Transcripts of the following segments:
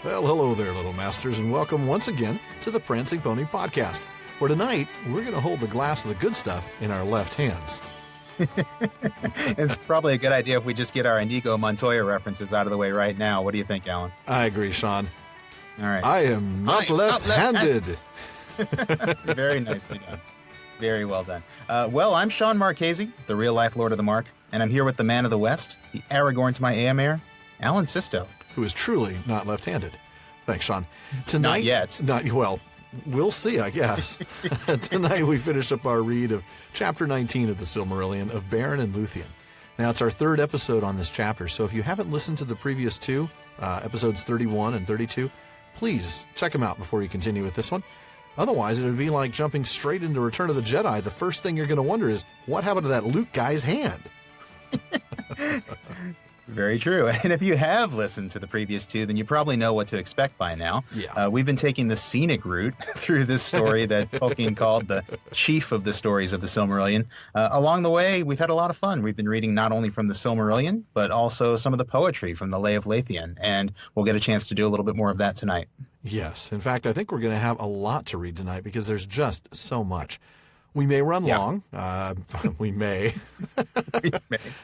Well, hello there, little masters, and welcome once again to the Prancing Pony Podcast, where tonight we're going to hold the glass of the good stuff in our left hands. It's probably a good idea if we just get our Inigo Montoya references out of the way right now. What do you think, Alan? I agree, Sean. All right. I am not left-handed. Very nicely done. Very well done. Well, I'm Sean Marchese, the real-life Lord of the Mark, and I'm here with the man of the West, the Aragorn to my Éomer, Alan Sisto. Who is truly not left-handed. Thanks, Sean. Tonight, Not yet. Well, we'll see, I guess. Tonight we finish up our read of Chapter 19 of the Silmarillion of Beren and Lúthien. Now, it's our third episode on this chapter, so if you haven't listened to the previous two, episodes 31 and 32, please check them out before you continue with this one. Otherwise, it would be like jumping straight into Return of the Jedi. The first thing you're going to wonder is, what happened to that Luke guy's hand? Very true. And if you have listened to the previous two, then you probably know what to expect by now. Yeah. We've been taking the scenic route through this story that Tolkien called the chief of the stories of the Silmarillion. Along the way, we've had a lot of fun. We've been reading not only from the Silmarillion, but also some of the poetry from the Lay of Lúthien. And we'll get a chance to do a little bit more of that tonight. Yes. In fact, I think we're going to have a lot to read tonight because there's just so much. We may run long. We may.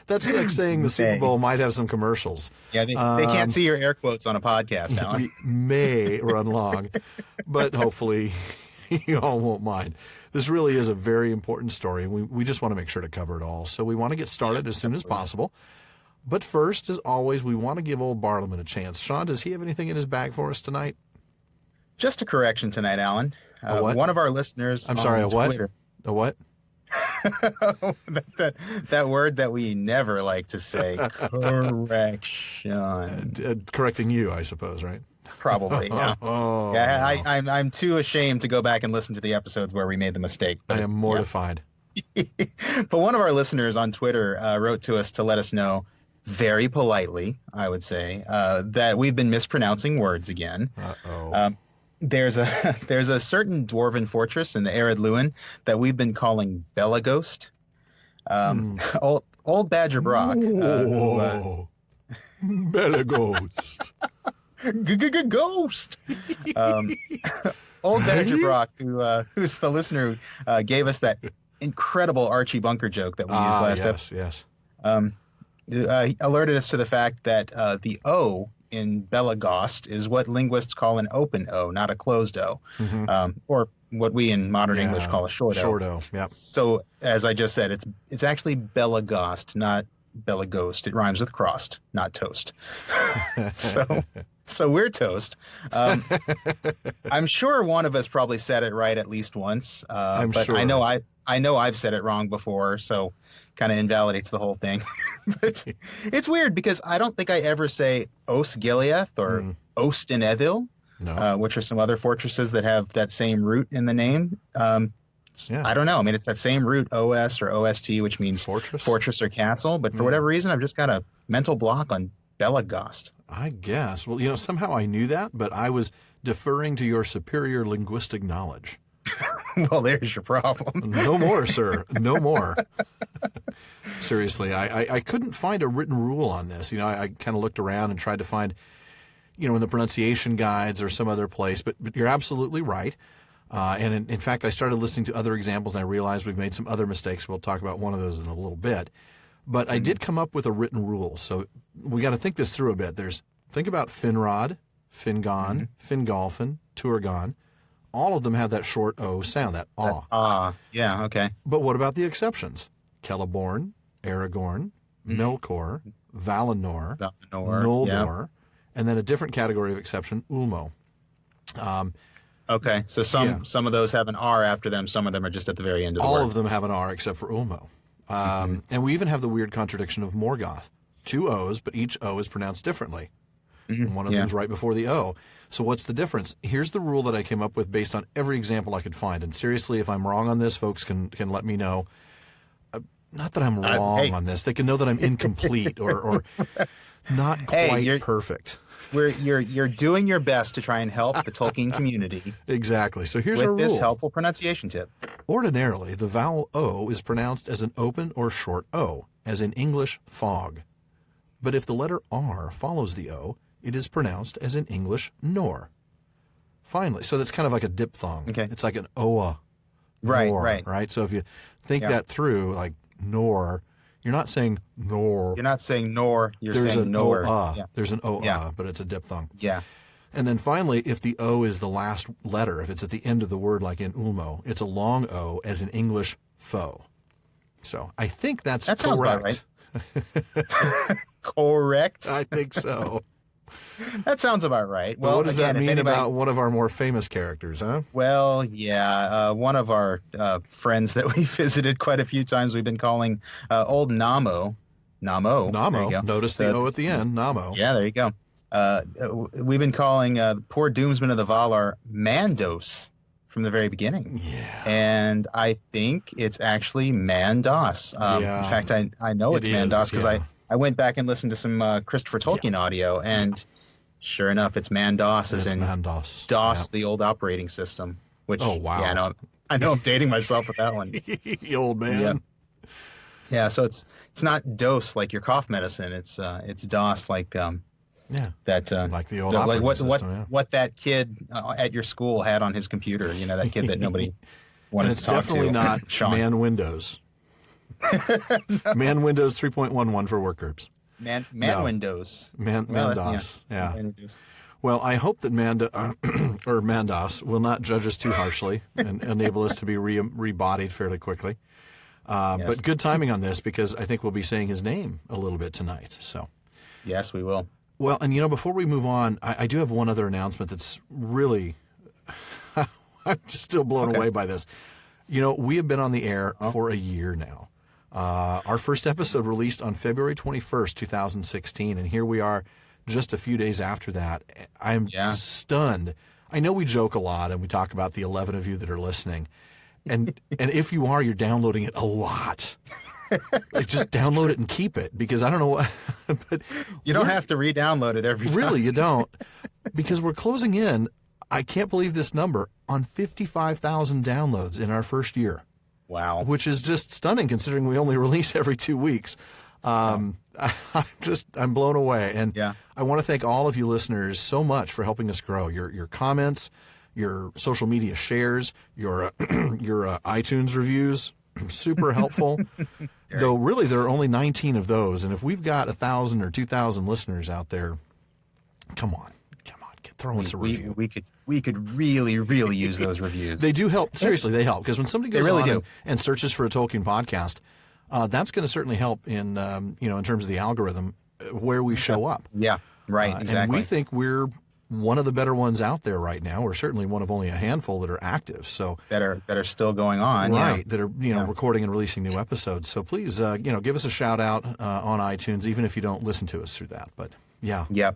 That's like saying the Super Bowl might have some commercials. Yeah, they can't see your air quotes on a podcast, Alan. We may run long, but hopefully you all won't mind. This really is a very important story, and we just want to make sure to cover it all. So we want to get started as soon as possible. But first, as always, we want to give old Bartleman a chance. Sean, does he have anything in his bag for us tonight? Just a correction tonight, Alan. A what? One of our listeners I'm sorry, on a what? Twitter. A what? that word that we never like to say. Correction. Correcting you, I suppose, right? Probably, yeah. Oh. Yeah, I'm too ashamed to go back and listen to the episodes where we made the mistake. I am mortified. Yeah. But one of our listeners on Twitter wrote to us to let us know, very politely, I would say, that we've been mispronouncing words again. Uh-oh. There's a certain dwarven fortress in the arid Lúthien that we've been calling Belagost. Old Badger Brock. Belagost. Ghost. Old Badger Brock, who's the listener who gave us that incredible Archie Bunker joke that we used last episode. Yes. He alerted us to the fact that the O in Belagost is what linguists call an open O, not a closed O, or what we in modern English call a short O. Short O, yeah. So, as I just said, it's actually Belagost, not Belagost. It rhymes with crossed, not toast. So we're toast. I'm sure one of us probably said it right at least once. But sure. I know I've said it wrong before, so kind of invalidates the whole thing. But it's weird because I don't think I ever say Osgiliath or Ost-in-Edhil, which are some other fortresses that have that same root in the name. I don't know. I mean, it's that same root, OS or OST, which means fortress or castle. But for whatever reason, I've just got a mental block on Belagost. I guess. Well, somehow I knew that, but I was deferring to your superior linguistic knowledge. Well, there's your problem. No more, sir. No more. Seriously, I couldn't find a written rule on this. I kind of looked around and tried to find, in the pronunciation guides or some other place. But you're absolutely right. And in fact, I started listening to other examples, and I realized we've made some other mistakes. We'll talk about one of those in a little bit. But I did come up with a written rule. So we got to think this through a bit. Think about Finrod, Fingon, Fingolfin, Turgon. All of them have that short O sound, that ah. Yeah, okay. But what about the exceptions? Celeborn, Aragorn, Melkor, Valinor, Noldor, and then a different category of exception, Ulmo. Okay, so some of those have an R after them. Some of them are just at the very end of the word. All of them have an R except for Ulmo. And we even have the weird contradiction of Morgoth. 2 O's, but each O is pronounced differently. And one of them's right before the O. So what's the difference? Here's the rule that I came up with based on every example I could find. And seriously, if I'm wrong on this, folks can let me know. Not that I'm wrong on this. They can know that I'm incomplete or not quite perfect. You're doing your best to try and help the Tolkien community. Exactly. So here's our rule. With this helpful pronunciation tip. Ordinarily, the vowel O is pronounced as an open or short O, as in English fog. But if the letter R follows the O, it is pronounced as in English nor. Finally. So that's kind of like a diphthong. Okay. It's like an oa. Right, Nor, right. Right? So if you think that through, like nor, you're not saying nor. You're not saying nor, you're There's saying an nor. o-ah. Yeah. There's an o-ah, Yeah. but it's a diphthong. Yeah. And then finally, if the O is the last letter, if it's at the end of the word like in Ulmo, it's a long O as in English foe. So I think that sounds correct. about right. Correct. I think so. That sounds about right. Well, Well, what does again, that if mean anybody- about one of our more famous characters, huh? Well, yeah. One of our friends that we visited quite a few times, we've been calling old Namo. Namo. There you Namo. go. Notice the O at the end. Namo. Yeah, there you go. We've been calling the poor doomsman of the Valar Mandos from the very beginning. Yeah. And I think it's actually Mandos. Yeah. In fact, I know it's It Mandos is, because yeah. I went back and listened to some Christopher Tolkien audio, and sure enough, it's Mandos, as It's in Mandos. DOS, the old operating system. Which, Oh, wow. Yeah, I know I'm dating myself with that one. You old man. Yep. Yeah, so it's not dose like your cough medicine. It's DOS like Yeah. that Like the old like operating what system, yeah. what that kid at your school had on his computer. You know, that kid that nobody And wanted it's to talk definitely to. not Sean. Man Windows. Man Windows 3.11 for work groups. Man No. Windows. Man Well, DOS. Yeah. Man Windows. Well, I hope that Mandos will not judge us too harshly and enable us to be rebodied fairly quickly. Yes. But good timing on this, because I think we'll be saying his name a little bit tonight. So, Yes, we will. well, and before we move on, I do have one other announcement that's really, I'm just still blown away by this. We have been on the air for a year now. Our first episode released on February 21st, 2016, and here we are just a few days after that. I'm stunned. I know we joke a lot and we talk about the 11 of you that are listening. And if you are, you're downloading it a lot. Like, just download it and keep it, because I don't know what. But You don't have to re-download it every time. really, you don't, because we're closing in. I can't believe this number, on 55,000 downloads in our first year. Wow. Which is just stunning considering we only release every 2 weeks. I'm blown away. And I want to thank all of you listeners so much for helping us grow. Your comments, your social media shares, your iTunes reviews, super helpful. Though really there are only 19 of those. And if we've got 1,000 or 2,000 listeners out there, come on, throw us a review. We could really, really use those reviews. They do help. Seriously, they help, because when somebody goes really on do. and searches for a Tolkien podcast, that's going to certainly help in in terms of the algorithm where we show up. Yeah, right, exactly. And we think we're one of the better ones out there right now. We're certainly one of only a handful that are active. So that are still going on. right, that are recording and releasing new episodes. So please give us a shout out on iTunes, even if you don't listen to us through that. But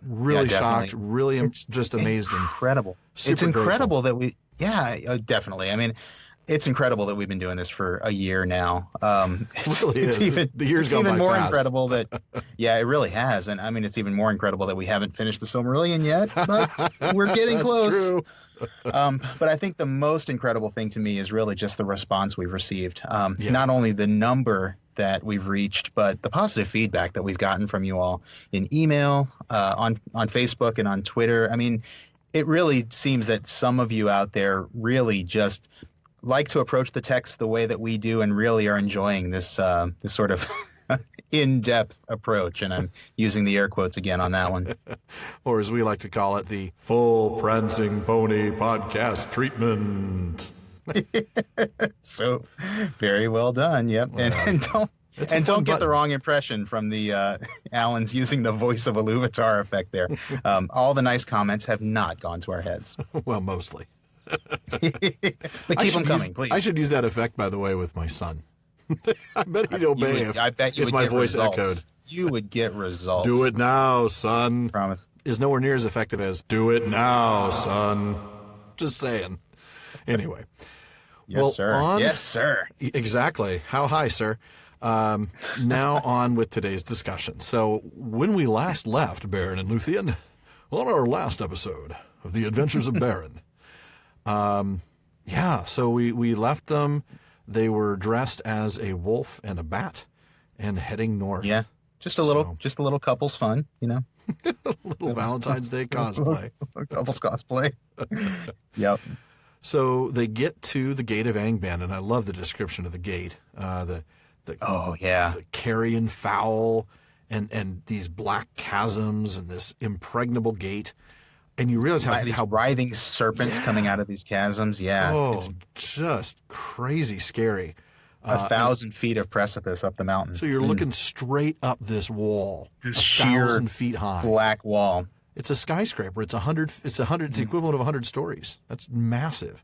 really shocked, really just amazed. Incredible. Super It's incredible that we, definitely. I mean, it's incredible that we've been doing this for a year now. It really is. The year's gone by even more fast. incredible that, it really has. And I mean, it's even more incredible that we haven't finished the Silmarillion yet, but we're getting That's close. True. But I think the most incredible thing to me is really just the response we've received. Not only the number that we've reached, but the positive feedback that we've gotten from you all in email, on Facebook and on Twitter. I mean, it really seems that some of you out there really just like to approach the text the way that we do, and really are enjoying this sort of in-depth approach. And I'm using the air quotes again on that one. Or as we like to call it, the full prancing pony podcast treatment. So very well done. Yep. Well, And don't get the wrong impression from the Alan's using the voice of a Iluvatar effect there. All the nice comments have not gone to our heads. Well, mostly. But keep them coming, please. I should use that effect, by the way, with my son. I bet he'd obey I bet you if would my get voice results. echoed. You would get results. Do it now, son. Promise. Is nowhere near as effective as do it now, son. Just saying. Anyway. Yes, sir. Yes, sir. Exactly. How high, sir? Now on with today's discussion. So when we last left Beren and Lúthien, on our last episode of The Adventures of Beren, so we left them. They were dressed as a wolf and a bat and heading north. Yeah. Just a little couple's fun, Little Valentine's Day cosplay. Couples cosplay. Yep. So they get to the gate of Angband, and I love the description of the gate. The carrion fowl and these black chasms and this impregnable gate. And you realize how writhing serpents coming out of these chasms. Yeah. It's just crazy scary. 1,000 feet of precipice up the mountain. So you're looking straight up this wall, this sheer 1,000 feet high black wall. It's a skyscraper. It's 100. It's the equivalent of 100 stories. That's massive.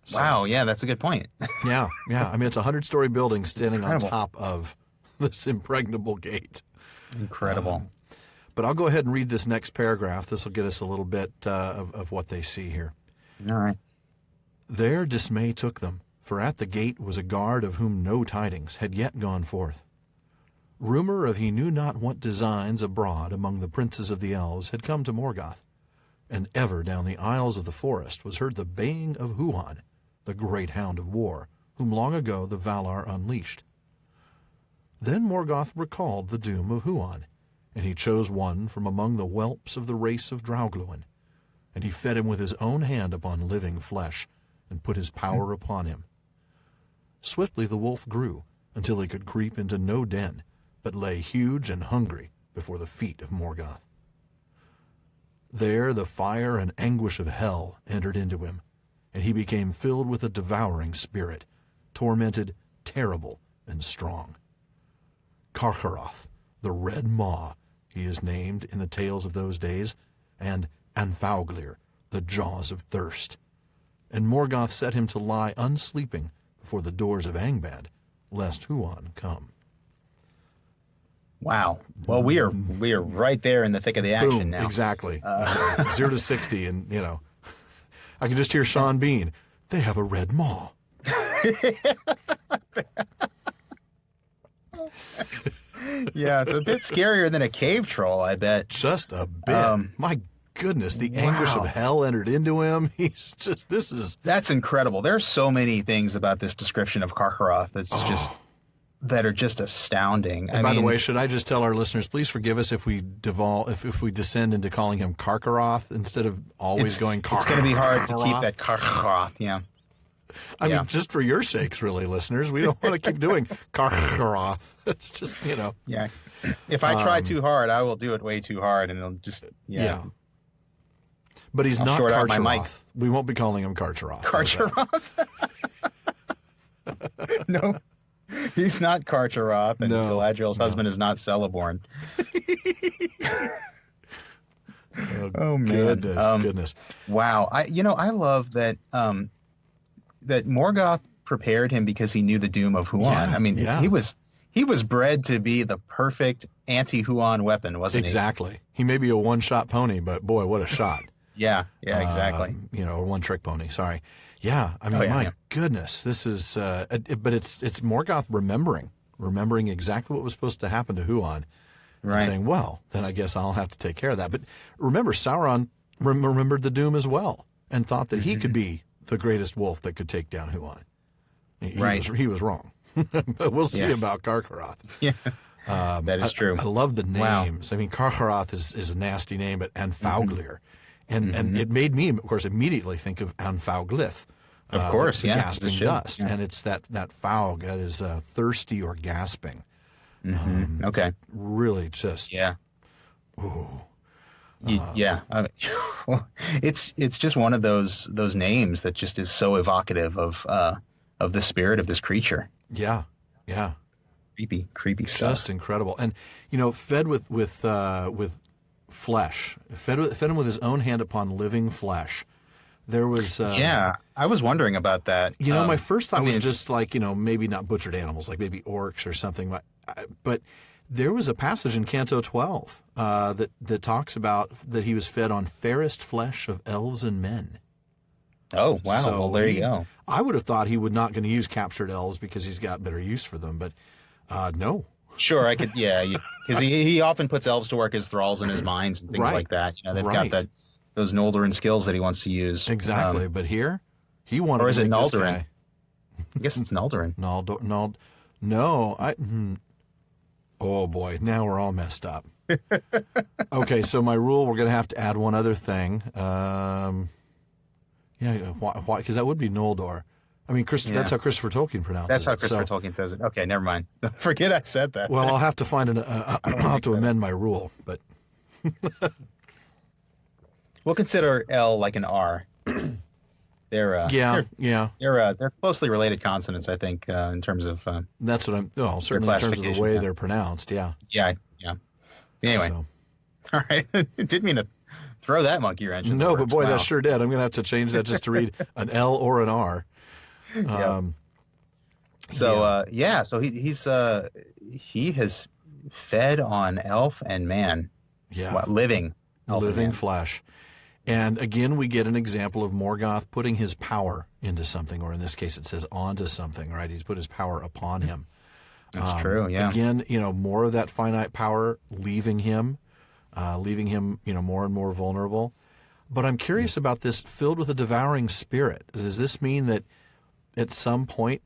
So, wow. Yeah, that's a good point. yeah. I mean, it's a 100-story building standing on top of this impregnable gate. Incredible. But I'll go ahead and read this next paragraph. This will get us a little bit of what they see here. All right. There dismay took them, for at the gate was a guard of whom no tidings had yet gone forth. Rumor of he knew not what designs abroad among the princes of the elves had come to Morgoth, and ever down the aisles of the forest was heard the baying of Huan, the great hound of war, whom long ago the Valar unleashed. Then Morgoth recalled the doom of Huan, and he chose one from among the whelps of the race of Draugluin, and he fed him with his own hand upon living flesh, and put his power upon him. Swiftly the wolf grew, until he could creep into no den, but lay huge and hungry before the feet of Morgoth. There the fire and anguish of hell entered into him, and he became filled with a devouring spirit, tormented, terrible, and strong. Carcharoth, the Red Maw, he is named in the tales of those days, and Anfauglir, the Jaws of Thirst. And Morgoth set him to lie unsleeping before the doors of Angband, lest Huan come. Wow. Well, we are right there in the thick of the action. Boom, now. Exactly. 0 to 60, and I can just hear Sean Bean. They have a red maw. Yeah, it's a bit scarier than a cave troll, I bet. Just a bit. My goodness, the anguish of hell entered into him. He's just, that's incredible. There's so many things about this description of Carcharoth that are just astounding. And by the way, should I just tell our listeners, please forgive us if we if we descend into calling him Carcharoth instead of always going Carcharoth. It's going to be hard to keep that Carcharoth, yeah. I mean, just for your sakes, really, listeners, we don't want to keep doing Carcharoth. It's just, Yeah. If I try too hard, I will do it way too hard, and it'll just, yeah. But he's not Carcharoth. We won't be calling him Carcharoth. Carcharoth? No. He's not Carcharoth, and Galadriel's husband is not Celeborn. Oh man! Goodness! Wow! I love that. That Morgoth prepared him because he knew the doom of Huan. I mean, he was bred to be the perfect anti-Huan weapon, wasn't he? Exactly. He may be a one-shot pony, but boy, what a shot! Yeah, exactly. Or one-trick pony. Sorry. Yeah, I mean, my goodness, this is. But it's Morgoth remembering exactly what was supposed to happen to Huan, and saying, "Well, then I guess I'll have to take care of that." But remember, Sauron remembered the doom as well, and thought that he could be the greatest wolf that could take down Huan. He was wrong. But we'll see about Carcharoth. Yeah, that is true. I love the names. Wow. I mean, Carcharoth is a nasty name, but Anfauglir. And it made me, of course, immediately think of Anfauglith. Of course, the gasping dust. Yeah. And it's that faug that is thirsty or gasping. Okay. Really just. Yeah. Ooh. It's just one of those names that just is so evocative of the spirit of this creature. Yeah. Creepy stuff. Just incredible. And fed with flesh, fed him with his own hand upon living flesh. There was I was wondering about that. My first thought was just like maybe not butchered animals, like maybe orcs or something, but there was a passage in Canto 12 that talks about that he was fed on fairest flesh of elves and men. Oh, wow. So well, there you go. I would have thought he would not going to use captured elves because he's got better use for them, but no. Sure, I could, because he often puts elves to work as thralls in his mines and things like that. They've got those Noldorin skills that he wants to use. Exactly, but here, he wanted or is to it make Noldorin? This guy. I guess it's Noldorin. No, oh boy, now we're all messed up. Okay, so my rule, we're going to have to add one other thing. Why? Because that would be Noldor. I mean, that's how Christopher Tolkien pronounces it. That's how Christopher Tolkien says it. Okay, never mind. Forget I said that. Well, I'll have to find I'll have to amend my rule, but we'll consider L like an R. They're closely related consonants, I think, in terms of. That's what certainly in terms of the way they're pronounced. Yeah. Yeah. Anyway, all right. Didn't mean to throw that monkey wrench. No, but boy, that sure did. I'm going to have to change that just to read an L or an R. So he has fed on elf and man. Yeah. Living flesh. And again, we get an example of Morgoth putting his power into something, or in this case, it says onto something, right? He's put his power upon him. That's true, yeah. Again, more of that finite power leaving him, more and more vulnerable. But I'm curious about this filled with a devouring spirit. Does this mean that at some point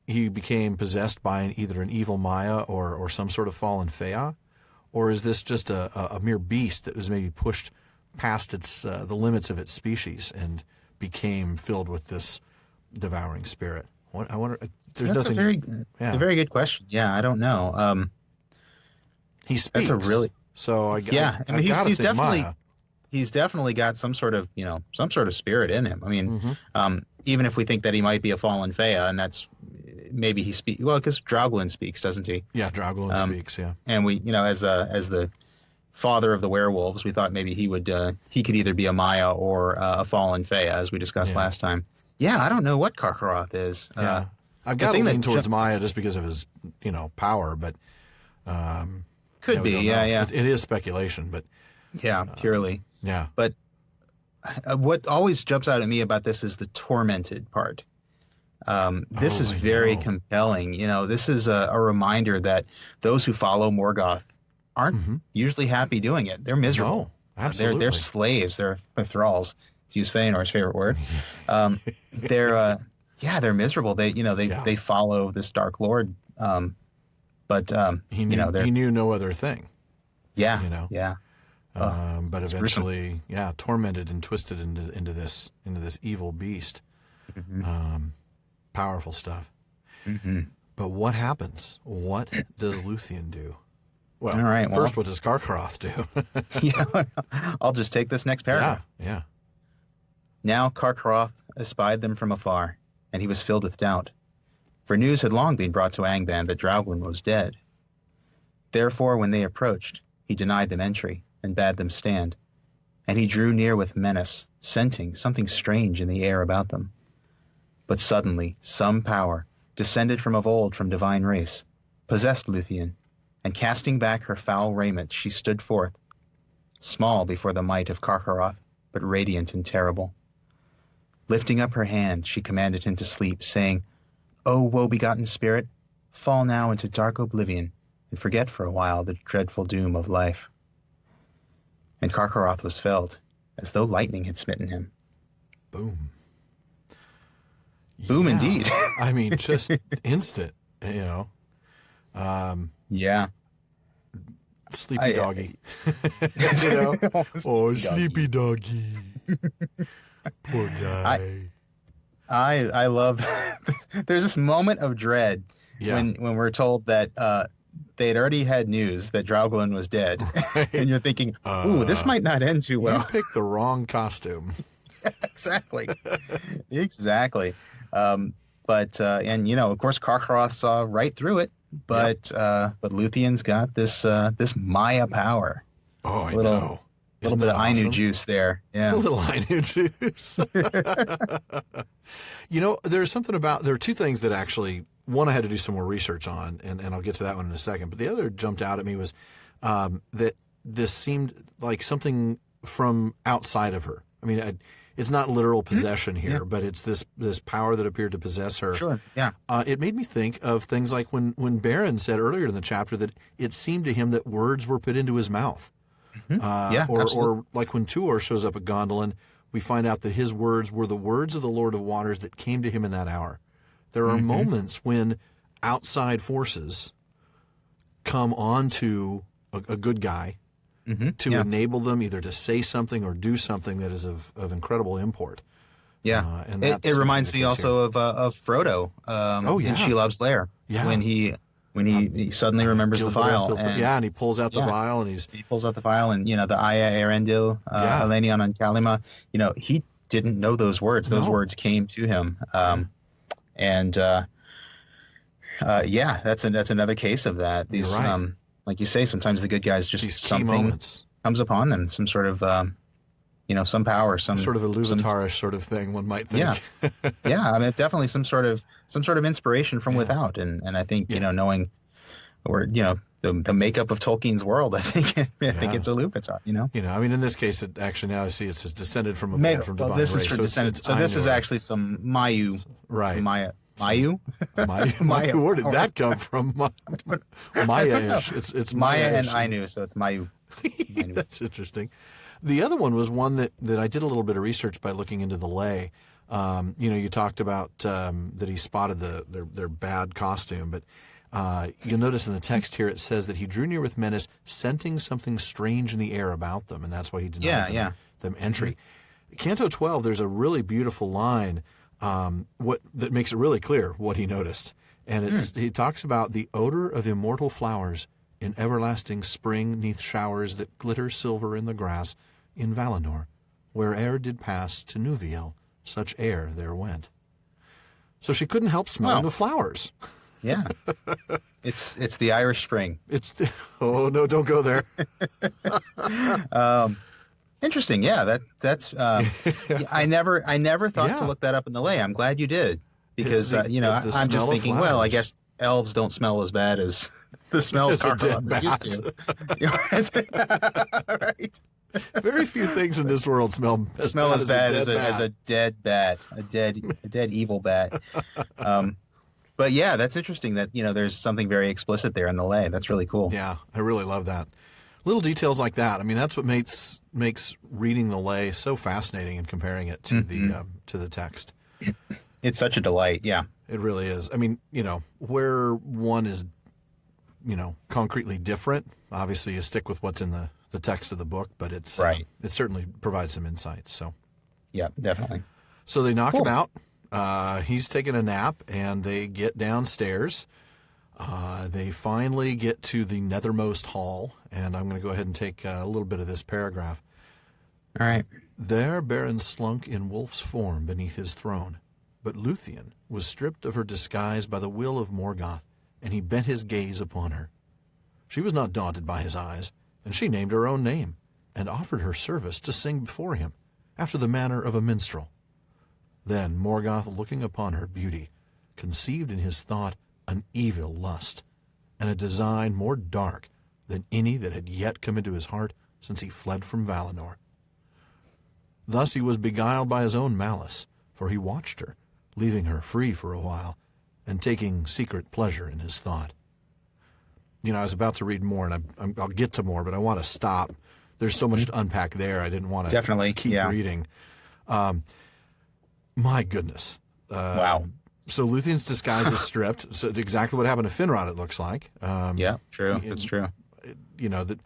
he became possessed by either an evil Maya or some sort of fallen Fea? Or is this just a mere beast that was maybe pushed past the limits of its species and became filled with this devouring spirit? I wonder. That's a very good question. Yeah, I don't know. He speaks. That's a really he's definitely got some sort of spirit in him. I mean, even if we think that he might be a fallen Fea, and that's maybe he speaks because Draughlin speaks, doesn't he? Yeah, Draughlin speaks. Yeah, and we, as the father of the werewolves, we thought maybe he could either be a Maya or a fallen Fea, as we discussed last time. Yeah, I don't know what Carcharoth is. Yeah, I've got to lean towards Maya just because of his, power, but could be. Yeah. It is speculation, but purely. Yeah. But what always jumps out at me about this is the tormented part. This is very compelling. This is a reminder that those who follow Morgoth aren't usually happy doing it. They're miserable. No, absolutely. They're slaves. They're thralls, to use Feanor's favorite word. They're miserable. They follow this Dark Lord. But he knew no other thing. Yeah. Yeah. But eventually, tormented and twisted into this evil beast. Powerful stuff. But what happens? What does Lúthien do? Well, all right, first, what does Carcharoth do? I'll just take this next paragraph. Yeah. Now Carcharoth espied them from afar, and he was filled with doubt, for news had long been brought to Angband that Draughlin was dead. Therefore, when they approached, he denied them entry and bade them stand, and he drew near with menace, scenting something strange in the air about them. But suddenly some power, descended from of old from divine race, possessed Lúthien, and casting back her foul raiment, she stood forth, small before the might of Carcharoth, but radiant and terrible. Lifting up her hand, she commanded him to sleep, saying, "O woe-begotten spirit, fall now into dark oblivion, and forget for a while the dreadful doom of life." And Carcharoth was felled, as though lightning had smitten him. Boom. Boom, indeed. I mean, just instant, Yeah. Sleepy doggy. Sleepy doggy. Poor guy. I love there's this moment of dread when we're told that they had already had news that Draughlin was dead. Right. And you're thinking, ooh, this might not end too well. You picked the wrong costume. Exactly. But of course Carcharoth saw right through it. But Lúthien's got this Maya power. Oh, I know. A little bit of Ainu juice there. Yeah. A little Ainu juice. There's something there are two things that actually, one I had to do some more research on, and I'll get to that one in a second. But the other jumped out at me was that this seemed like something from outside of her. I mean, it's not literal possession here, but it's this power that appeared to possess her. Sure, yeah. It made me think of things like when Beren said earlier in the chapter that it seemed to him that words were put into his mouth. Or like when Tuor shows up at Gondolin, we find out that his words were the words of the Lord of Waters that came to him in that hour. There are moments when outside forces come onto a good guy to enable them either to say something or do something that is of incredible import. Yeah, and it reminds me also of Frodo in Shelob's Lair when he suddenly remembers the vial. And he pulls out the vial and he pulls out the vial and the Aya Erendil, Elenion and Kalima. He didn't know those words. Those words came to him. That's another case of that. These, You're right. Like you say, sometimes the good guys just something comes upon them, some sort of some power, some sort of a Lúthien-ish sort of thing, one might think. Yeah. I mean, definitely some sort of inspiration from without, and I think knowing, or the makeup of Tolkien's world, I think it's a Lúthien. I mean, in this case, it actually now I see it's descended from a man from divine this race. Is from descended. So this is actually some Mayu, right? Mayu. Maya. Where did that come from? Maya-ish. It's Maya and Ainu, so it's Mayu. That's interesting. The other one was one that I did a little bit of research by looking into the lay. You talked about that he spotted their bad costume, but you'll notice in the text here it says that he drew near with menace, scenting something strange in the air about them, and that's why he denied them entry. Canto 12, there's a really beautiful line that makes it really clear what he noticed, and he talks about the odor of immortal flowers in everlasting spring 'neath showers that glitter silver in the grass in Valinor, where air did pass to Nuviel, such air there went. So she couldn't help smelling the flowers. Yeah, it's the Irish Spring. Oh no, don't go there. Interesting. Yeah, that's. I never thought to look that up in the lay. I'm glad you did, because I'm just thinking, well, I guess elves don't smell as bad as the smells Carcharoth is used to. Right. Very few things in this world smell as bad as a dead bat, a dead evil bat. But yeah, that's interesting that there's something very explicit there in the lay. That's really cool. Yeah, I really love that. Little details like that. I mean, that's what makes reading the lay so fascinating and comparing it to the text. It's such a delight. Yeah, it really is. I mean, where one is, concretely different. Obviously, you stick with what's in the text of the book, but it's right. It certainly provides some insights. So, yeah, definitely. So they knock him out. He's taking a nap, and they get downstairs. They finally get to the nethermost hall, and I'm going to go ahead and take a little bit of this paragraph. All right. There Beren slunk in wolf's form beneath his throne, but Lúthien was stripped of her disguise by the will of Morgoth, and he bent his gaze upon her. She was not daunted by his eyes, and she named her own name, and offered her service to sing before him, after the manner of a minstrel. Then Morgoth, looking upon her beauty, conceived in his thought an evil lust, and a design more dark than any that had yet come into his heart since he fled from Valinor. Thus he was beguiled by his own malice, for he watched her, leaving her free for a while, and taking secret pleasure in his thought. I was about to read more, and I'll get to more, but I want to stop. There's so much to unpack there. I didn't want to keep reading. My goodness. Wow. So Lúthien's disguise is stripped. So exactly what happened to Finrod, it looks like. Yeah, true. It's true. That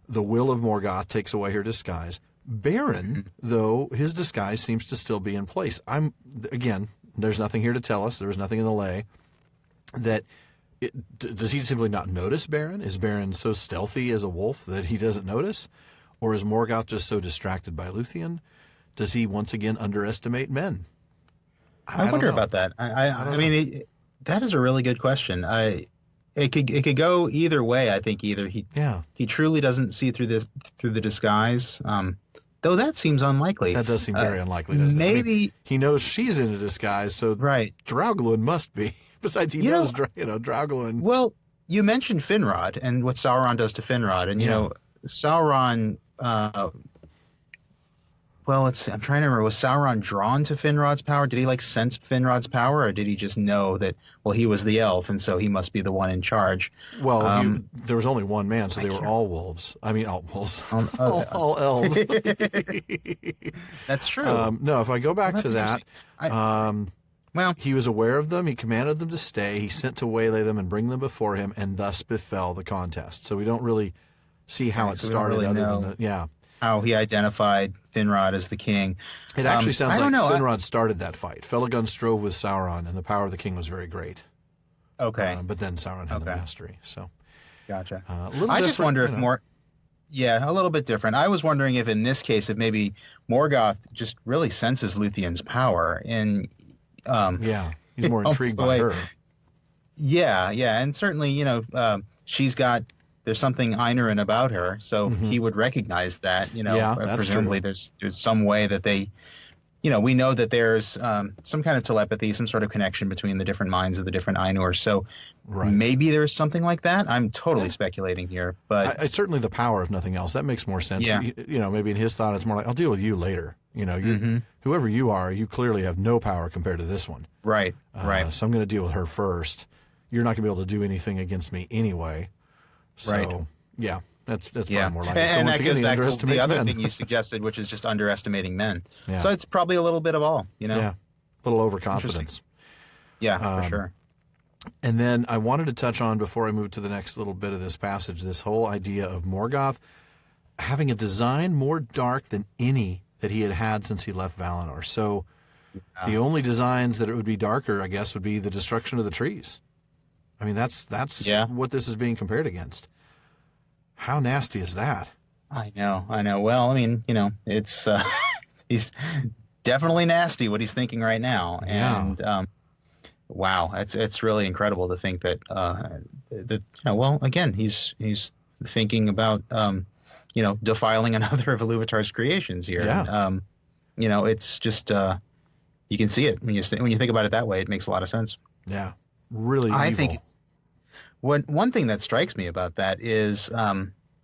the will of Morgoth takes away her disguise. Beren, though, his disguise seems to still be in place. There's nothing here to tell us. There was nothing in the lay. Does he simply not notice Beren? Is Beren so stealthy as a wolf that he doesn't notice? Or is Morgoth just so distracted by Lúthien? Does he once again underestimate men? I wonder about that. I mean, that is a really good question. It could go either way. I think either he truly doesn't see through the disguise, though that seems unlikely. That does seem very unlikely, doesn't it? Maybe he knows she's in a disguise, so right. Draugluin must be. Besides, he knows Draugluin. Well, you mentioned Finrod and what Sauron does to Finrod, and Sauron. Well, let's see. I'm trying to remember. Was Sauron drawn to Finrod's power? Did he sense Finrod's power, or did he just know that, he was the elf, and so he must be the one in charge? Well, there was only one man, so they were all wolves. I mean, all wolves. all elves. That's true. No, if I go back to that, Well, he was aware of them. He commanded them to stay. He sent to waylay them and bring them before him, and thus befell the contest. So we don't really see how it started, really other than how he identified Finrod as the king. It actually sounds like Finrod started that fight. Felagund strove with Sauron, and the power of the king was very great. Okay, but then Sauron had the mastery. So, gotcha. I just wonder if more. Yeah, a little bit different. I was wondering if in this case, if maybe Morgoth just really senses Lúthien's power, and he's more intrigued by her. Yeah, and certainly, there's something Einirin about her, so he would recognize that. Presumably true. there's some way that they, we know that there's some kind of telepathy, some sort of connection between the different minds of the different Ainur. So maybe there's something like that. I'm totally speculating here, but it's certainly the power, if nothing else. That makes more sense. Yeah. Maybe in his thought, it's more like, I'll deal with you later. Whoever you are, you clearly have no power compared to this one. Right. So I'm going to deal with her first. You're not going to be able to do anything against me anyway. So, that's probably more like it. So and once that again, goes back to the other men. thing you suggested, which is just underestimating men. Yeah. So it's probably a little bit of all, Yeah, a little overconfidence. Yeah, for sure. And then I wanted to touch on, before I move to the next little bit of this passage, this whole idea of Morgoth having a design more dark than any that he had had since he left Valinor. So the only designs that it would be darker, I guess, would be the destruction of the trees. I mean, that's what this is being compared against. How nasty is that? I know. Well, I mean, it's he's definitely nasty what he's thinking right now, and wow, it's really incredible to think that again, he's thinking about defiling another of Ilúvatar's creations here. Yeah. It's just you can see it when you think about it that way. It makes a lot of sense. Yeah, really. I evil. think it's one thing that strikes me about that is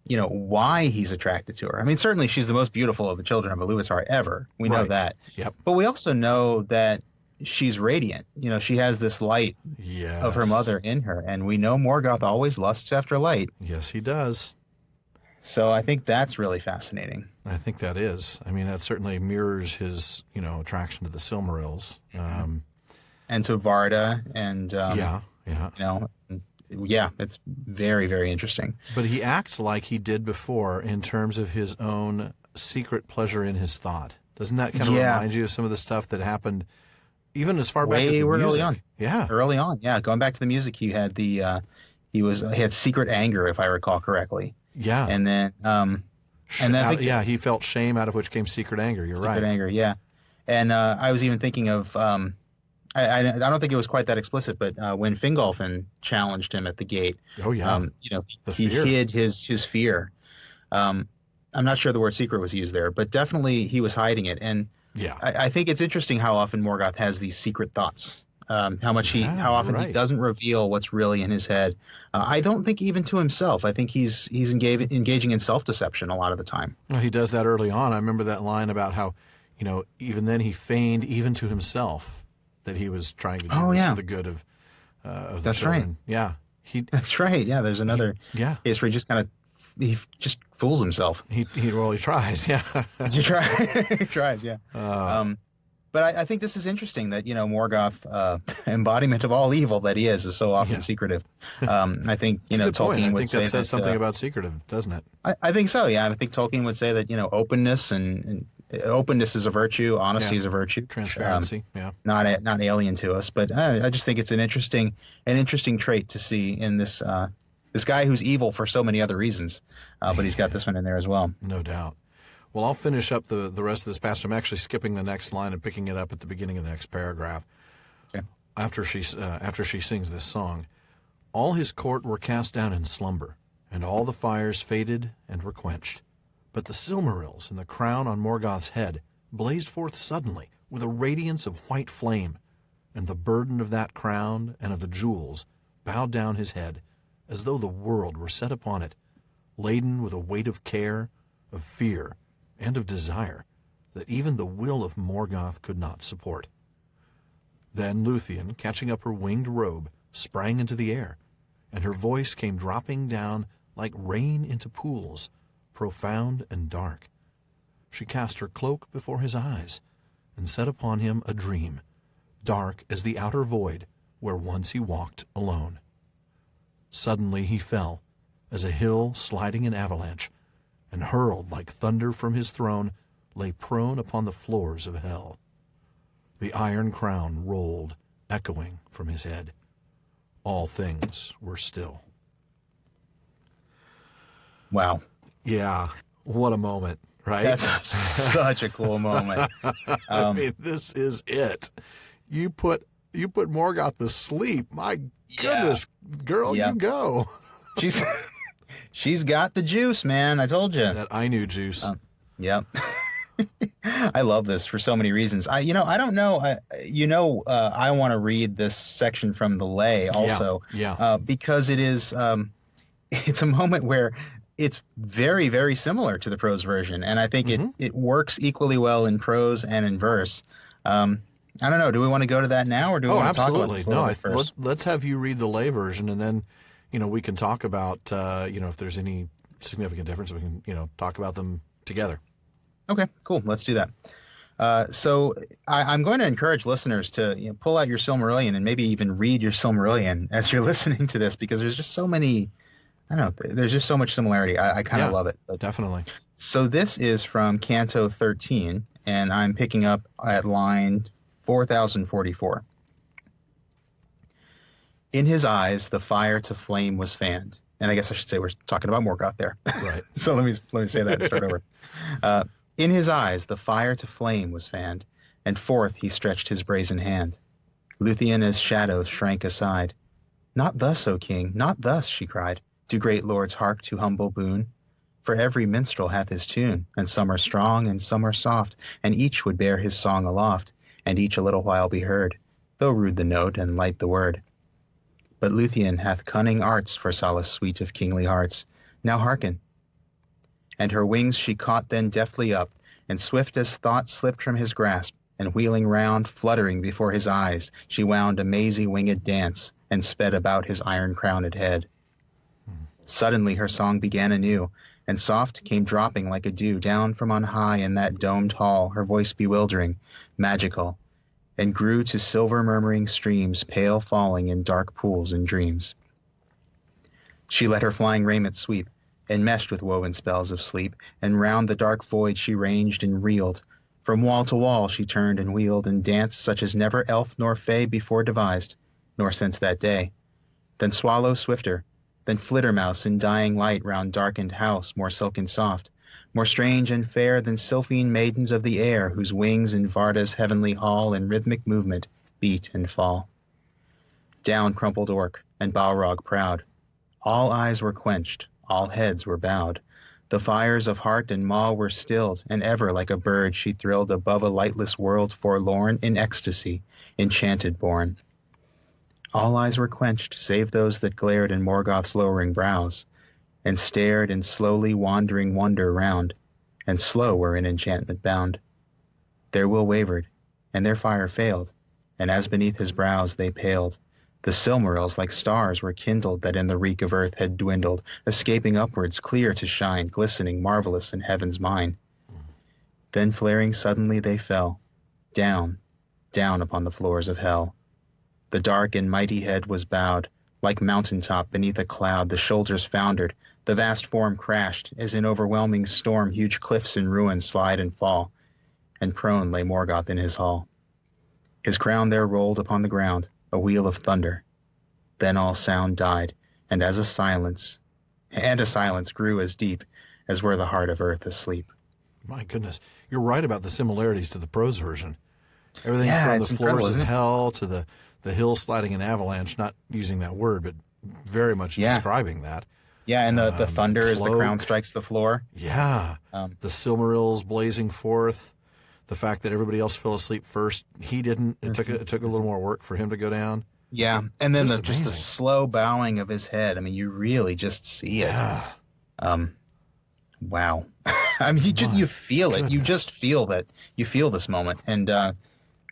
why he's attracted to her. I mean, certainly she's the most beautiful of the children of Ilúvatar ever. We know that. Yep. But we also know that she's radiant. She has this light of her mother in her, and we know Morgoth always lusts after light. Yes, he does. So I think that's really fascinating. I think that is. I mean, that certainly mirrors his, attraction to the Silmarils. And to Varda, and it's very, very interesting. But he acts like he did before in terms of his own secret pleasure in his thought. Doesn't that kind of remind you of some of the stuff that happened even as far back as the music? Early on. Yeah. Early on, yeah. Going back to the music, he had he had secret anger, if I recall correctly. Yeah. And then he felt shame, out of which came secret anger. You're right. Secret anger, yeah. And I was even thinking of I don't think it was quite that explicit, but when Fingolfin challenged him at the gate, he hid his fear. I'm not sure the word secret was used there, but definitely he was hiding it. And I think it's interesting how often Morgoth has these secret thoughts. How often he doesn't reveal what's really in his head. I don't think even to himself. I think he's engaging in self-deception a lot of the time. Well, he does that early on. I remember that line about how, even then he feigned even to himself that he was trying to do this for the good of the That's children. Right. Yeah. That's right. Yeah. There's another case where he just fools himself. He tries. Yeah. He tries. Yeah. But I think this is interesting that, Morgoth, embodiment of all evil that he is so often secretive. I think, Tolkien would say that says something about secretive, doesn't it? I think so. Yeah. I think Tolkien would say that, openness and openness is a virtue. Honesty is a virtue. Transparency. Not alien to us. But I just think it's an interesting trait to see in this guy who's evil for so many other reasons. But he's got this one in there as well. No doubt. Well, I'll finish up the rest of this passage. I'm actually skipping the next line and picking it up at the beginning of the next paragraph. Okay. After she sings this song, all his court were cast down in slumber, and all the fires faded and were quenched. But the Silmarils and the crown on Morgoth's head blazed forth suddenly with a radiance of white flame, and the burden of that crown and of the jewels bowed down his head, as though the world were set upon it, laden with a weight of care, of fear, and of desire that even the will of Morgoth could not support. Then Lúthien, catching up her winged robe, sprang into the air, and her voice came dropping down like rain into pools, profound and dark. She cast her cloak before his eyes, and set upon him a dream, dark as the outer void where once he walked alone. Suddenly he fell, as a hill sliding in avalanche, and hurled like thunder from his throne, lay prone upon the floors of hell. The iron crown rolled, echoing from his head. All things were still. Wow. Yeah, what a moment, right? That's such a cool moment. I mean, this is it. You put Morgoth to sleep. My goodness, girl, you go. She's got the juice, man. I told you. That I knew juice. Yep. I love this for so many reasons. I don't know. I want to read this section from the lay also. Yeah. Because it is, it's a moment where it's very, very similar to the prose version, and I think it works equally well in prose and in verse. I don't know. Do we want to go to that now, or do we want to talk about this a little bit first? Let's have you read the lay version, and then we can talk about if there's any significant difference, we can talk about them together. Okay, cool. Let's do that. So I'm going to encourage listeners to pull out your Silmarillion and maybe even read your Silmarillion as you're listening to this, because there's just so many. I don't know. There's just so much similarity. I kind of love it. Definitely. So this is from Canto 13, and I'm picking up at line 4044. In his eyes, the fire to flame was fanned. And I guess I should say we're talking about Morgoth there. Right. So let me say that and start over. In his eyes, the fire to flame was fanned, and forth he stretched his brazen hand. Lúthien as shadow shrank aside. Not thus, O king, not thus, she cried. Do great lords hark to humble boon? For every minstrel hath his tune, and some are strong, and some are soft, and each would bear his song aloft, and each a little while be heard, though rude the note and light the word. But Lúthien hath cunning arts for solace sweet of kingly hearts. Now hearken. And her wings she caught then deftly up, and swift as thought slipped from his grasp, and wheeling round, fluttering before his eyes, she wound a mazy winged dance, and sped about his iron-crowned head. Suddenly her song began anew, and soft came dropping like a dew down from on high in that domed hall, her voice bewildering, magical, and grew to silver murmuring streams, pale falling in dark pools and dreams. She let her flying raiment sweep, enmeshed with woven spells of sleep, and round the dark void she ranged and reeled. From wall to wall she turned and wheeled, and danced such as never elf nor fay before devised, nor since that day. Then swallow swifter, then flittermouse in dying light round darkened house, more silken soft, more strange and fair than sylphine maidens of the air, whose wings in Varda's heavenly hall in rhythmic movement beat and fall. Down crumpled orc and Balrog proud. All eyes were quenched, all heads were bowed. The fires of heart and maw were stilled, and ever like a bird she thrilled above a lightless world forlorn, in ecstasy, enchanted born. All eyes were quenched, save those that glared in Morgoth's lowering brows, and stared in slowly wandering wonder round, and slow were in enchantment bound. Their will wavered, and their fire failed, and as beneath his brows they paled, the Silmarils like stars were kindled that in the reek of earth had dwindled, escaping upwards clear to shine, glistening marvelous in heaven's mine. Then flaring suddenly they fell, down, down upon the floors of hell. The dark and mighty head was bowed, like mountain top beneath a cloud the shoulders foundered, the vast form crashed, as in overwhelming storm huge cliffs in ruin slide and fall, and prone lay Morgoth in his hall. His crown there rolled upon the ground, a wheel of thunder. Then all sound died, and a silence grew as deep as were the heart of earth asleep. My goodness, you're right about the similarities to the prose version. Everything from the floors of hell to the hill sliding in avalanche, not using that word, but very much describing that. Yeah, and the thunder as the crown strikes the floor. Yeah, the Silmarils blazing forth, the fact that everybody else fell asleep first, he didn't. It took a little more work for him to go down. Yeah, and then just the slow bowing of his head. I mean, you really just see it. Wow. I mean, you feel it. You just feel that. You feel this moment, and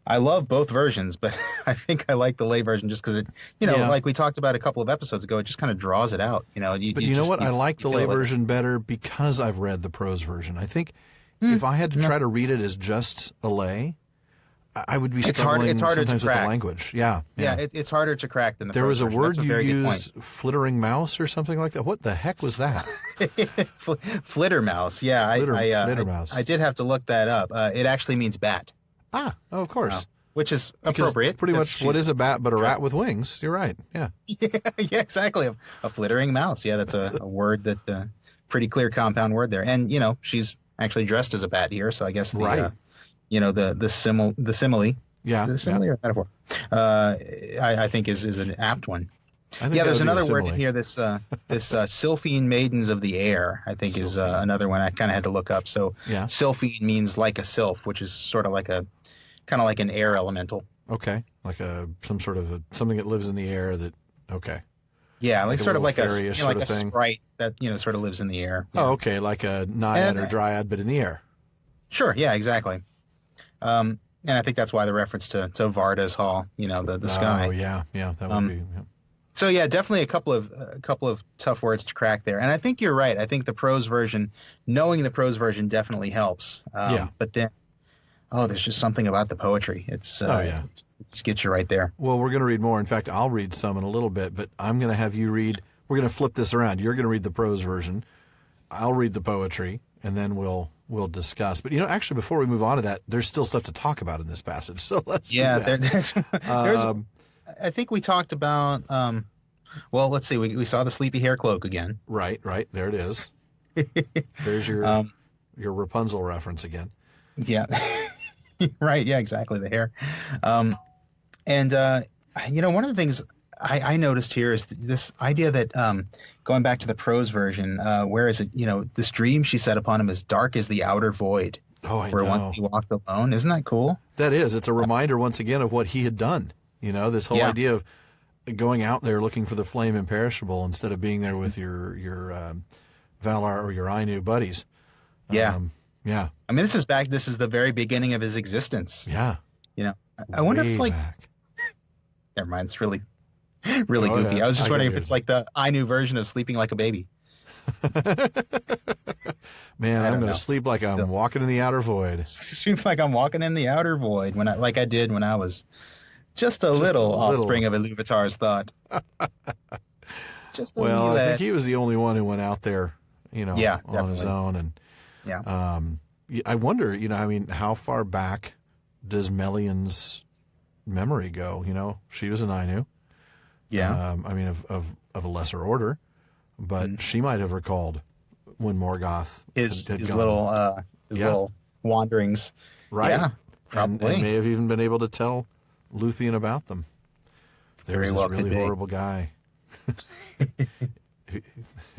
I love both versions, but I think I like the lay version just because it, like we talked about a couple of episodes ago, it just kind of draws it out. I like the lay version better because I've read the prose version. I think if I had to try to read it as just a lay, I would be struggling it's harder sometimes to with crack. the language. Yeah. It's harder to crack than the There was first a version. word That's you very good used, flittering mouse or something like that. What the heck was that? point. Flittermouse. Yeah, Flittermouse. I did have to look that up. It actually means bat, Oh, of course. which is Because appropriate. pretty because much what is a bat but a rat with wings? You're right. Yeah. Yeah, exactly. A flittering mouse. Yeah, that's a word that pretty clear compound word there. And she's actually dressed as a bat here, so I guess Right. the simile. Yeah. Is it a simile or a metaphor? I think is an apt one. I think Yeah, that there's would be a another word in simile. here. This Sylphine Maidens of the Air, I think, is Sylphine. another one I kind of had to look up. So Yeah. Sylphine means like a sylph, which is sort of like an air elemental. Okay. Like some sort of something that lives in the air that, okay. Yeah, Like like a sort of little like fairy-ish like sort a of thing? sprite that sort of lives in the air. Yeah. Oh, okay. Like a naiad And- or dryad, but in the air. Sure. Yeah. Exactly. And I think that's why the reference to Varda's hall, the sky. Oh, yeah. Yeah. That would be. Yeah. So yeah, definitely a couple of tough words to crack there. And I think you're right. I think knowing the prose version definitely helps. Yeah. But then, there's just something about the poetry. It's Yeah. it just gets you right there. Well, we're going to read more. In fact, I'll read some in a little bit, but I'm going to have you read. We're going to flip this around. You're going to read the prose version. I'll read the poetry, and then we'll discuss. But actually, before we move on to that, there's still stuff to talk about in this passage. So let's do that. There's. I think we talked about. Well, let's see. We saw the sleepy hair cloak again. Right. There it is. There's your Rapunzel reference again. Yeah. Right. Yeah. Exactly. The hair. And one of the things I noticed here is this idea that going back to the prose version, where is it? This dream she set upon him is dark as the outer void. Oh, I where know. once he walked alone. Isn't that cool? That is. It's a reminder once again of what he had done. This whole idea of going out there looking for the flame imperishable instead of being there with your Valar or your Ainu buddies. Yeah. Yeah. I mean, this is the very beginning of his existence. Yeah. I wonder if Way it's like, back. never mind. It's really, really Oh, goofy. yeah. I was just I wondering get if it's like the Ainu version of sleeping like a baby. Man, I'm don't going know. to sleep like I'm walking in the outer void. It seems like I'm walking in the outer void like I did when I was just a little offspring of Iluvatar's thought. Just a Well, wee I think lad. he was the only one who went out there, on his definitely. own. And Yeah. I wonder, how far back does Melian's memory go? She was an Ainu. Yeah. Of a lesser order, but she might have recalled when Morgoth his had gone. little wanderings. Right. Yeah. And Probably. may have even been able to tell Lúthien about them. There's Very this well could really be. horrible guy.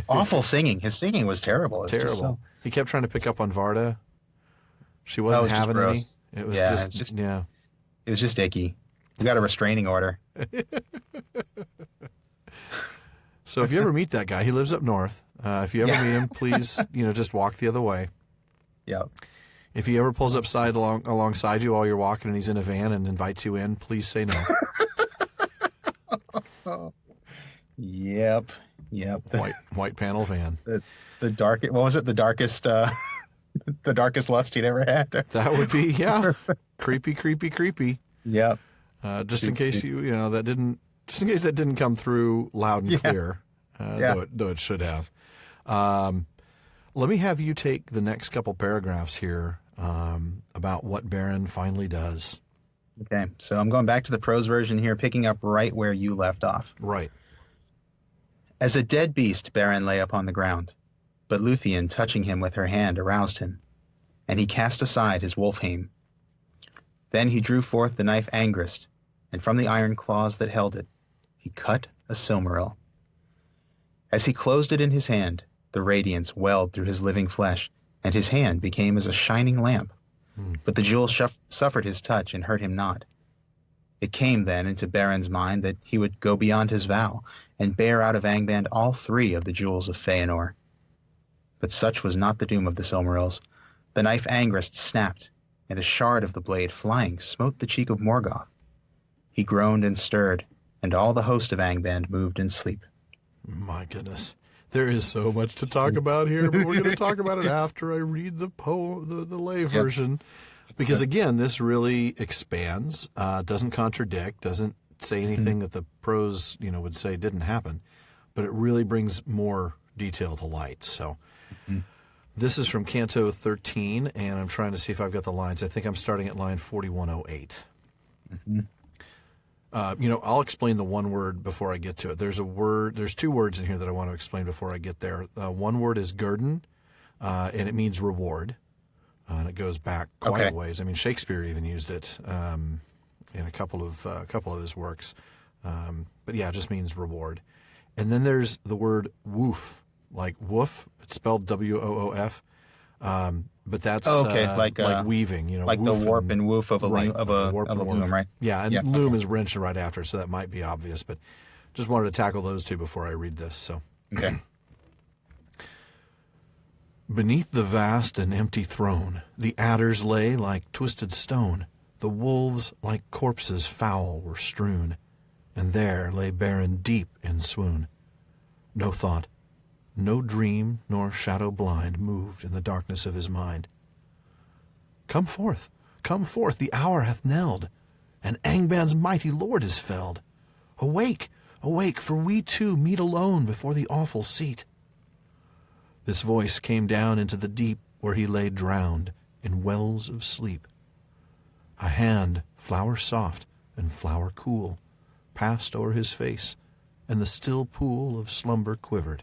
Awful singing. His singing was terrible. It's just Terrible. so- He kept trying to pick up on Varda. She wasn't was just having any. gross. It was Yeah, just, it's just- yeah. It was just icky. We got a restraining order. So if you ever meet that guy, he lives up north. If you ever meet him, please, just walk the other way. Yeah. If he ever pulls up alongside you while you're walking and he's in a van and invites you in, please say no. Yep. White panel van. The dark. What was it? The darkest. The darkest lust he'd ever had. That would be, creepy. Yep. Just in case just in case that didn't come through loud and clear, though it should have. Let me have you take the next couple paragraphs here about what Beren finally does. Okay. So I'm going back to the prose version here, picking up right where you left off. Right. As a dead beast, Beren lay upon the ground, but Lúthien, touching him with her hand, aroused him, and he cast aside his wolf-hame. Then he drew forth the knife Angrist, and from the iron claws that held it, he cut a Silmaril. As he closed it in his hand, the radiance welled through his living flesh, and his hand became as a shining lamp. But the jewel suffered his touch and hurt him not. It came then into Beren's mind that he would go beyond his vow, and bear out of Angband all three of the jewels of Feanor. But such was not the doom of the Silmarils. The knife Angrist snapped, and a shard of the blade flying smote the cheek of Morgoth. He groaned and stirred, and all the host of Angband moved in sleep. My goodness. There is so much to talk about here, but we're going to talk about it after I read the lay version. Because again, this really expands, doesn't contradict, doesn't say anything that the prose, would say didn't happen, but it really brings more detail to light. So this is from Canto 13, and I'm trying to see if I've got the lines. I think I'm starting at line 4108. I'll explain the one word before I get to it. There's two words in here that I want to explain before I get there. One word is guerdon, and it means reward. And it goes back quite a ways. I mean, Shakespeare even used it in a couple of his works. But yeah, it just means reward. And then there's the word woof, like woof. It's spelled W-O-O-F. But that's like weaving, like woof the warp and woof of a loom, right? Yeah, and loom is wrench right after, so that might be obvious. But just wanted to tackle those two before I read this. So okay. Beneath the vast and empty throne, the adders lay like twisted stone. The wolves like corpses foul were strewn, and there lay Beren deep in swoon. No thought, no dream nor shadow blind moved in the darkness of his mind. Come forth, the hour hath knelled, and Angban's mighty lord is felled. Awake, awake, for we two meet alone before the awful seat. This voice came down into the deep where he lay drowned in wells of sleep. A hand, flower soft and flower cool, passed o'er his face, and the still pool of slumber quivered.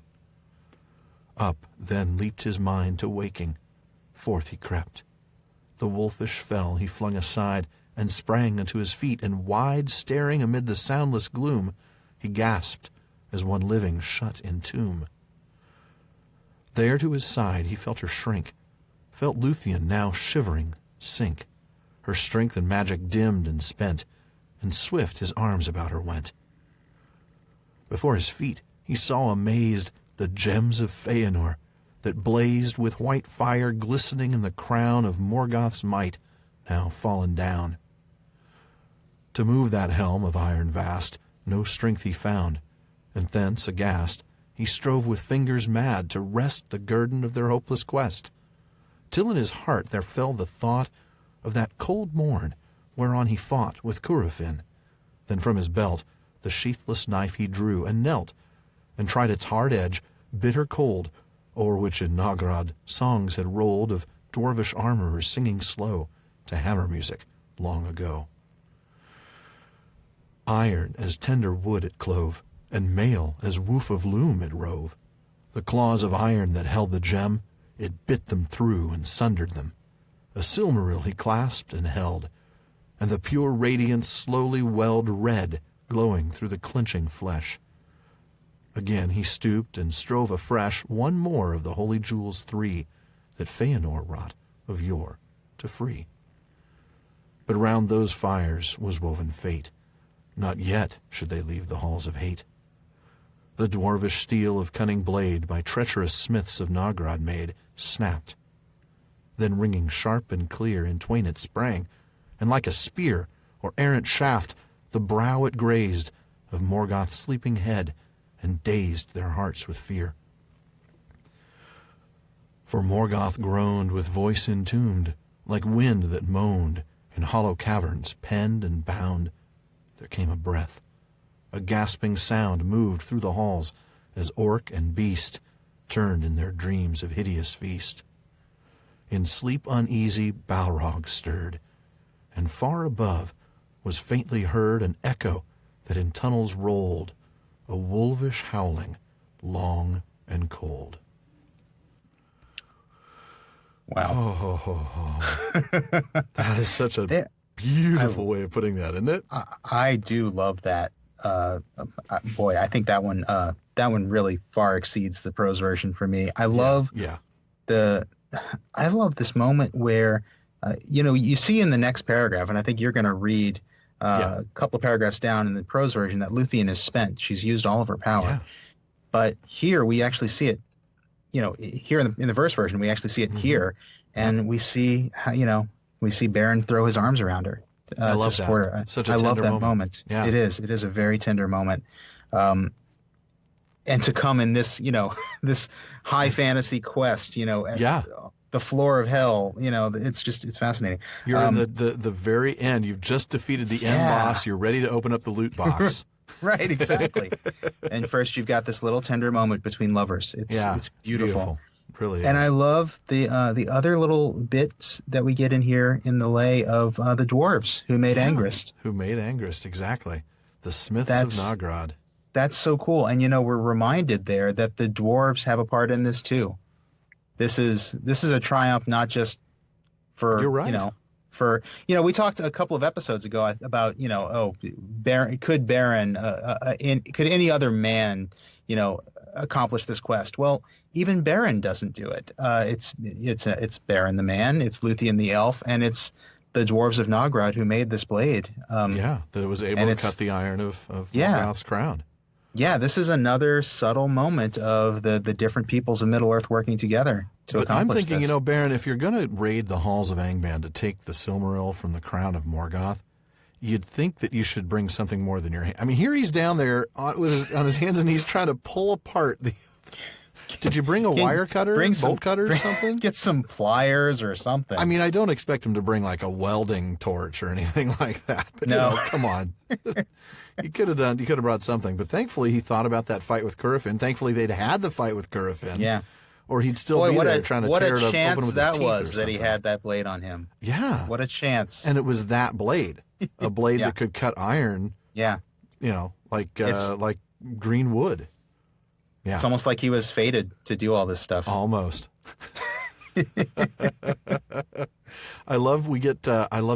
Up then leaped his mind to waking. Forth he crept. The wolfish fell he flung aside, and sprang unto his feet, and wide staring amid the soundless gloom, he gasped as one living shut in tomb. There to his side he felt her shrink, felt Lúthien now shivering sink. Her strength and magic dimmed and spent, and swift his arms about her went. Before his feet he saw amazed the gems of Feanor that blazed with white fire glistening in the crown of Morgoth's might, now fallen down. To move that helm of iron vast, no strength he found, and thence, aghast, he strove with fingers mad to wrest the guerdon of their hopeless quest, till in his heart there fell the thought of that cold morn whereon he fought with Curufin. Then from his belt the sheathless knife he drew, and knelt, and tried its hard edge, bitter cold, o'er which in Nogrod songs had rolled of dwarvish armorers singing slow to hammer music long ago. Iron as tender wood it clove, and mail as woof of loom it rove. The claws of iron that held the gem, it bit them through and sundered them. A Silmaril he clasped and held, and the pure radiance slowly welled red, glowing through the clenching flesh. Again he stooped and strove afresh one more of the holy jewels three that Feanor wrought of yore to free. But round those fires was woven fate. Not yet should they leave the halls of hate. The dwarvish steel of cunning blade by treacherous smiths of Nogrod made snapped. Then ringing sharp and clear in twain it sprang, and like a spear or errant shaft the brow it grazed of Morgoth's sleeping head, and dazed their hearts with fear. For Morgoth groaned with voice entombed, like wind that moaned in hollow caverns penned and bound. There came a breath. A gasping sound moved through the halls as orc and beast turned in their dreams of hideous feast. In sleep uneasy Balrog stirred, and far above was faintly heard an echo that in tunnels rolled, a wolvish howling, long and cold. Wow. That is such a beautiful way of putting that, isn't it? I do love that. Boy, I think that one really far exceeds the prose version for me. I love this moment where you see in the next paragraph, and I think you're going to read a couple of paragraphs down in the prose version, that Lúthien is spent. She's used all of her power. Yeah. But here we actually see it, here in the verse version, we actually see it here, and we see how, we see Beren throw his arms around her to support her. Such a tender love that moment. Yeah. It is a very tender moment. And to come in this, this high fantasy quest, the floor of hell. It's fascinating. You're in the very end. You've just defeated the end boss. You're ready to open up the loot box. Right, exactly. And first, you've got this little tender moment between lovers. It's beautiful. It really is. And I love the other little bits that we get in here in the lay of the dwarves who made Angrist. Who made Angrist, exactly. The Smiths of Nogrod. That's so cool. And, we're reminded there that the dwarves have a part in this, too. This is a triumph not just for, You're right. We talked a couple of episodes ago about, Beren, could any other man, accomplish this quest? Well, even Beren doesn't do it. It's Beren the man, it's Lúthien the elf, and it's the dwarves of Nogrod who made this blade. That was able to cut the iron of Morgoth's crown. Yeah, this is another subtle moment of the different peoples of Middle-earth working together to accomplish I'm thinking, this. Beren, if you're going to raid the halls of Angband to take the Silmaril from the crown of Morgoth, you'd think that you should bring something more than your hand. I mean, here he's down there on his hands and he's trying to pull apart the... Did you bring a wire cutter, bolt cutter or something? Get some pliers or something. I mean, I don't expect him to bring like a welding torch or anything like that. But no, come on. You could have brought something. But thankfully, he thought about that fight with Currafin. Thankfully, they'd had the fight with Currafin. Yeah. Or he'd still be there trying to tear it up, open with his teeth. What a chance that was that he had that blade on him. Yeah. What a chance. And it was that blade, a blade that could cut iron. Yeah. Like green wood. Yeah. It's almost like he was fated to do all this stuff. Almost. I love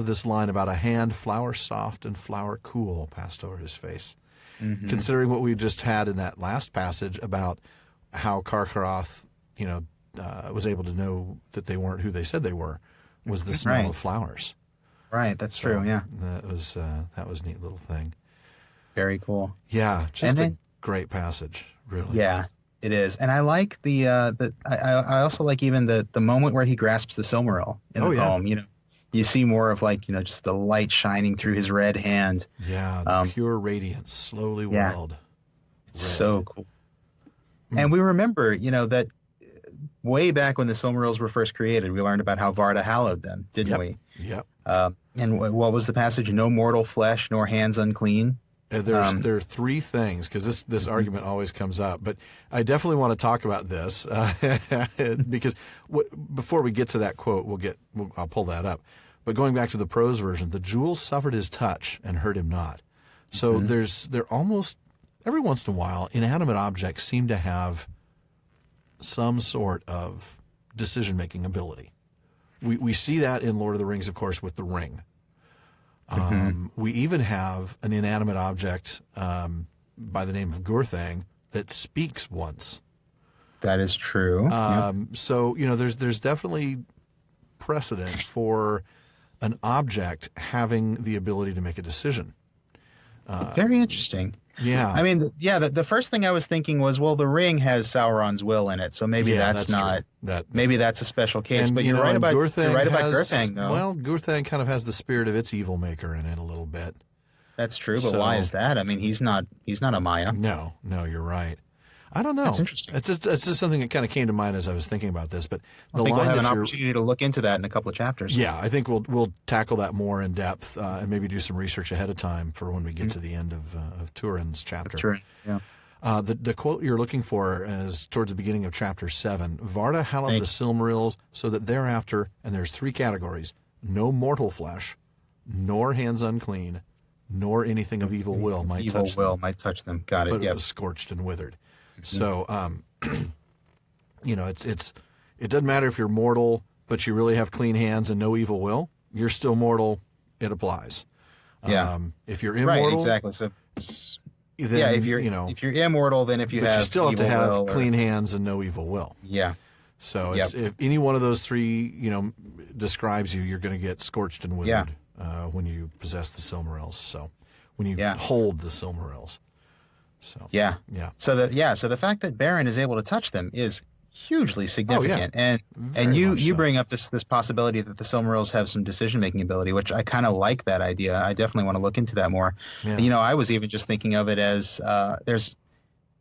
this line about a hand flower soft and flower cool passed over his face. Mm-hmm. Considering what we just had in that last passage about how Carcharoth, was able to know that they weren't who they said they were, was the smell of flowers. Right, that's true. Yeah, that was a neat little thing. Very cool. Yeah, just a great passage, really. Yeah, it is, and I like I also like even the moment where he grasps the Silmaril in the poem. You see more of just the light shining through his red hand. Yeah, the pure radiance slowly welled. It's so cool. And we remember, that way back when the Silmarils were first created, we learned about how Varda hallowed them, didn't we? Yep. And what was the passage? No mortal flesh, nor hands unclean. There are three things, because this argument always comes up, but I definitely want to talk about this because before we get to that quote, I'll pull that up. But going back to the prose version, the jewels suffered his touch and hurt him not. So they're almost every once in a while, inanimate objects seem to have some sort of decision-making ability. We see that in Lord of the Rings, of course, with the ring. We even have an inanimate object by the name of Gurthang that speaks once. That is true. So, there's definitely precedent for an object having the ability to make a decision. Very interesting. Yeah. I mean, the first thing I was thinking was, well, the ring has Sauron's will in it, so maybe that's not maybe that's a special case. And, but you're right about Gurthang, though. Well, Gurthang kind of has the spirit of its evil maker in it a little bit. That's true, but why is that? I mean, he's not a Maya. No, you're right. I don't know. That's interesting. It's just something that kind of came to mind as I was thinking about this. But I think we'll have an opportunity to look into that in a couple of chapters. Yeah, I think we'll tackle that more in depth and maybe do some research ahead of time for when we get to the end of Turin's chapter. Turin, yeah. The quote you're looking for is towards the beginning of chapter 7. Varda hallowed the Silmarils so that thereafter, and there's 3 categories, no mortal flesh, nor hands unclean, nor anything of evil will might touch them. Might touch them. Got it. But it was scorched and withered. So, it doesn't matter if you're mortal, but you really have clean hands and no evil will. You're still mortal. It applies. Yeah. If you're immortal, right? Exactly. So, then, if you're immortal, then if you have, you still have to have clean hands and no evil will. Yeah. So if any one of those 3, describes you, you're going to get scorched and withered when you possess the Silmarils. So when you hold the Silmarils. So So the fact that Beren is able to touch them is hugely significant. And you bring up this possibility that the Silmarils have some decision making ability, which I kind of like that idea. I definitely want to look into that more. Yeah. I was even just thinking of it as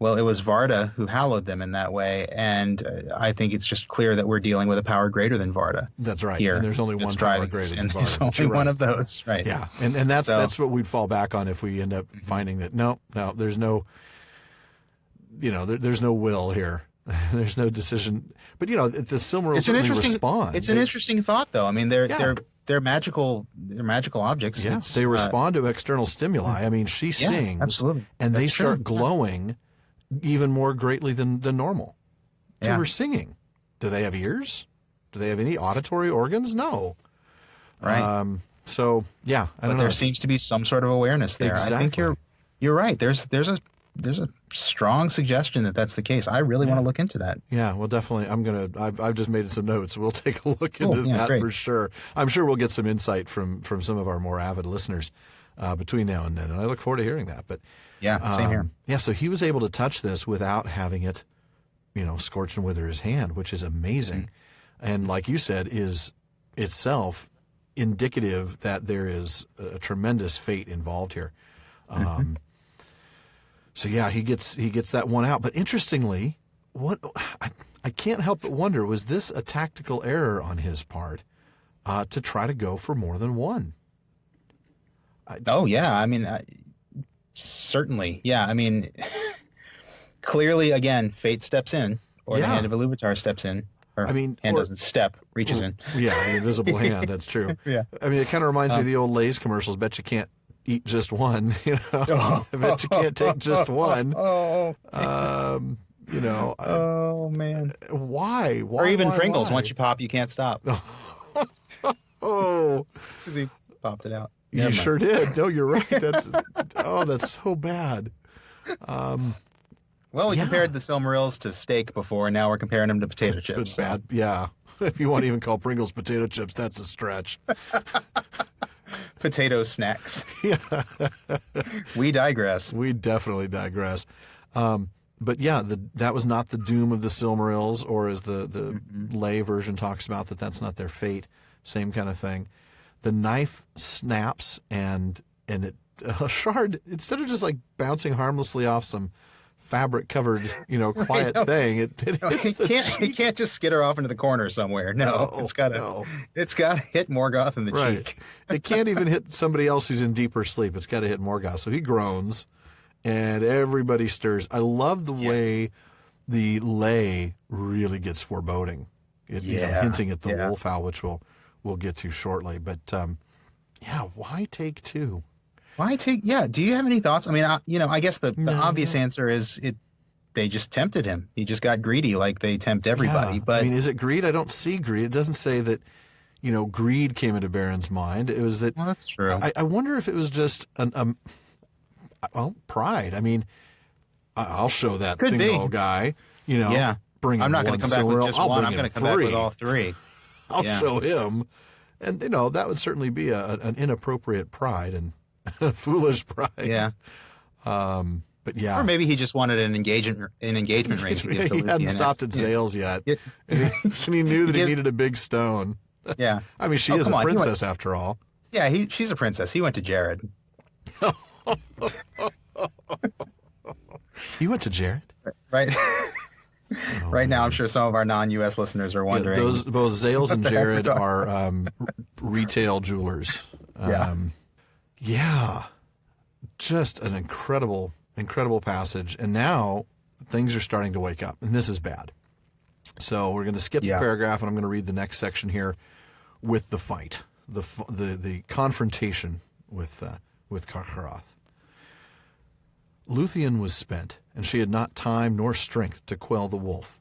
Well, it was Varda who hallowed them in that way, and I think it's just clear that we're dealing with a power greater than Varda. That's right. Here, and there's only one power greater than Varda. There's only one of those, right? Yeah, and that's what we'd fall back on if we end up finding that no, there's no, there's no will here. There's no decision. But the Silmaril certainly respond. It's an interesting thought, though. I mean, they're magical objects. Yeah, they respond to external stimuli. I mean, she sings, absolutely, and they start glowing even more greatly than normal to her singing. Do they have ears? Do they have any auditory organs? No. Right. So yeah, I don't know. There seems to be some sort of awareness there. Exactly. I think you're right. There's a strong suggestion that that's the case. I really want to look into that. Yeah, well, definitely. I've just made some notes. We'll take a look into that for sure. I'm sure we'll get some insight from some of our more avid listeners between now and then, and I look forward to hearing that. But yeah, same here. Yeah, so he was able to touch this without having it, scorch and wither his hand, which is amazing, and like you said, is itself indicative that there is a tremendous fate involved here. So yeah, he gets that one out. But interestingly, I can't help but wonder, was this a tactical error on his part to try to go for more than one? I mean, certainly. Yeah, I mean, clearly, again, fate steps in, or the hand of Iluvatar steps in. Or hand doesn't step, reaches in. Yeah, the invisible hand, that's true. Yeah. I mean, it kind of reminds me of the old Lay's commercials. Bet you can't eat just one, I bet you can't take just one. Oh man. Why? Or even Pringles. Once you pop, you can't stop. Oh, because he popped it out. You sure did. No, you're right. That's so bad. Well, we compared the Silmarils to steak before, and now we're comparing them to potato chips. It's bad. Yeah. If you want to even call Pringles potato chips, that's a stretch. Potato snacks. Yeah. We digress. We definitely digress. But yeah, that was not the doom of the Silmarils, or as the lay version talks about, that's not their fate. Same kind of thing. The knife snaps, and a shard, instead of just like bouncing harmlessly off some fabric-covered, quiet thing, it hits he can't just skitter off into the corner somewhere. No, it's got to hit Morgoth in the cheek. It can't even hit somebody else who's in deeper sleep. It's got to hit Morgoth. So he groans, and everybody stirs. I love the way the lay really gets foreboding, hinting at the wolf owl, which we'll get to shortly. But why take two? Why take? Yeah. Do you have any thoughts? I mean, I guess the obvious answer is they just tempted him. He just got greedy, like they tempt everybody. Yeah. But I mean, is it greed? I don't see greed. It doesn't say that, greed came into Beren's mind. It was that. Well, that's true. I wonder if it was just pride. I mean, I'll show that Thingol guy. Bring him. I'm not going to come back with just one. I'm going to come back with all three. I'll show him, and that would certainly be an inappropriate pride and foolish pride. Yeah. But yeah. Or maybe he just wanted an engagement ring to give to He hadn't stopped at Zales yet. And he knew that he needed a big stone. Yeah. I mean, she is a princess after all. Yeah, she's a princess. He went to Jared. You went to Jared? Right. Right now, I'm sure some of our non-U.S. listeners are wondering. Both Zales and Jared are retail jewelers. Yeah, just an incredible passage. And now things are starting to wake up, and this is bad. So we're going to skip the paragraph, and I'm going to read the next section here with the fight, the confrontation with Carcharoth. Lúthien was spent, and she had not time nor strength to quell the wolf.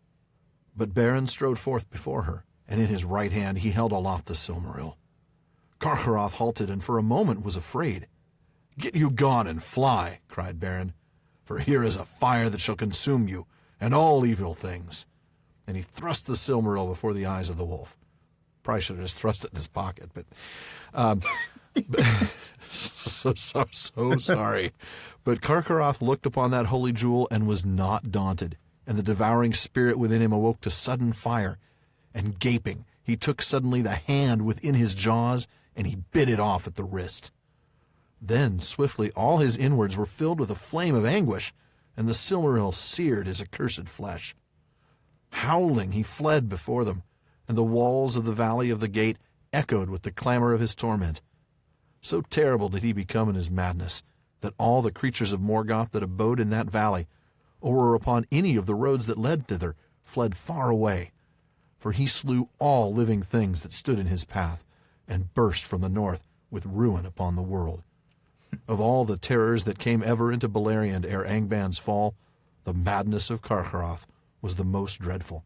But Beren strode forth before her, and in his right hand he held aloft the Silmaril. Carcharoth halted, and for a moment was afraid. "Get you gone and fly," cried Beren, "for here is a fire that shall consume you, and all evil things." And he thrust the Silmaril before the eyes of the wolf. Probably should have just thrust it in his pocket, but so sorry. But Carcharoth looked upon that holy jewel and was not daunted, and the devouring spirit within him awoke to sudden fire, and gaping, he took suddenly the hand within his jaws, and he bit it off at the wrist. Then, swiftly, all his inwards were filled with a flame of anguish, and the Silmaril seared his accursed flesh. Howling, he fled before them, and the walls of the Valley of the Gate echoed with the clamor of his torment. So terrible did he become in his madness, that all the creatures of Morgoth that abode in that valley, or were upon any of the roads that led thither, fled far away. For he slew all living things that stood in his path, and burst from the north with ruin upon the world. Of all the terrors that came ever into Beleriand ere Angband's fall, the madness of Carcharoth was the most dreadful,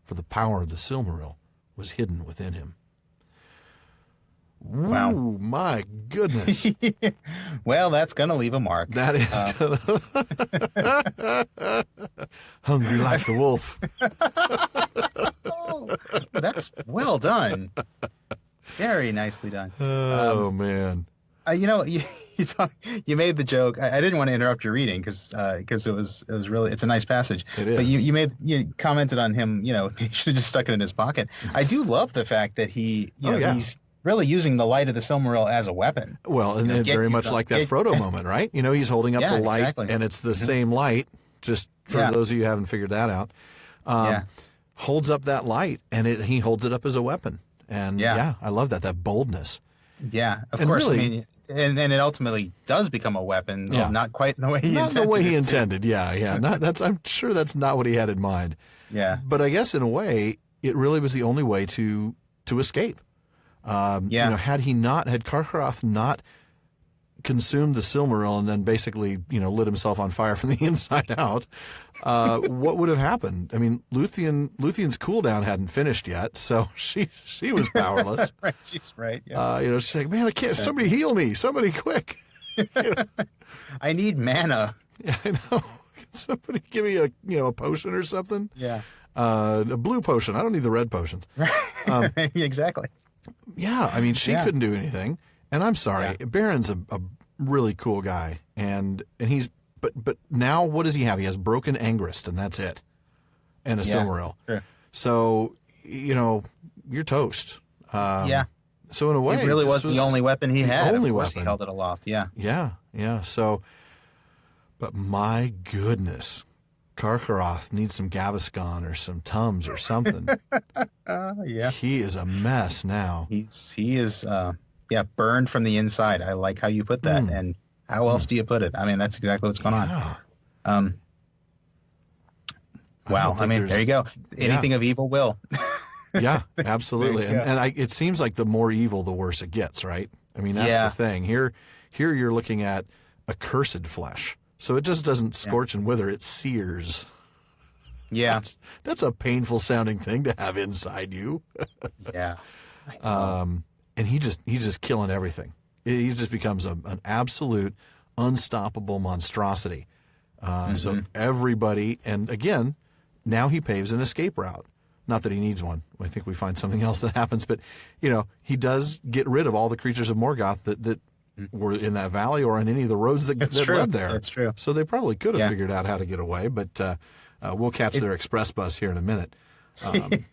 for the power of the Silmaril was hidden within him. Wow. Ooh, my goodness. Well, that's going to leave a mark. That is hungry like the wolf. Oh, that's well done. Very nicely done. Oh, man. You made the joke. I didn't want to interrupt your reading because it was really, it's a nice passage. It is. But you commented on him. He should have just stuck it in his pocket. I do love the fact that he's really using the light of the Silmaril as a weapon. Well, and very much like that Frodo moment, right? He's holding up the light, exactly. and it's the same light. Just for those of you who haven't figured that out, holds up that light, and he holds it up as a weapon. And I love that boldness. Yeah, of and course. Really, and it ultimately does become a weapon. Well, not quite in the way he intended. Not the way he intended. Yeah. I'm sure that's not what he had in mind. Yeah. But I guess in a way, it really was the only way to escape. Had Carcharoth not consumed the Silmaril and then basically, lit himself on fire from the inside out, what would have happened? I mean, Lúthien's cooldown hadn't finished yet, so she was powerless. Right, she's right. Yeah. She's like, man, I can't. Somebody heal me! Somebody quick! I need mana. Yeah, I know. Can somebody give me a potion or something? Yeah. A blue potion. I don't need the red potions. Exactly. Yeah, I mean, she couldn't do anything. And I'm sorry, Beren's a really cool guy, and he's but now what does he have? He has broken Angrist, and that's it, and a Silmaril. Sure. So you're toast. So in a way, it really was the only weapon he had. Only of course, weapon. He held it aloft. Yeah. Yeah. So, but my goodness, Carcharoth needs some Gaviscon or some Tums or something. He is a mess now. He is burned from the inside. I like how you put that. And how else do you put it? I mean, that's exactly what's going on. Wow. I mean, there you go. Anything of evil will. Yeah, absolutely. And it seems like the more evil, the worse it gets, right? I mean, that's the thing. Here you're looking at accursed flesh. So it just doesn't scorch and wither, it sears. Yeah. That's a painful sounding thing to have inside you. Yeah. And he's just killing everything. He just becomes an absolute unstoppable monstrosity. So everybody, and again, now he paves an escape route. Not that he needs one. I think we find something else that happens, but he does get rid of all the creatures of Morgoth that were in that valley or on any of the roads that led there. That's true. So they probably could have figured out how to get away, but we'll catch their express bus here in a minute. I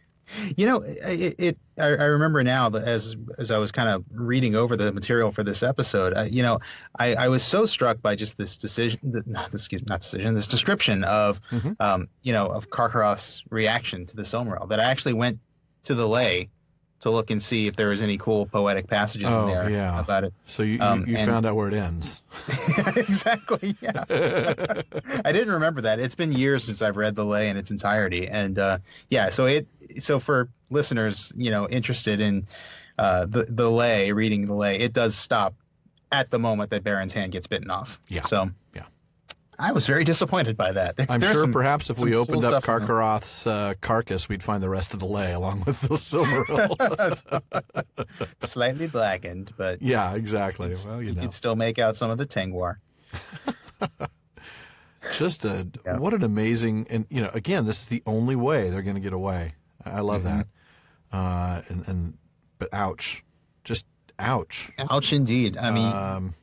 remember now that as I was kind of reading over the material for this episode, I was so struck by just this description of, of Carcharoth's reaction to the Silmaril that I actually went to the lay to look and see if there was any cool poetic passages in there about it. So you found out where it ends. Exactly. Yeah. I didn't remember that. It's been years since I've read the lay in its entirety, and so for listeners, interested in the lay, reading the lay, it does stop at the moment that Beren's hand gets bitten off. Yeah. So I was very disappointed by that. I'm sure perhaps if we opened up Carcharoth's carcass, we'd find the rest of the lay along with the Silmaril. Slightly blackened, but yeah, exactly. Well, you could still make out some of the Tengwar. Just what an amazing, and again, this is the only way they're going to get away. I love that. But ouch, just ouch. Ouch indeed. I mean,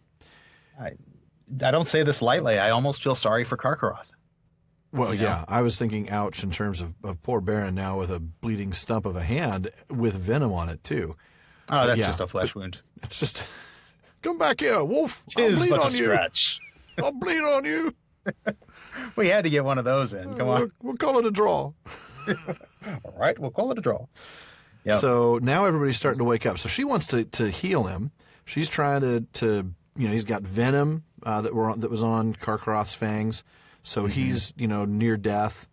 I don't say this lightly. I almost feel sorry for Carcharoth. Well, I was thinking ouch in terms of poor Beren now with a bleeding stump of a hand with venom on it too. Oh, that's just a flesh wound. It's just, come back here, wolf. I'll bleed on you. Scratch. I'll bleed on you. We had to get one of those in. Come on. We'll call it a draw. All right, we'll call it a draw. Yep. So now everybody's starting to wake up. So she wants to heal him. She's trying to he's got venom that was on Carcharoth's fangs. So he's, near death.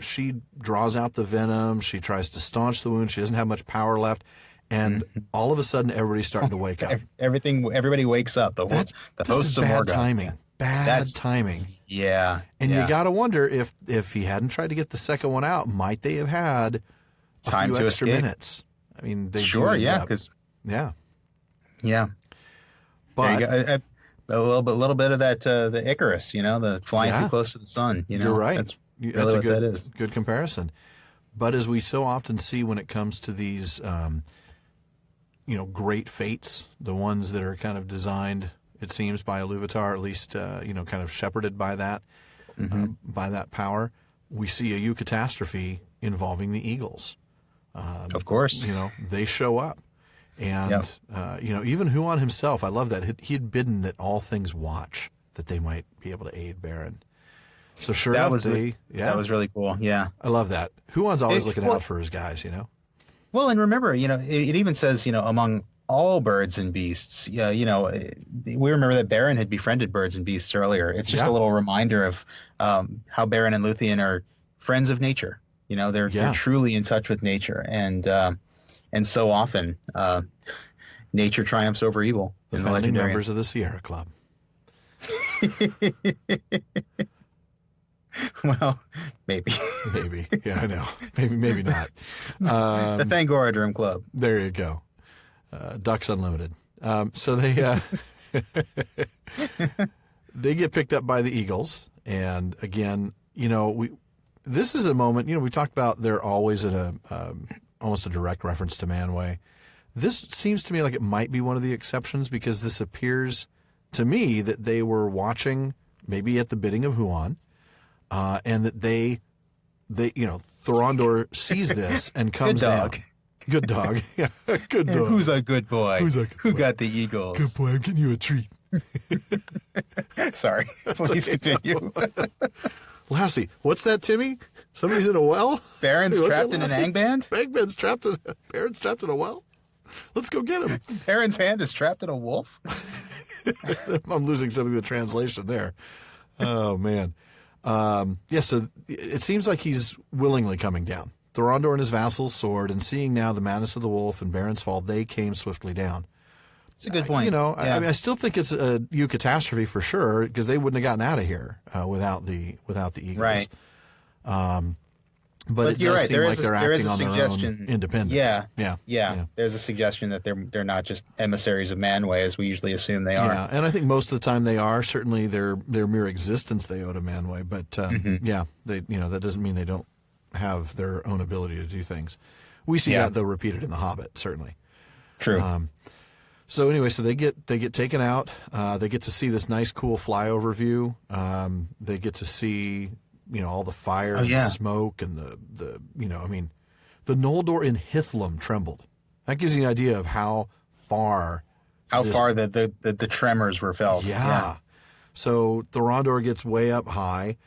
She draws out the venom. She tries to staunch the wound. She doesn't have much power left. And all of a sudden, everybody's starting to wake up. Everybody wakes up. The hosts of Morgoth. Timing. Bad timing. Yeah. And you got to wonder if he hadn't tried to get the second one out, might they have had time few to extra escape. Minutes? I mean, they because yeah. But a little bit of that the Icarus, the flying too close to the sun. You're right. That's really That's what that is. Good comparison. But as we so often see when it comes to these, great fates, the ones that are kind of designed, it seems, by Iluvatar, at least, kind of shepherded by that, by that power, we see a eucatastrophe involving the eagles. Of course. They show up. And, even Huon himself, I love that. He had bidden that all things watch, that they might be able to aid Beren. So sure enough, that was really cool. Yeah. I love that. Huon's always looking out for his guys, Well, and remember, it even says, among all birds and beasts, we remember that Beren had befriended birds and beasts earlier. It's just a little reminder of how Beren and Lúthien are friends of nature. They're truly in touch with nature. And so often, nature triumphs over evil. The founding members of the Sierra Club. Well, maybe. Maybe. Yeah, I know. Maybe not. The Thangorodrim Club. There you go. Ducks Unlimited. So they they get picked up by the eagles. And again, this is a moment, we talked about they're always at almost a direct reference to Manwë. This seems to me like it might be one of the exceptions, because this appears to me that they were watching maybe at the bidding of Huon. And that they Thorondor sees this and comes down. Good dog. Yeah, good dog. Who's a good boy? Who got the eagles? Good boy. I'm getting you a treat. Sorry. Please continue. Lassie, what's that, Timmy? Somebody's in a well? Beren's trapped in an angband? Beren's trapped in a well? Let's go get him. Beren's hand is trapped in a wolf? I'm losing some of the translation there. Oh, man. So it seems like he's willingly coming down. Thorondor and his vassals soared, and seeing now the madness of the wolf and Beren's fall, they came swiftly down. It's a good point. I still think it's a eucatastrophe for sure, because they wouldn't have gotten out of here without the eagles. Right. But it you're does right. seem like they're acting on their own independence. Yeah. There's a suggestion that they're not just emissaries of Manwë, as we usually assume they are. Yeah, and I think most of the time they are. Certainly their mere existence they owe to Manwë. But that doesn't mean they don't have their own ability to do things. We see that though repeated in The Hobbit, certainly. True. So anyway, so they get taken out. They get to see this nice, cool flyover view. They get to see all the fire and smoke and the Noldor in Hithlum trembled. That gives you an idea of how far the tremors were felt. Yeah. So Thorondor gets way up high.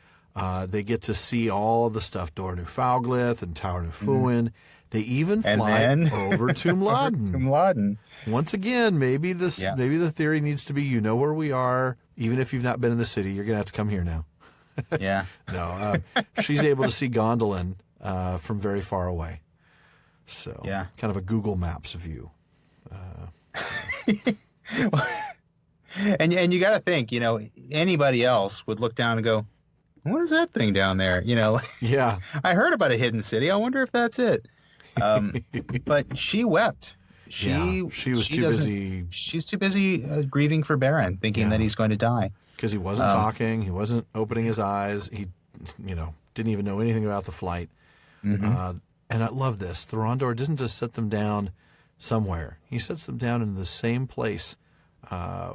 They get to see all the stuff, Dor Newfauglith and Tower Nufuin. They even fly over to Mladen. Once again, maybe the theory needs to be, where we are. Even if you've not been in the city, you're going to have to come here now. Yeah. No, she's able to see Gondolin from very far away. So kind of a Google Maps view. And you got to think, anybody else would look down and go, what is that thing down there? Yeah. I heard about a hidden city. I wonder if that's it. But she wept. She was too busy. She's too busy grieving for Beren, thinking that he's going to die. Because he wasn't talking, he wasn't opening his eyes, he, didn't even know anything about the flight. And I love this. Thorondor doesn't just set them down somewhere; he sets them down in the same place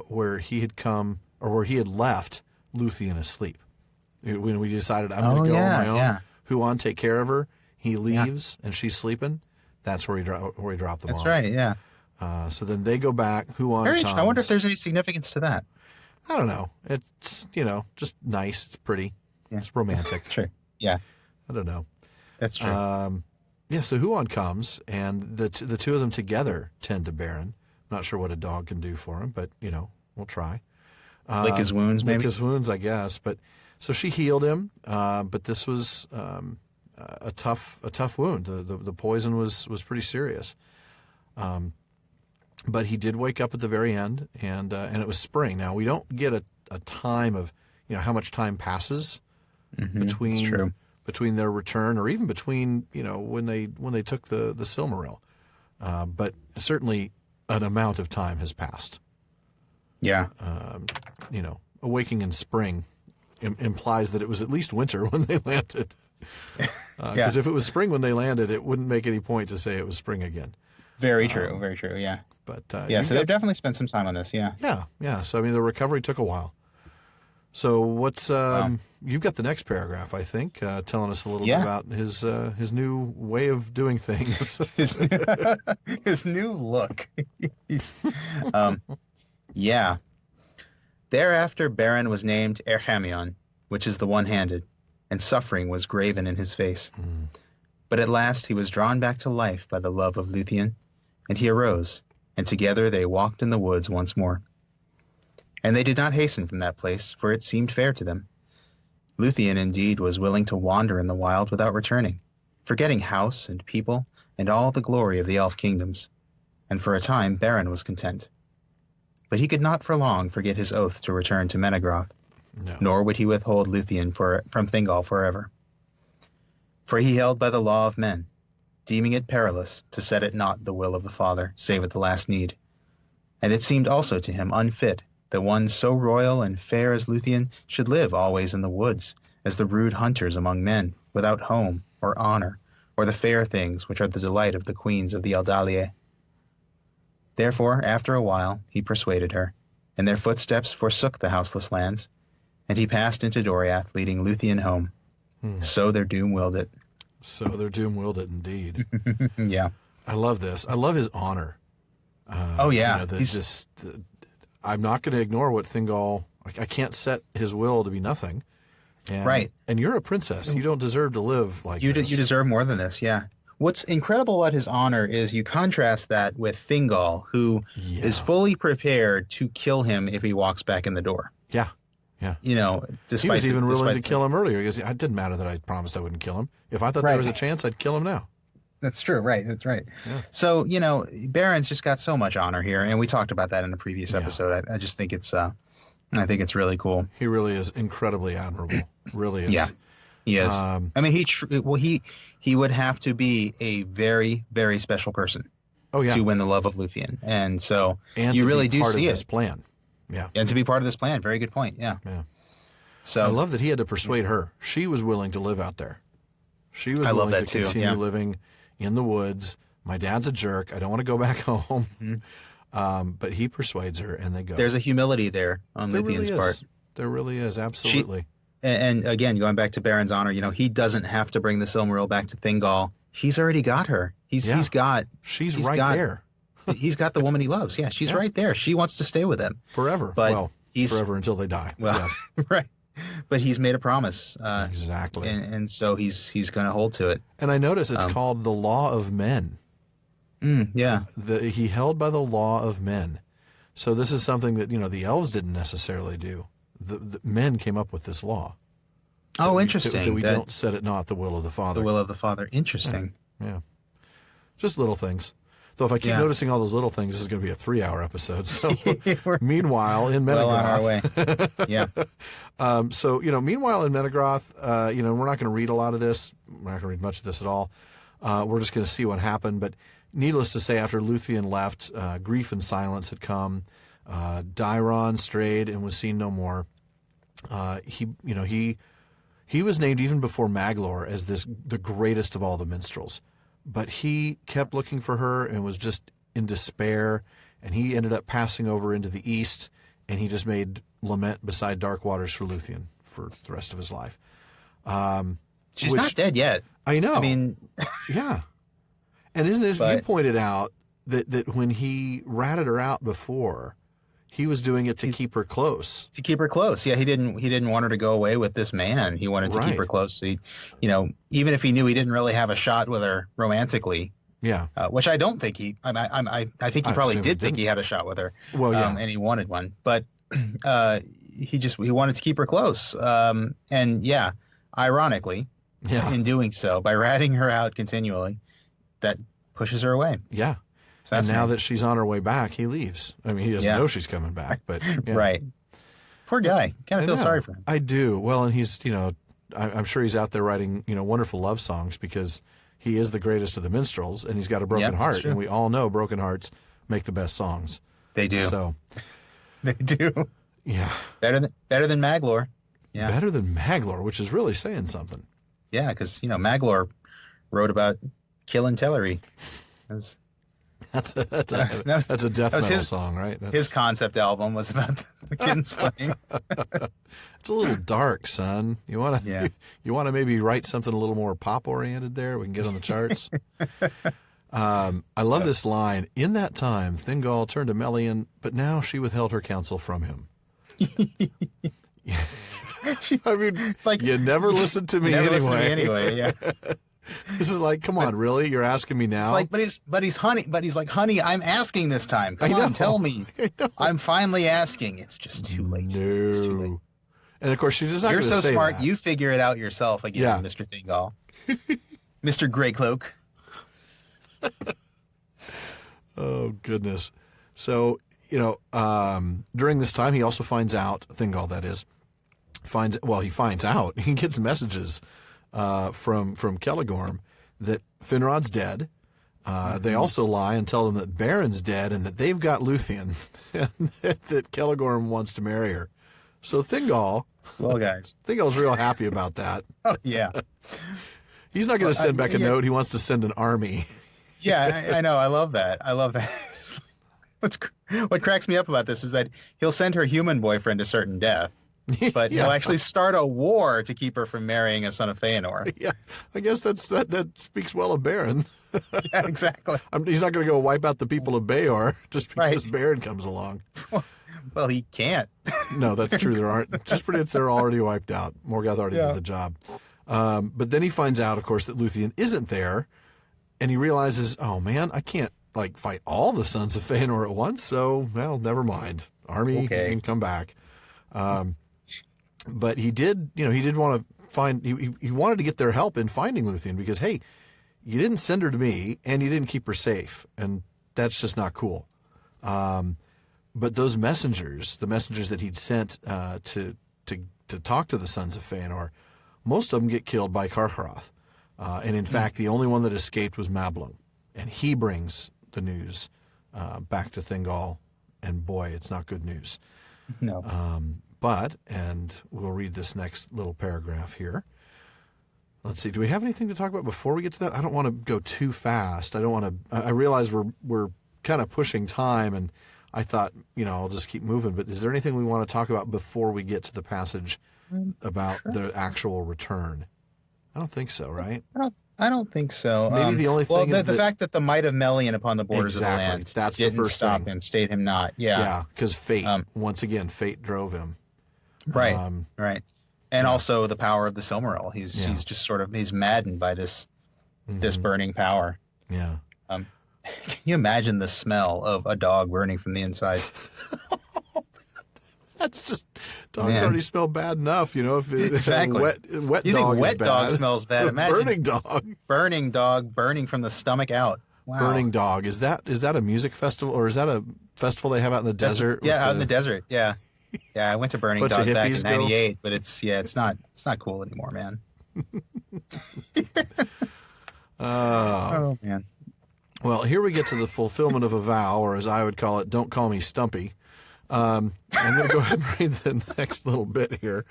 where he had come, or where he had left Lúthien asleep. When we decided, I'm going to go on my own. Yeah. Huon, take care of her. He leaves, and she's sleeping. That's where he dropped them off. That's right. Yeah. So then they go back. Huon comes. I wonder if there's any significance to that. I don't know. It's, just nice. It's pretty. Yeah. It's romantic. Sure. Yeah. I don't know. That's true. So Huon comes, and the two of them together tend to Beren. Not sure what a dog can do for him, but, we'll try. Lick his wounds, maybe? Lick his wounds, I guess. But so she healed him, but this was a tough wound. The poison was pretty serious. But he did wake up at the very end, and it was spring. Now, we don't get a time of, how much time passes between their return, or even between, when they took the Silmaril. But certainly an amount of time has passed. Yeah. Awaking in spring implies that it was at least winter when they landed. Because if it was spring when they landed, it wouldn't make any point to say it was spring again. Very true. Very true. Yeah. But so they've definitely spent some time on this. Yeah. Yeah. So the recovery took a while. So what's you've got the next paragraph, I think, telling us a little bit about his new way of doing things. his new look. Yeah. Thereafter, Beren was named Erchamion, which is the one-handed, and suffering was graven in his face. But at last he was drawn back to life by the love of Lúthien, and he arose, and together they walked in the woods once more. And they did not hasten from that place, for it seemed fair to them. Lúthien, indeed, was willing to wander in the wild without returning, forgetting house and people and all the glory of the elf kingdoms. And for a time Beren was content. But he could not for long forget his oath to return to Menegroth, nor would he withhold Lúthien from Thingol forever. For he held by the law of men, deeming it perilous to set at naught the will of the Father, save at the last need. And it seemed also to him unfit that one so royal and fair as Lúthien should live always in the woods, as the rude hunters among men, without home or honor, or the fair things which are the delight of the queens of the Eldalie. Therefore, after a while, he persuaded her, and their footsteps forsook the houseless lands, and he passed into Doriath, leading Lúthien home. So their doom willed it. So their doom willed it, indeed. Yeah. I love this. I love his honor. I'm not going to ignore what Thingol... I can't set his will to be nothing. Right. And you're a princess. You don't deserve to live like this. You deserve more than this, yeah. What's incredible about his honor is you contrast that with Thingol, who is fully prepared to kill him if he walks back in the door. Yeah. Despite he was even willing to kill him earlier. He goes, it didn't matter that I promised I wouldn't kill him. If I thought there was a chance, I'd kill him now. That's true. Right. That's right. Yeah. So, Beren's just got so much honor here, and we talked about that in the previous episode. I just think it's really cool. He really is incredibly admirable. Really is. Yeah. He is. He would have to be a very, very special person to win the love of Lúthien. And so you really do see it. And to be part of this plan. Yeah. And to be part of this plan. Very good point. Yeah. Yeah. So I love that he had to persuade her. She was willing to live out there. She was willing to continue living in the woods. My dad's a jerk. I don't want to go back home. But he persuades her, and they go. There's a humility there on Lúthien's part. There really is. Absolutely. And again, going back to Beren's honor, he doesn't have to bring the Silmaril back to Thingol. He's already got her. She's right there. He's got the woman he loves. Yeah, she's right there. She wants to stay with him forever. Forever until they die. Well, yes. Right. But he's made a promise. Exactly. And so he's going to hold to it. And I notice it's called the law of men. Yeah. He held by the law of men. So this is something that, the elves didn't necessarily do. The men came up with this law. Oh, interesting. That we don't set it not the will of the Father. The will of the Father. Interesting. Yeah. Just little things. Though if I keep noticing all those little things, this is going to be a 3-hour episode. So meanwhile, in Menegroth. Well on our way. Yeah. So, meanwhile in Menegroth, we're not going to read a lot of this. We're not going to read much of this at all. We're just going to see what happened. But needless to say, after Lúthien left, grief and silence had come. Daeron strayed and was seen no more. He was named even before Maglor as the greatest of all the minstrels. But he kept looking for her and was just in despair, and he ended up passing over into the east, and he just made lament beside dark waters for Lúthien for the rest of his life. She's not dead yet. I know. I mean, yeah. And isn't it, you pointed out that when he ratted her out before, He was doing it to keep her close. To keep her close. Yeah, he didn't want her to go away with this man. He wanted to keep her close. So even if he knew he didn't really have a shot with her romantically. Yeah. Which I don't think I think he probably did think he had a shot with her. Well, yeah. And he wanted one. But he wanted to keep her close. And yeah, ironically, in doing so, by ratting her out continually, that pushes her away. Yeah. And now that she's on her way back, he leaves. I mean, he doesn't know she's coming back, but yeah. Right. Poor guy. Kind of feel sorry for him. I do. Well, and he's, I'm sure he's out there writing, wonderful love songs because he is the greatest of the minstrels and he's got a broken heart. And we all know broken hearts make the best songs. They do. So they do. Yeah. Better than Maglor. Yeah. Better than Maglor, which is really saying something. Yeah, because, Maglor wrote about killing Tellery. That's a death metal song, right? His concept album was about the kinslaying. It's a little dark, son. You want to maybe write something a little more pop oriented there? We can get on the charts. I love this line. In that time, Thingol turned to Melian, but now she withheld her counsel from him. I mean, you never listened to me anyway. Yeah. This is like, come on, really? You're asking me now? It's like, but he's like, honey, I'm asking this time. Come on, tell me. I'm finally asking. It's just too late. No. It's too late. And of course, she's just not going to say that. You're so smart. You figure it out yourself again, Mr. Thingol. Mr. Greycloak. Oh, goodness. So, during this time, he also finds out, Thingol, that is, he finds out, he gets messages from Celegorm that Finrod's dead. They also lie and tell them that Beren's dead and that they've got Lúthien and that Celegorm wants to marry her. So Thingol, Thingol's real happy about that. Oh, yeah. He's not going to send back a note. He wants to send an army. Yeah, I know. I love that. What cracks me up about this is that he'll send her human boyfriend to certain death. But he'll actually start a war to keep her from marrying a son of Feanor. Yeah, I guess that speaks well of Beren. Yeah, exactly. He's not going to go wipe out the people of Beor just because Beren comes along. Well, he can't. No, that's true. There aren't. Just pretend they're already wiped out. Morgoth already did the job. But then he finds out, of course, that Lúthien isn't there, and he realizes, oh man, I can't fight all the sons of Feanor at once. So, well, never mind. Army can come back. But he did want to find, he wanted to get their help in finding Lúthien because, hey, you didn't send her to me and you didn't keep her safe. And that's just not cool. But those messengers, the messengers that he'd sent to talk to the sons of Feanor, most of them get killed by Carcharoth. And in fact, the only one that escaped was Mablung. And he brings the news back to Thingol. And boy, it's not good news. No. But, and we'll read this next little paragraph here. Let's see. Do we have anything to talk about before we get to that? I don't want to go too fast. I realize we're kind of pushing time, and I thought, I'll just keep moving. But is there anything we want to talk about before we get to the passage about the actual return? I don't think so, right? I don't think so. Maybe the only thing is the fact that the might of Melian upon the borders of the land didn't stop him, stayed him not. Yeah. Yeah, because fate, once again, fate drove him. Right, right. And also the power of the Silmaril. He's just he's maddened by this burning power. Yeah. Can you imagine the smell of a dog burning from the inside? That's just, dogs already smell bad enough, If exactly. wet you dog think wet is bad. dog smells bad? Imagine burning dog, burning from the stomach out. Wow. Burning dog. Is that a music festival, or is that a festival they have out in the desert? Out in the desert. Yeah. Yeah, I went to Burning Dog back in '98, but it's not cool anymore, man. Oh man. Well, here we get to the fulfillment of a vow, or as I would call it, don't call me Stumpy. I'm going to go ahead and read the next little bit here.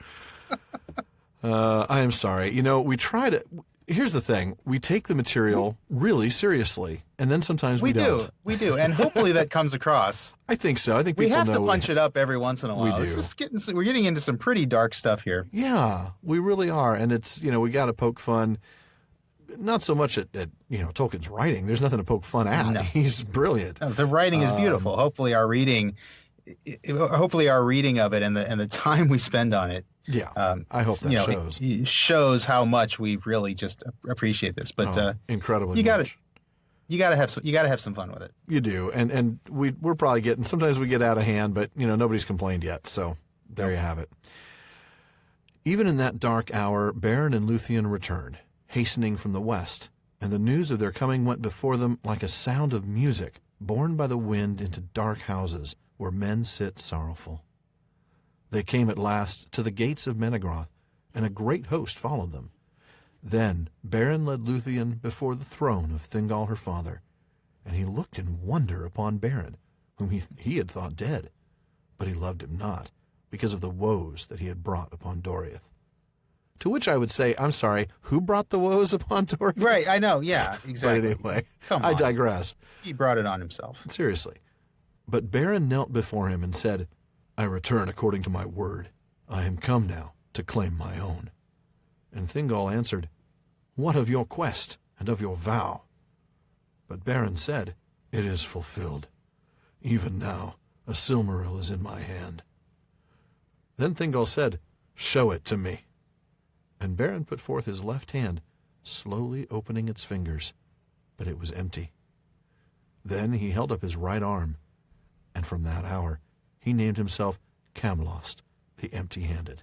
I am sorry. We try to. Here's the thing. We take the material really seriously, and then sometimes we don't. We do, and hopefully that comes across. I think so. I think people we have know to punch it up every once in a while. We do. We're getting into some pretty dark stuff here. Yeah, we really are, and it's we got to poke fun. Not so much at Tolkien's writing. There's nothing to poke fun at. No. He's brilliant. No, the writing is beautiful. Hopefully our reading hopefully our reading of it and the time we spend on it. Yeah, I hope that shows. It shows how much we really just appreciate this. But incredibly much. You gotta have some fun with it. You do, and we're probably getting. Sometimes we get out of hand, but nobody's complained yet. So there you have it. Even in that dark hour, Beren and Lúthien returned, hastening from the west, and the news of their coming went before them like a sound of music, borne by the wind into dark houses where men sit sorrowful. They came at last to the gates of Menegroth, and a great host followed them. Then Beren led Lúthien before the throne of Thingol her father, and he looked in wonder upon Beren, whom he had thought dead, but he loved him not, because of the woes that he had brought upon Doriath. To which I would say, I'm sorry, who brought the woes upon Doriath? Right, I know, yeah, exactly. But anyway, I digress. He brought it on himself. Seriously. But Beren knelt before him and said, I return according to my word. I am come now to claim my own. And Thingol answered, What of your quest and of your vow? But Beren said, It is fulfilled. Even now a Silmaril is in my hand. Then Thingol said, Show it to me. And Beren put forth his left hand, slowly opening its fingers, but it was empty. Then he held up his right arm, and from that hour he named himself Camlost, the empty-handed.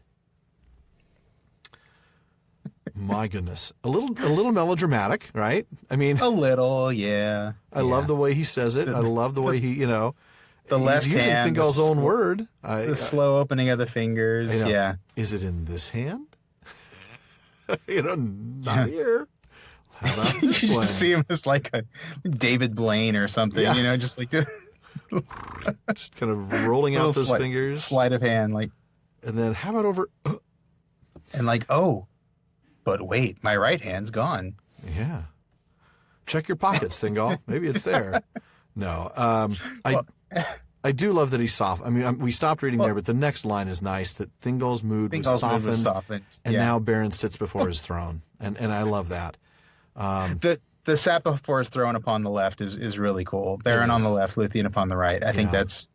My goodness. A little melodramatic, right? I mean, a little, yeah. I love the way he says it. I love the way he, the left he's using hand, Thingol's own word. The slow opening of the fingers, yeah. Is it in this hand? Not here. How about this you one? See him as like a David Blaine or something, just like just kind of rolling out those fingers. Sleight of hand, like. And then how about over? And like, but wait, my right hand's gone. Yeah. Check your pockets, Thingol. Maybe it's there. No. I do love that he's soft. I mean, we stopped reading there, but the next line is nice, that Thingol's mood was softened. And now Beren sits before his throne. And I love that. The sat before his throne upon the left is really cool. Beren on the left, Lúthien upon the right. I think that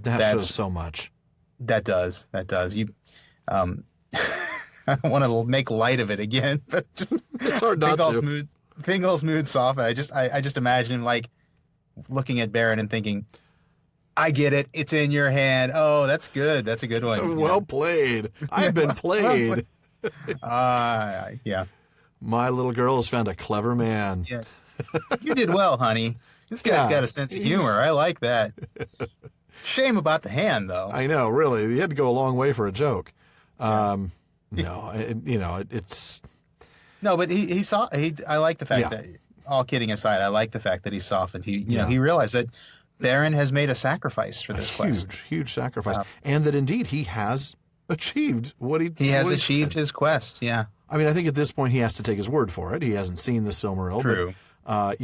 shows so much. That does. You I don't want to make light of it again, but just it's hard not to. Thingol's mood softened. I just imagine him like looking at Beren and thinking, I get it. It's in your hand. Oh, that's good. That's a good one. Well played. I've been played. Yeah. My little girl has found a clever man. Yeah. You did well, honey. This guy's got a sense of humor. I like that. Shame about the hand, though. I know, really. You had to go a long way for a joke. No, it's... No, but he saw... I like the fact that, all kidding aside, I like the fact that he softened. He realized that Beren has made a sacrifice for this quest. Huge sacrifice. And that indeed he has achieved what he has achieved his quest, yeah. I mean, I think at this point he has to take his word for it. He hasn't seen the Silmaril. True. But,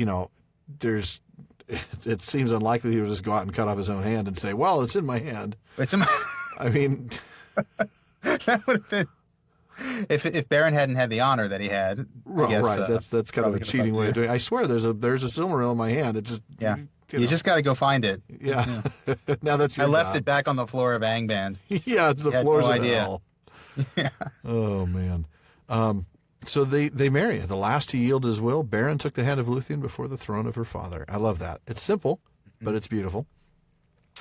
it seems unlikely he would just go out and cut off his own hand and say, well, it's in my hand. It's in my... I mean... that would have been... If Beren hadn't had the honor that he had, I guess, right. That's kind of a cheating way of doing it. I swear, there's a Silmaril in my hand. It just you just got to go find it. Yeah. Now that's your I left job. It back on the floor of Angband. Yeah, it's the floors of hell. Yeah. Oh man. So they marry. At the last he yielded his will. Beren took the hand of Lúthien before the throne of her father. I love that. It's simple, but it's beautiful.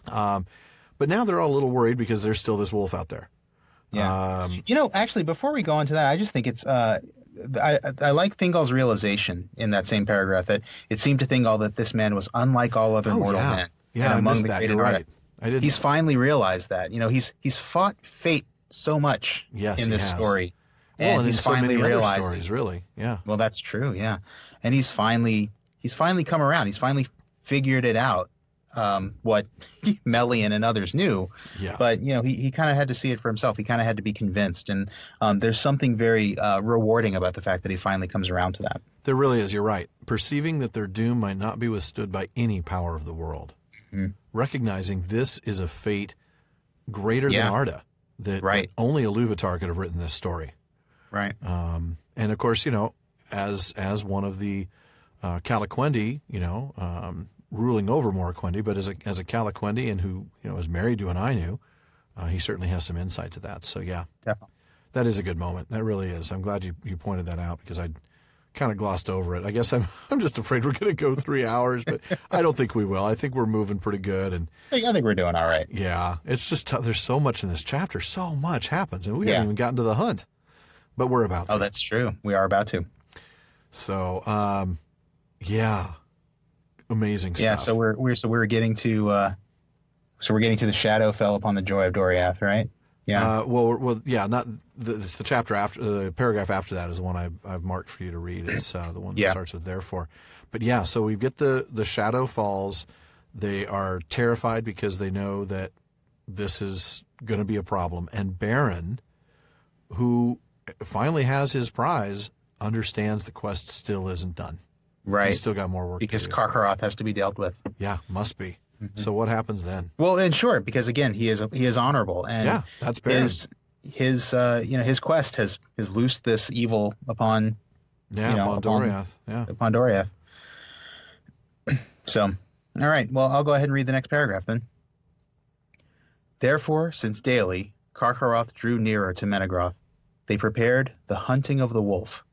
But now they're all a little worried because there's still this wolf out there. Yeah. Actually, before we go on to that, I just think it's I like Thingol's realization in that same paragraph that it seemed to Thingol that this man was unlike all other mortal men. Yeah, and among the great and right. He's finally realized that. He's fought fate so much in this story. And he's in so finally many realized other stories, really. Yeah. Well, that's true, yeah. And he's finally come around. He's finally figured it out. What Melian and others knew, but he kind of had to see it for himself. He kind of had to be convinced, and there's something very rewarding about the fact that he finally comes around to that. There really is. You're right. Perceiving that their doom might not be withstood by any power of the world, recognizing this is a fate greater than Arda, that only a Ilúvatar could have written this story. Right. And of course, as one of the Calaquendi, ruling over Morquendi, but as a Calaquendi and who is married to an Ainu, he certainly has some insight to that. So yeah, Definitely. that is a good moment. That really is. I'm glad you pointed that out because I kind of glossed over it. I guess I'm just afraid we're going to go 3 hours, but I don't think we will. I think we're moving pretty good, and I think we're doing all right. yeah, it's just there's so much in this chapter. So much happens, and we haven't even gotten to the hunt, but we're about to. Oh, that's true. We are about to. So, yeah, amazing stuff. Yeah, so we're getting to the shadow fell upon the joy of Doriath, right? Yeah. Yeah, not it's the chapter after the paragraph after that is the one I've marked for you to read. It's the one that starts with therefore. But yeah, so we get the shadow falls. They are terrified because they know that this is going to be a problem. And Beren, who finally has his prize, understands the quest still isn't done. Right. He's still got more work because to do. Carcharoth has to be dealt with. Yeah, must be. Mm-hmm. So what happens then? Well, in short, because again, he is honorable, and that's Beren. His quest has loosed this evil upon upon Doriath. Upon Doriath. So, all right. Well, I'll go ahead and read the next paragraph then. Therefore, since daily Carcharoth drew nearer to Menegroth, they prepared the hunting of the wolf.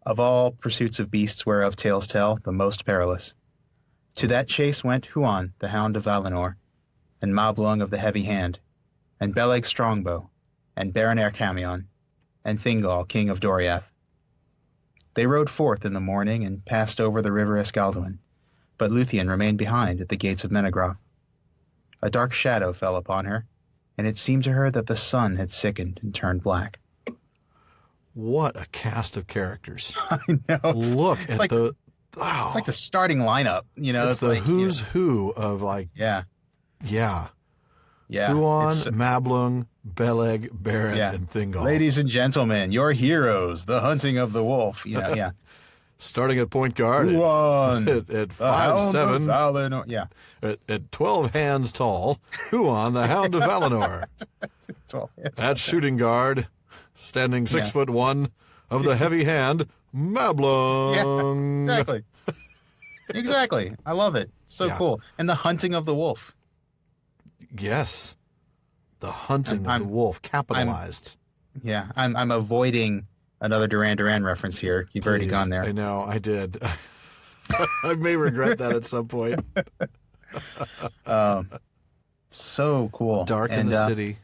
Of all pursuits of beasts whereof tales tell, the most perilous. To that chase went Huan, the hound of Valinor, and Mablung of the heavy hand, and Beleg Strongbow, and Beren Camion, and Thingol, king of Doriath. They rode forth in the morning and passed over the river Escalduin, but Lúthien remained behind at the gates of Menegroth. A dark shadow fell upon her, and it seemed to her that the sun had sickened and turned black. What a cast of characters. I know. Look at the... Wow. It's like the starting lineup, It's the who's who of Yeah. Huan, Mablung, Beleg, Beren, and Thingol. Ladies and gentlemen, your heroes, the hunting of the wolf. Yeah. Starting at point guard Huan, at 5'7", at 12 hands tall, Huan, the Hound of Valinor. 12 hands. At shooting guard, standing 6'1", of the heavy hand, Mablung. Yeah, exactly. I love it. So cool. And the hunting of the wolf. Yes. The hunting of the wolf, capitalized. I'm avoiding another Duran Duran reference here. You've already gone there. I know, I did. I may regret that at some point. So cool. Dark in the city.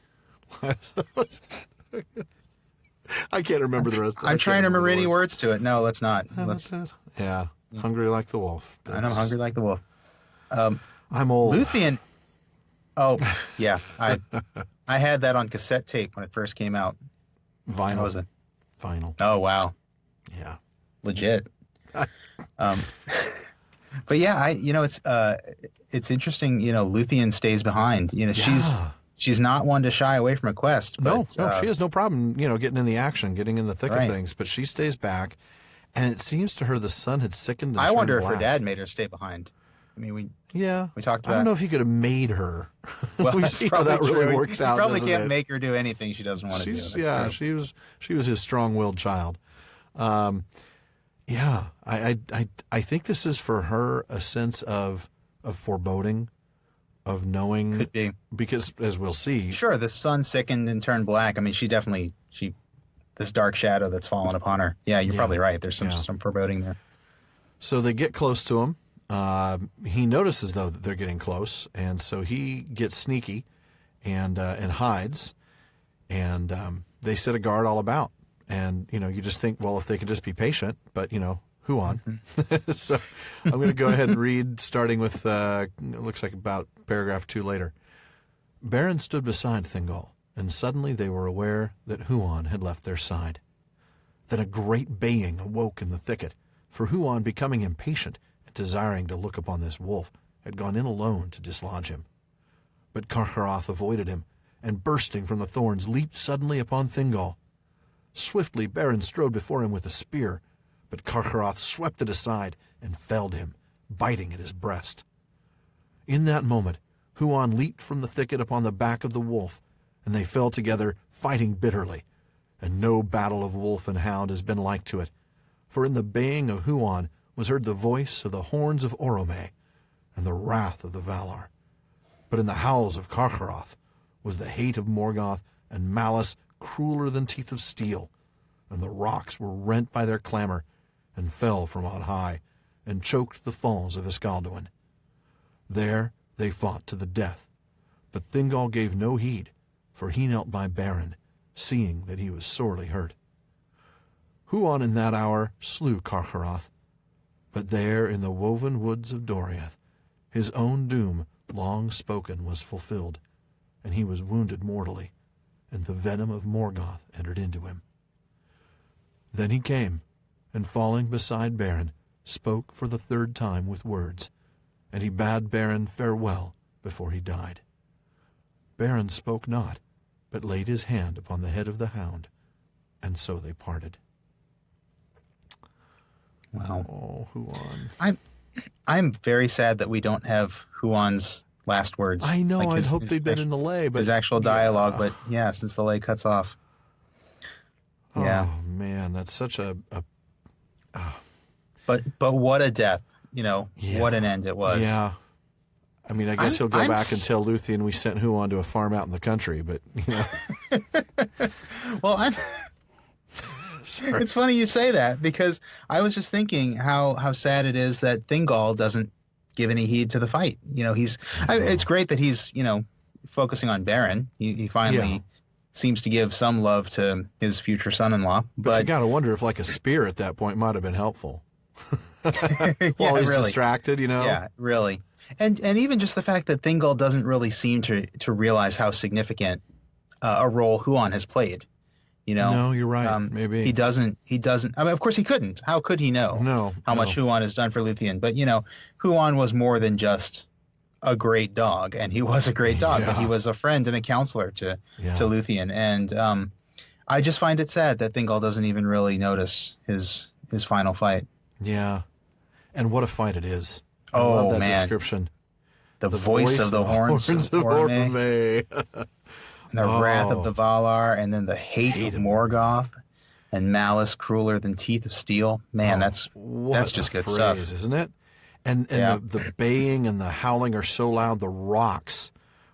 I can't remember the rest. I'm trying to remember any words to it. No, let's not. Yeah. Hungry like the wolf. I know, hungry like the wolf. I'm old. Lúthien. Oh, yeah. I had that on cassette tape when it first came out. Vinyl. How was it? Vinyl. Oh, wow. Yeah. Legit. But yeah, it's interesting. Lúthien stays behind. She's not one to shy away from a quest. But, no, she has no problem, getting in the action, getting in the thick of things. But she stays back, and it seems to her the sun had sickened and I wonder black. if her dad made her stay behind. I mean, we talked about. I don't know if he could have made her. Well, we see how that really works out. You probably can't make her do anything she doesn't want to do. Yeah, she was his strong-willed child. I think this is for her a sense of foreboding. Of knowing, could be, because as we'll see, sure, the sun sickened and turned black. I mean, she this dark shadow that's fallen upon her. Yeah, you're probably right. There's some foreboding there. So they get close to him. He notices though that they're getting close, and so he gets sneaky and hides. And they set a guard all about. And you just think, well, if they could just be patient, but Huan. So I'm going to go ahead and read, starting with, it looks like about paragraph 2 later. Beren stood beside Thingol, and suddenly they were aware that Huan had left their side. Then a great baying awoke in the thicket, for Huan, becoming impatient and desiring to look upon this wolf, had gone in alone to dislodge him. But Carcharoth avoided him, and bursting from the thorns, leaped suddenly upon Thingol. Swiftly Beren strode before him with a spear, but Carcharoth swept it aside and felled him, biting at his breast. In that moment, Huan leaped from the thicket upon the back of the wolf, and they fell together, fighting bitterly. And no battle of wolf and hound has been like to it, for in the baying of Huan was heard the voice of the horns of Orome, and the wrath of the Valar. But in the howls of Carcharoth was the hate of Morgoth and malice crueler than teeth of steel, and the rocks were rent by their clamor and fell from on high and choked the falls of Escalduin. There they fought to the death, but Thingol gave no heed, for he knelt by Beren, seeing that he was sorely hurt. Huon in that hour slew Carcharoth, but there in the woven woods of Doriath his own doom long spoken was fulfilled, and he was wounded mortally, and the venom of Morgoth entered into him. Then he came, and falling beside Beren, spoke for the third time with words, and he bade Beren farewell before he died. Beren spoke not, but laid his hand upon the head of the hound, and so they parted. Wow. Oh, Huon. I'm very sad that we don't have Huon's last words. I know. Like I'd hoped they'd been in the lay, but his actual dialogue. But yeah, since the lay cuts off. Yeah. Oh man, that's such a. But what a death! You know, what an end it was. Yeah. I mean, I guess he'll go back and tell Lúthien we sent Huon to a farm out in the country, but you know. Well, it's funny you say that, because I was just thinking how sad it is that Thingol doesn't give any heed to the fight. You know, it's great that he's, you know, focusing on Beren. He finally seems to give some love to his future son-in-law. But you got to wonder if like a spear at that point might have been helpful. While he's distracted, you know? Yeah, really. And even just the fact that Thingol doesn't really seem to realize how significant a role Huon has played. You know? No, you're right. Maybe he doesn't. I mean, of course he couldn't. How could he know? How much Huon has done for Lúthien? But you know, Huon was more than just a great dog, and he was a great dog. But he was a friend and a counselor to Lúthien, and I just find it sad that Thingol doesn't even really notice his final fight. Yeah, and what a fight it is! I love that man. Description. The voice of the horns of Orme. The wrath of the Valar, and then the hate of Morgoth, and malice crueler than teeth of steel. Man, that's just good stuff, isn't it? And the baying and the howling are so loud, the rocks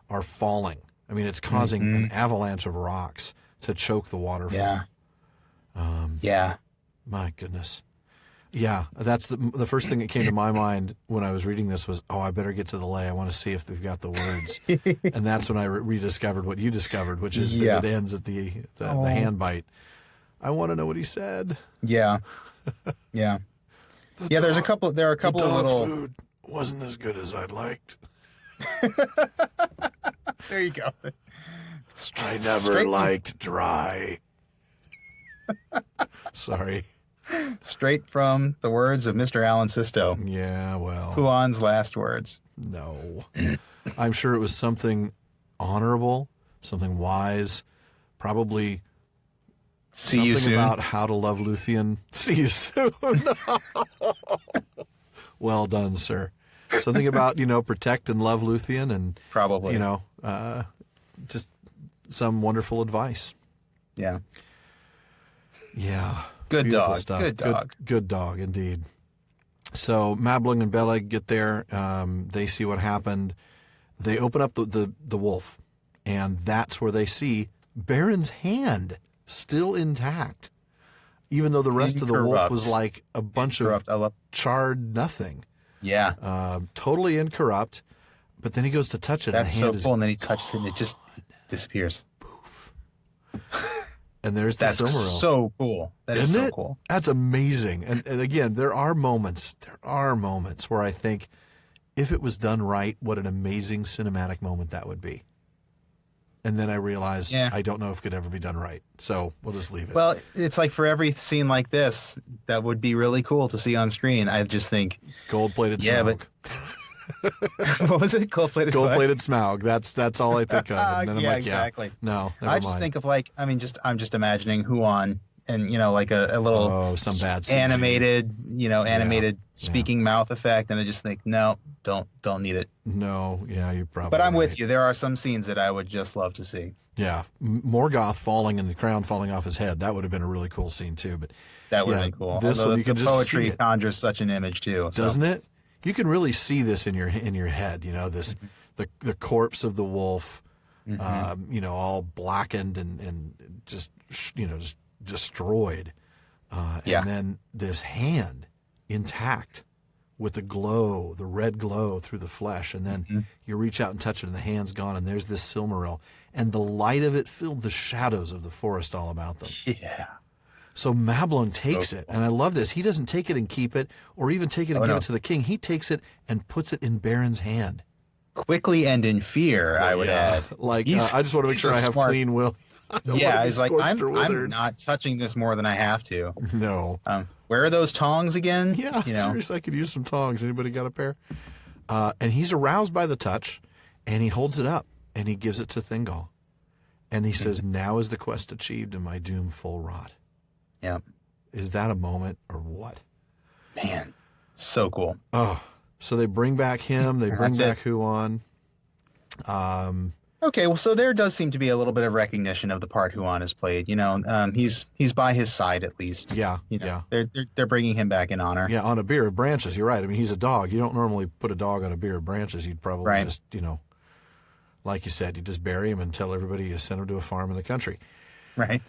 are falling. I mean, it's causing an avalanche of rocks to choke the waterfall. Yeah. My goodness. Yeah, that's the first thing that came to my mind when I was reading this was, I better get to the lay. I want to see if they've got the words. And that's when I rediscovered what you discovered, which is that it ends at the hand bite. I want to know what he said. Yeah. Yeah. There are a couple of little food wasn't as good as I'd liked. There you go. I never liked dry. Sorry. Straight from the words of Mr. Alan Sisto. Yeah, well. Huon's last words. No. I'm sure it was something honorable, something wise, probably See something you soon. about how to love Lúthien. See you soon. Well done, sir. Something about, protect and love Lúthien and probably, just some wonderful advice. Yeah. Yeah. Good Beautiful dog. Stuff. Good dog. Good dog, indeed. So Mablung and Beleg get there. They see what happened. They open up the wolf, and that's where they see Beren's hand still intact, even though the rest of the wolf was like a bunch of charred nothing. Yeah. Totally incorrupt. But then he goes to touch it. That's and the hand so cool. And then he touches it, and it just disappears. Poof. And there's the Silmaril. That's so cool. That is so cool. That's amazing. And again, there are moments where I think, if it was done right, what an amazing cinematic moment that would be. And then I realize I don't know if it could ever be done right. So we'll just leave it. Well, it's like for every scene like this that would be really cool to see on screen, I just think gold-plated Smaug. What was it? Gold-plated Smaug. That's all I think of. And then I'm like, exactly. No, never I just mind. think of I'm just imagining Huon and like a little some bad animated speaking mouth effect, and I just think no, don't need it. No, yeah, you probably. But I'm with you. There are some scenes that I would just love to see. Yeah, Morgoth falling and the crown falling off his head. That would have been a really cool scene too. But that would have been cool. This one you can the just poetry see it. conjures such an image too, doesn't it? You can really see this in your head, this the corpse of the wolf, all blackened and just just destroyed, and then this hand intact with the red glow through the flesh, and then you reach out and touch it, and the hand's gone, and there's this Silmaril, and the light of it filled the shadows of the forest all about them. Yeah. So Mablung takes it, and I love this. He doesn't take it and keep it, or even take it and give it to the king. He takes it and puts it in Beren's hand. Quickly and in fear, I would add. Like, I just want to make sure I have clean will. He's like, I'm not touching this more than I have to. No. Where are those tongs again? Yeah, seriously, I could use some tongs. Anybody got a pair? And he's aroused by the touch, and he holds it up, and he gives it to Thingol. And he says, now is the quest achieved and my doom full wrought. Yeah. Is that a moment or what? Man, so cool. Oh, so they bring back him. They bring back Huan. Okay, well, so there does seem to be a little bit of recognition of the part Huan has played. He's by his side at least. Yeah, They're bringing him back in honor. Yeah, on a bier of branches. You're right. I mean, he's a dog. You don't normally put a dog on a bier of branches. You'd probably just, like you said, you just bury him and tell everybody you sent him to a farm in the country. Right.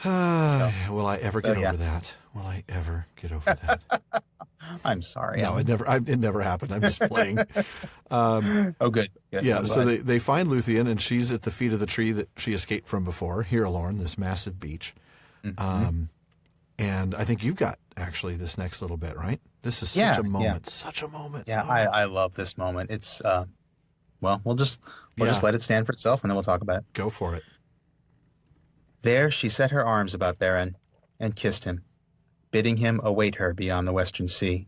Will I ever get over that? Will I ever get over that? I'm sorry. No, it never happened. I'm just playing. Oh, good. Yeah, so they find Lúthien, and she's at the feet of the tree that she escaped from before, Hirelorn, this massive beech. And I think you've got, actually, this next little bit, right? This is such a moment. Such a moment. Yeah, I love this moment. It's, we'll just let it stand for itself, and then we'll talk about it. Go for it. There she set her arms about Beren and kissed him, bidding him await her beyond the western sea.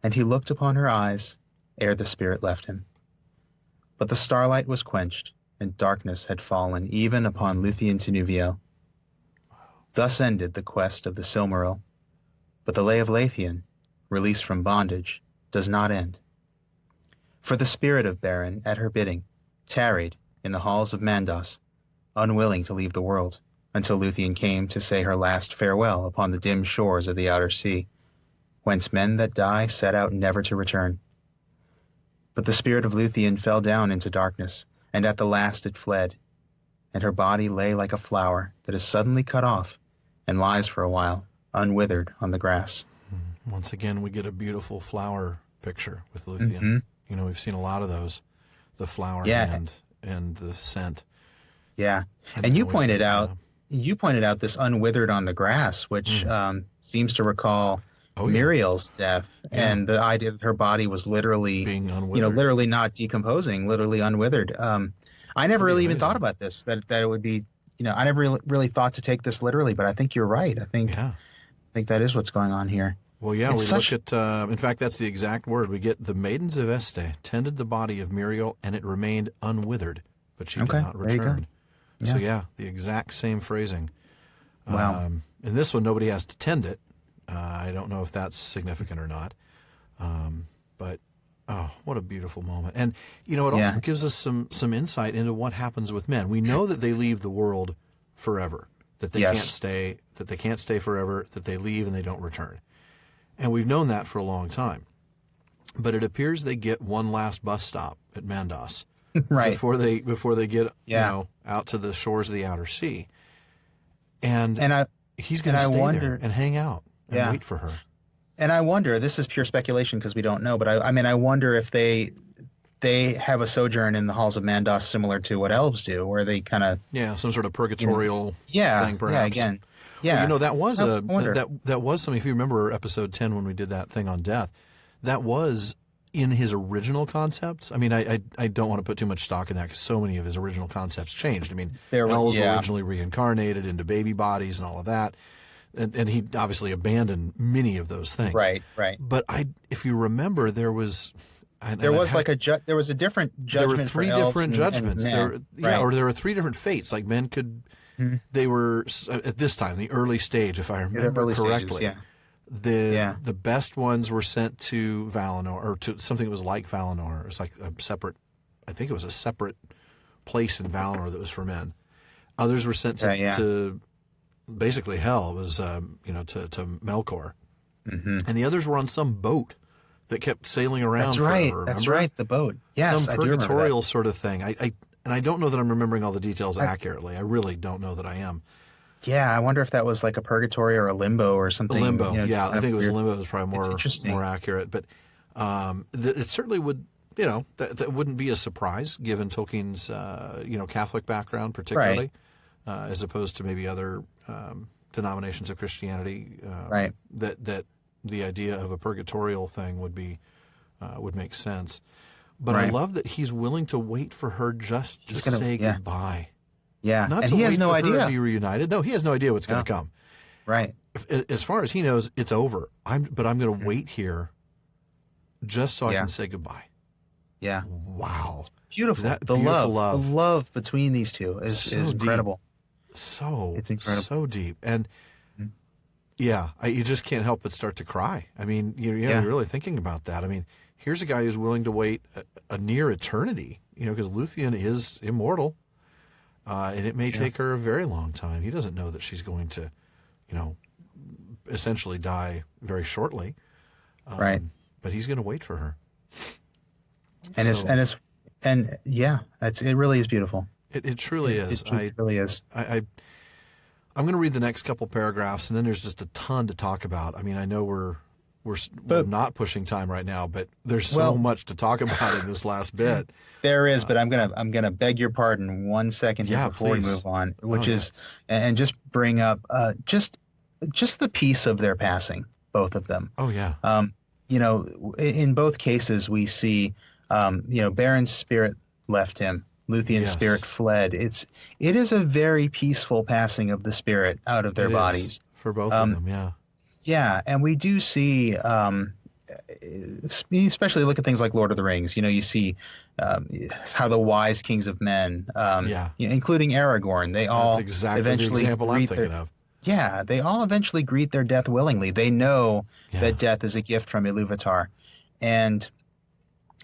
And he looked upon her eyes ere the spirit left him. But the starlight was quenched, and darkness had fallen even upon Lúthien Tinuvio. Thus ended the quest of the Silmaril, but the lay of Lúthien, released from bondage, does not end. For the spirit of Beren, at her bidding, tarried in the halls of Mandos, unwilling to leave the world, until Lúthien came to say her last farewell upon the dim shores of the outer sea, whence men that die set out never to return. But the spirit of Lúthien fell down into darkness, and at the last it fled, and her body lay like a flower that is suddenly cut off, and lies for a while, unwithered on the grass. Once again, we get a beautiful flower picture with Lúthien. We've seen a lot of those, the flower and the scent. Yeah, and you pointed out this unwithered on the grass, which seems to recall Muriel's death and the idea that her body was literally being unwithered, literally not decomposing, literally unwithered. I never really even thought about this, that it would be, I never really thought to take this literally, but I think you're right. I think that is what's going on here. Well, yeah, look at, in fact, that's the exact word. We get the maidens of Este tended the body of Muriel, and it remained unwithered, but she did not return. So, the exact same phrasing. Wow. In this one, nobody has to tend it. I don't know if that's significant or not. But, what a beautiful moment. And, it also gives us some insight into what happens with men. We know that they leave the world forever, that they can't stay forever, that they leave and they don't return. And we've known that for a long time. But it appears they get one last bus stop at Mandos. Right. Before they get out to the shores of the outer sea, and he's going to stay there and hang out and wait for her. And I wonder, this is pure speculation because we don't know, but I wonder if they have a sojourn in the halls of Mandos similar to what elves do, where they kind of some sort of purgatorial thing, perhaps. Well, that was that was something. If you remember episode 10 when we did that thing on death, that was in his original concepts. I mean, I don't want to put too much stock in that because so many of his original concepts changed. I mean, elves were originally reincarnated into baby bodies and all of that. And he obviously abandoned many of those things. Right. But if you remember, there was a different judgment. There were three different judgments. Or there were three different fates. Like men could, they were at this time, the early stage, if I remember correctly. The best ones were sent to Valinor, or to something that was like Valinor. It was like I think it was a separate place in Valinor that was for men. Others were sent to basically hell. It was to Melkor, and the others were on some boat that kept sailing around. That's forever, right. remember? That's right. The boat. Yes, some I do remember purgatorial that. sort of thing. And I don't know that I'm remembering all the details accurately. I really don't know that I am. Yeah, I wonder if that was like a purgatory or a limbo or something. Limbo, You know, yeah, I think it was weird. limbo. Was probably It's interesting. more accurate, but it certainly would. That wouldn't be a surprise given Tolkien's Catholic background, particularly, as opposed to maybe other denominations of Christianity. Right. That the idea of a purgatorial thing would make sense. But Right. I love that he's willing to wait for her just to say goodbye. Yeah, Not and to he wait has no for her idea. to be reunited. No, he has no idea what's going to come. Right. As far as he knows, it's over. But I'm going to wait here just so I Yeah. can say goodbye. Yeah. Wow. Beautiful. That The beautiful love. The love between these two is So incredible. It's incredible. so deep. And yeah, you just can't help but start to cry. I mean, you're really thinking about that. I mean, here's a guy who's willing to wait a near eternity, because Lúthien is immortal. And it may take her a very long time. He doesn't know that she's going to, essentially die very shortly. Right. But he's going to wait for her. And it really is beautiful. It truly is. It really is. I'm going to read the next couple paragraphs, and then there's just a ton to talk about. I mean, I know we're not pushing time right now, but there's so much to talk about in this last bit. There is, but I'm gonna beg your pardon 1 second here before please. we move on, which is and just bring up just the piece of their passing, both of them. Oh yeah. In both cases we see Beren's spirit left him. Lúthien's spirit fled. It is a very peaceful passing of the spirit out of their bodies. For both of them, yeah. Yeah, and we do see, especially look at things like Lord of the Rings. You see how the wise kings of men, including Aragorn, they all That's exactly eventually the example I'm thinking of. Yeah, they all eventually greet their death willingly. They know that death is a gift from Ilúvatar, and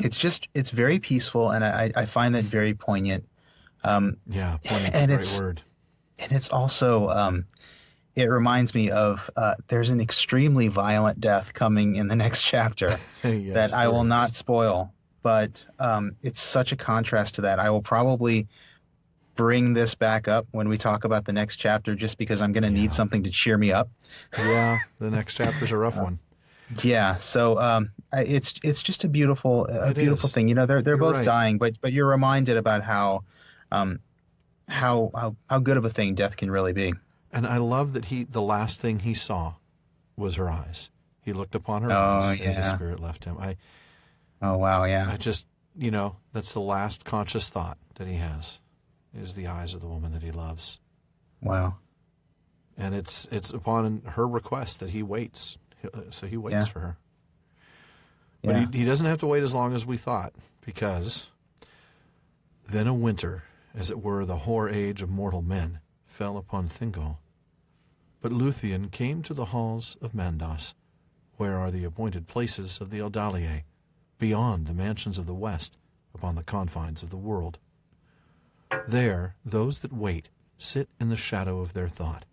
it's very peaceful, and I find that very poignant. Poignant's a great word. And it's also it reminds me of there's an extremely violent death coming in the next chapter that I will not spoil, but it's such a contrast to that. I will probably bring this back up when we talk about the next chapter, just because I'm going to need something to cheer me up. Yeah, the next chapter's a rough one. Yeah, so it's just a beautiful thing. They're both dying, but you're reminded about how good of a thing death can really be. And I love that the last thing he saw was her eyes. He looked upon her eyes, and his spirit left him. Oh wow, yeah. I just that's the last conscious thought that he has, is the eyes of the woman that he loves. Wow. And it's upon her request that he waits. So he waits for her. But he doesn't have to wait as long as we thought, because then a winter, as it were the hoar age of mortal men, fell upon Thingol. But Lúthien came to the halls of Mandos, where are the appointed places of the Eldaliae, beyond the mansions of the west, upon the confines of the world. There those that wait sit in the shadow of their thought.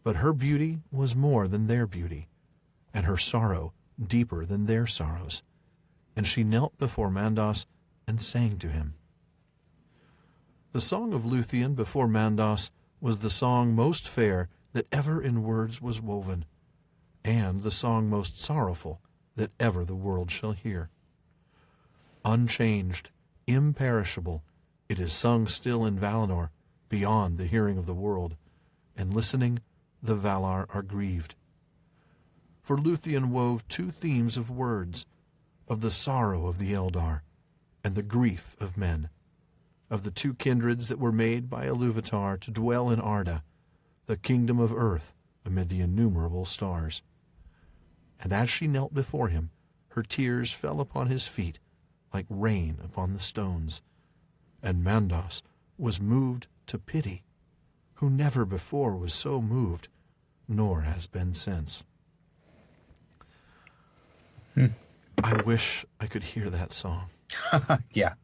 But her beauty was more than their beauty, and her sorrow deeper than their sorrows. And she knelt before Mandos and sang to him. The song of Lúthien before Mandos was the song most fair that ever in words was woven, and the song most sorrowful that ever the world shall hear. Unchanged, imperishable, it is sung still in Valinor, beyond the hearing of the world, and listening, the Valar are grieved. For Lúthien wove two themes of words, of the sorrow of the Eldar, and the grief of men, of the two kindreds that were made by Ilúvatar to dwell in Arda, the kingdom of earth amid the innumerable stars. And as she knelt before him, her tears fell upon his feet like rain upon the stones, and Mandos was moved to pity, who never before was so moved, nor has been since. I wish I could hear that song. Yeah,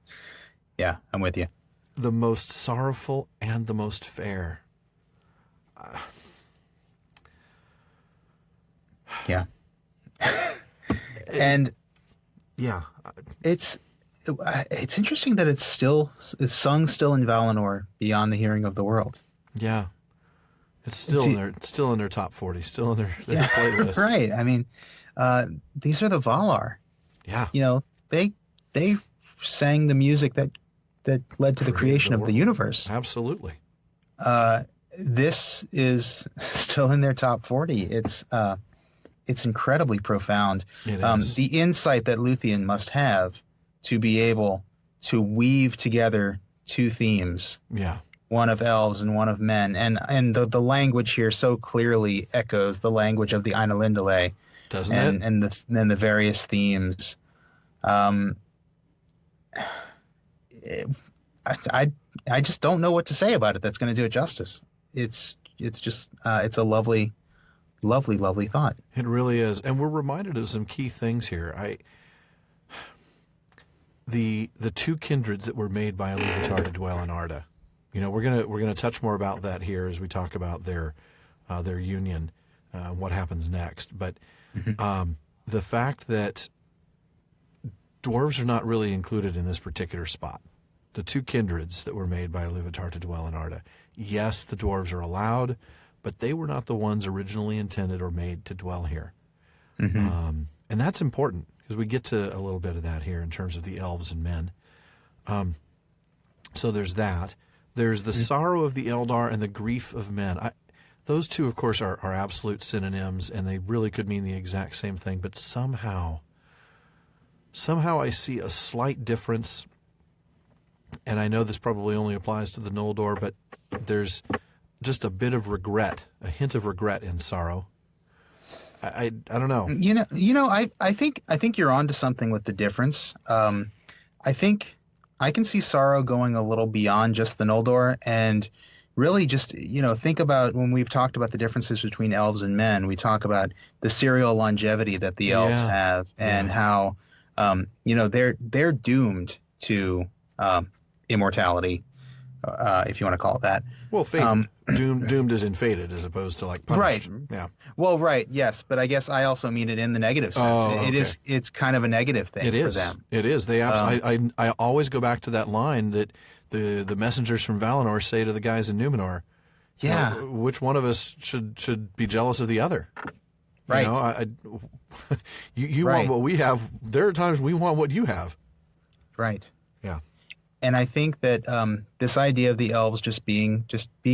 I'm with you. The most sorrowful and the most fair. Yeah. And Yeah. It's interesting that it's sung still in Valinor beyond the hearing of the world. Yeah. It's still in their top 40, still in their playlist. Right. I mean, these are the Valar. Yeah. You know, they sang the music that led to the creation of the universe. Absolutely. This is still in their top 40. It's incredibly profound. It is. The insight that Lúthien must have to be able to weave together two themes. Yeah. One of elves and one of men. And the language here so clearly echoes the language of the Ainulindale. Doesn't it? And the various themes. I just don't know what to say about it that's going to do it justice. It's just it's a lovely thought. It really is, and we're reminded of some key things here. The two kindreds that were made by Ilúvatar to dwell in Arda. You know, we're gonna touch more about that here as we talk about their union, what happens next. But the fact that dwarves are not really included in this particular spot. The two kindreds that were made by Ilúvatar to dwell in Arda. Yes, the dwarves are allowed, but they were not the ones originally intended or made to dwell here. And that's important because we get to a little bit of that here in terms of the elves and men. So there's that. There's the sorrow of the Eldar and the grief of men. Those two, of course, are absolute synonyms, and they really could mean the exact same thing. But somehow I see a slight difference. And I know this probably only applies to the Noldor, but there's just a bit of regret, a hint of regret in sorrow. I don't know. I think you're onto something with the difference. I think I can see sorrow going a little beyond just the Noldor, and really just think about when we've talked about the differences between elves and men. We talk about the serial longevity that the elves have, and how they're doomed to immortality, if you want to call it that. Well, fated. Doomed is in fated as opposed to like punished. Right. Yeah. Well, right. Yes, but I guess I also mean it in the negative sense. Oh, okay. It's kind of a negative thing for them. It is. They I always go back to that line that the messengers from Valinor say to the guys in Númenor. Yeah. Which one of us should be jealous of the other? Right. You want what we have. There are times we want what you have. Right. Yeah. And I think that this idea of the elves just being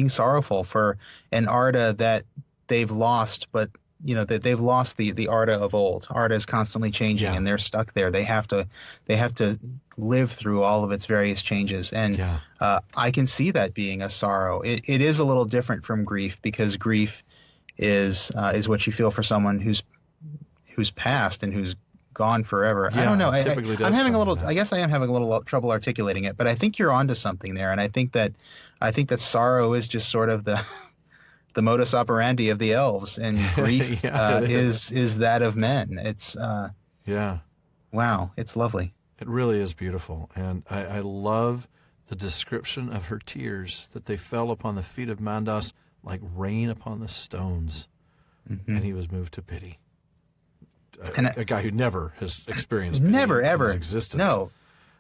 sorrowful for an Arda that they've lost, but that they've lost the Arda of old. Arda is constantly changing, and they're stuck there. They have to live through all of its various changes, and I can see that being a sorrow. It is a little different from grief, because grief is what you feel for someone who's passed and who's gone forever. I don't know. I guess I am having a little trouble articulating it, but I think you're onto something there, and I think that sorrow is just sort of the modus operandi of the elves, and grief is that of men. It's wow, it's lovely. It really is beautiful, and I love the description of her tears, that they fell upon the feet of Mandas like rain upon the stones, and he was moved to pity. A guy who never has experienced pity in his existence. No,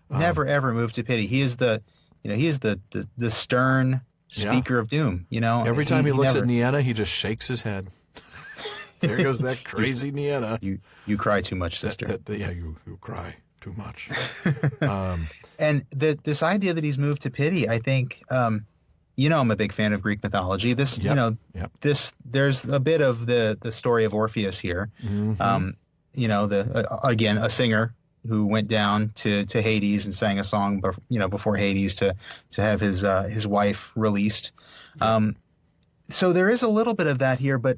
never ever moved to pity. He is the stern speaker of doom. Every time he looks at Nienna, he just shakes his head. There goes that crazy Nienna. You cry too much, sister. You cry too much. And this idea that he's moved to pity, I think. I'm a big fan of Greek mythology. There's a bit of the story of Orpheus here. Again, a singer who went down to Hades and sang a song, before Hades to have his wife released. So there is a little bit of that here, but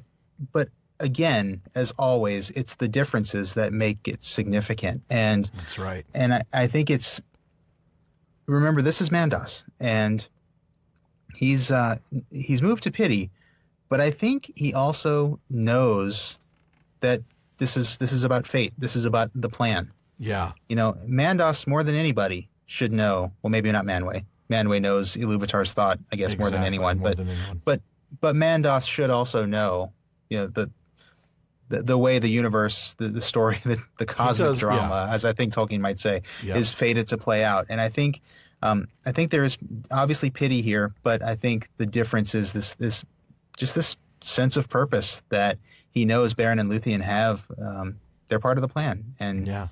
again, as always, it's the differences that make it significant. And that's right. And I think remember, this is Mandas, and he's moved to pity, but I think he also knows that this is about fate. This is about the plan. Yeah. Mandas, more than anybody, should know. Well, maybe not Manwë. Manwë knows Ilúvatar's thought, I guess, more than anyone. But Mandas should also know, the way the universe, the story, the cosmic drama, yeah. as I think Tolkien might say, Yeah. is fated to play out. And I think there is obviously pity here, but I think the difference is this sense of purpose that he knows Beren and Lúthien have. They're part of the plan, and Yeah.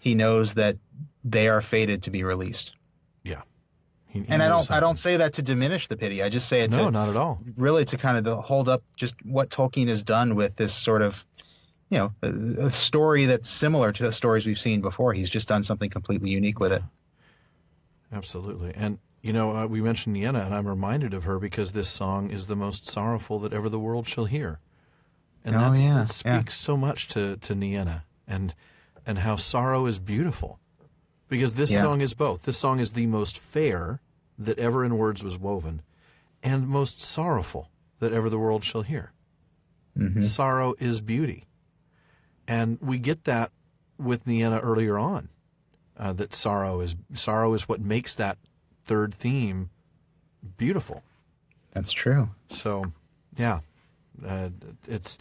he knows that they are fated to be released. Yeah. And I don't say that to diminish the pity. I just say it not at all. Really to kind of hold up just what Tolkien has done with this sort of, a story that's similar to the stories we've seen before. He's just done something completely unique with it. Absolutely. And, we mentioned Nienna, and I'm reminded of her because this song is the most sorrowful that ever the world shall hear. And that speaks so much to Nienna and how sorrow is beautiful. Because this song is both. This song is the most fair that ever in words was woven and most sorrowful that ever the world shall hear. Mm-hmm. Sorrow is beauty. And we get that with Nienna earlier on, that sorrow is what makes that third theme beautiful. That's true. So, yeah, it's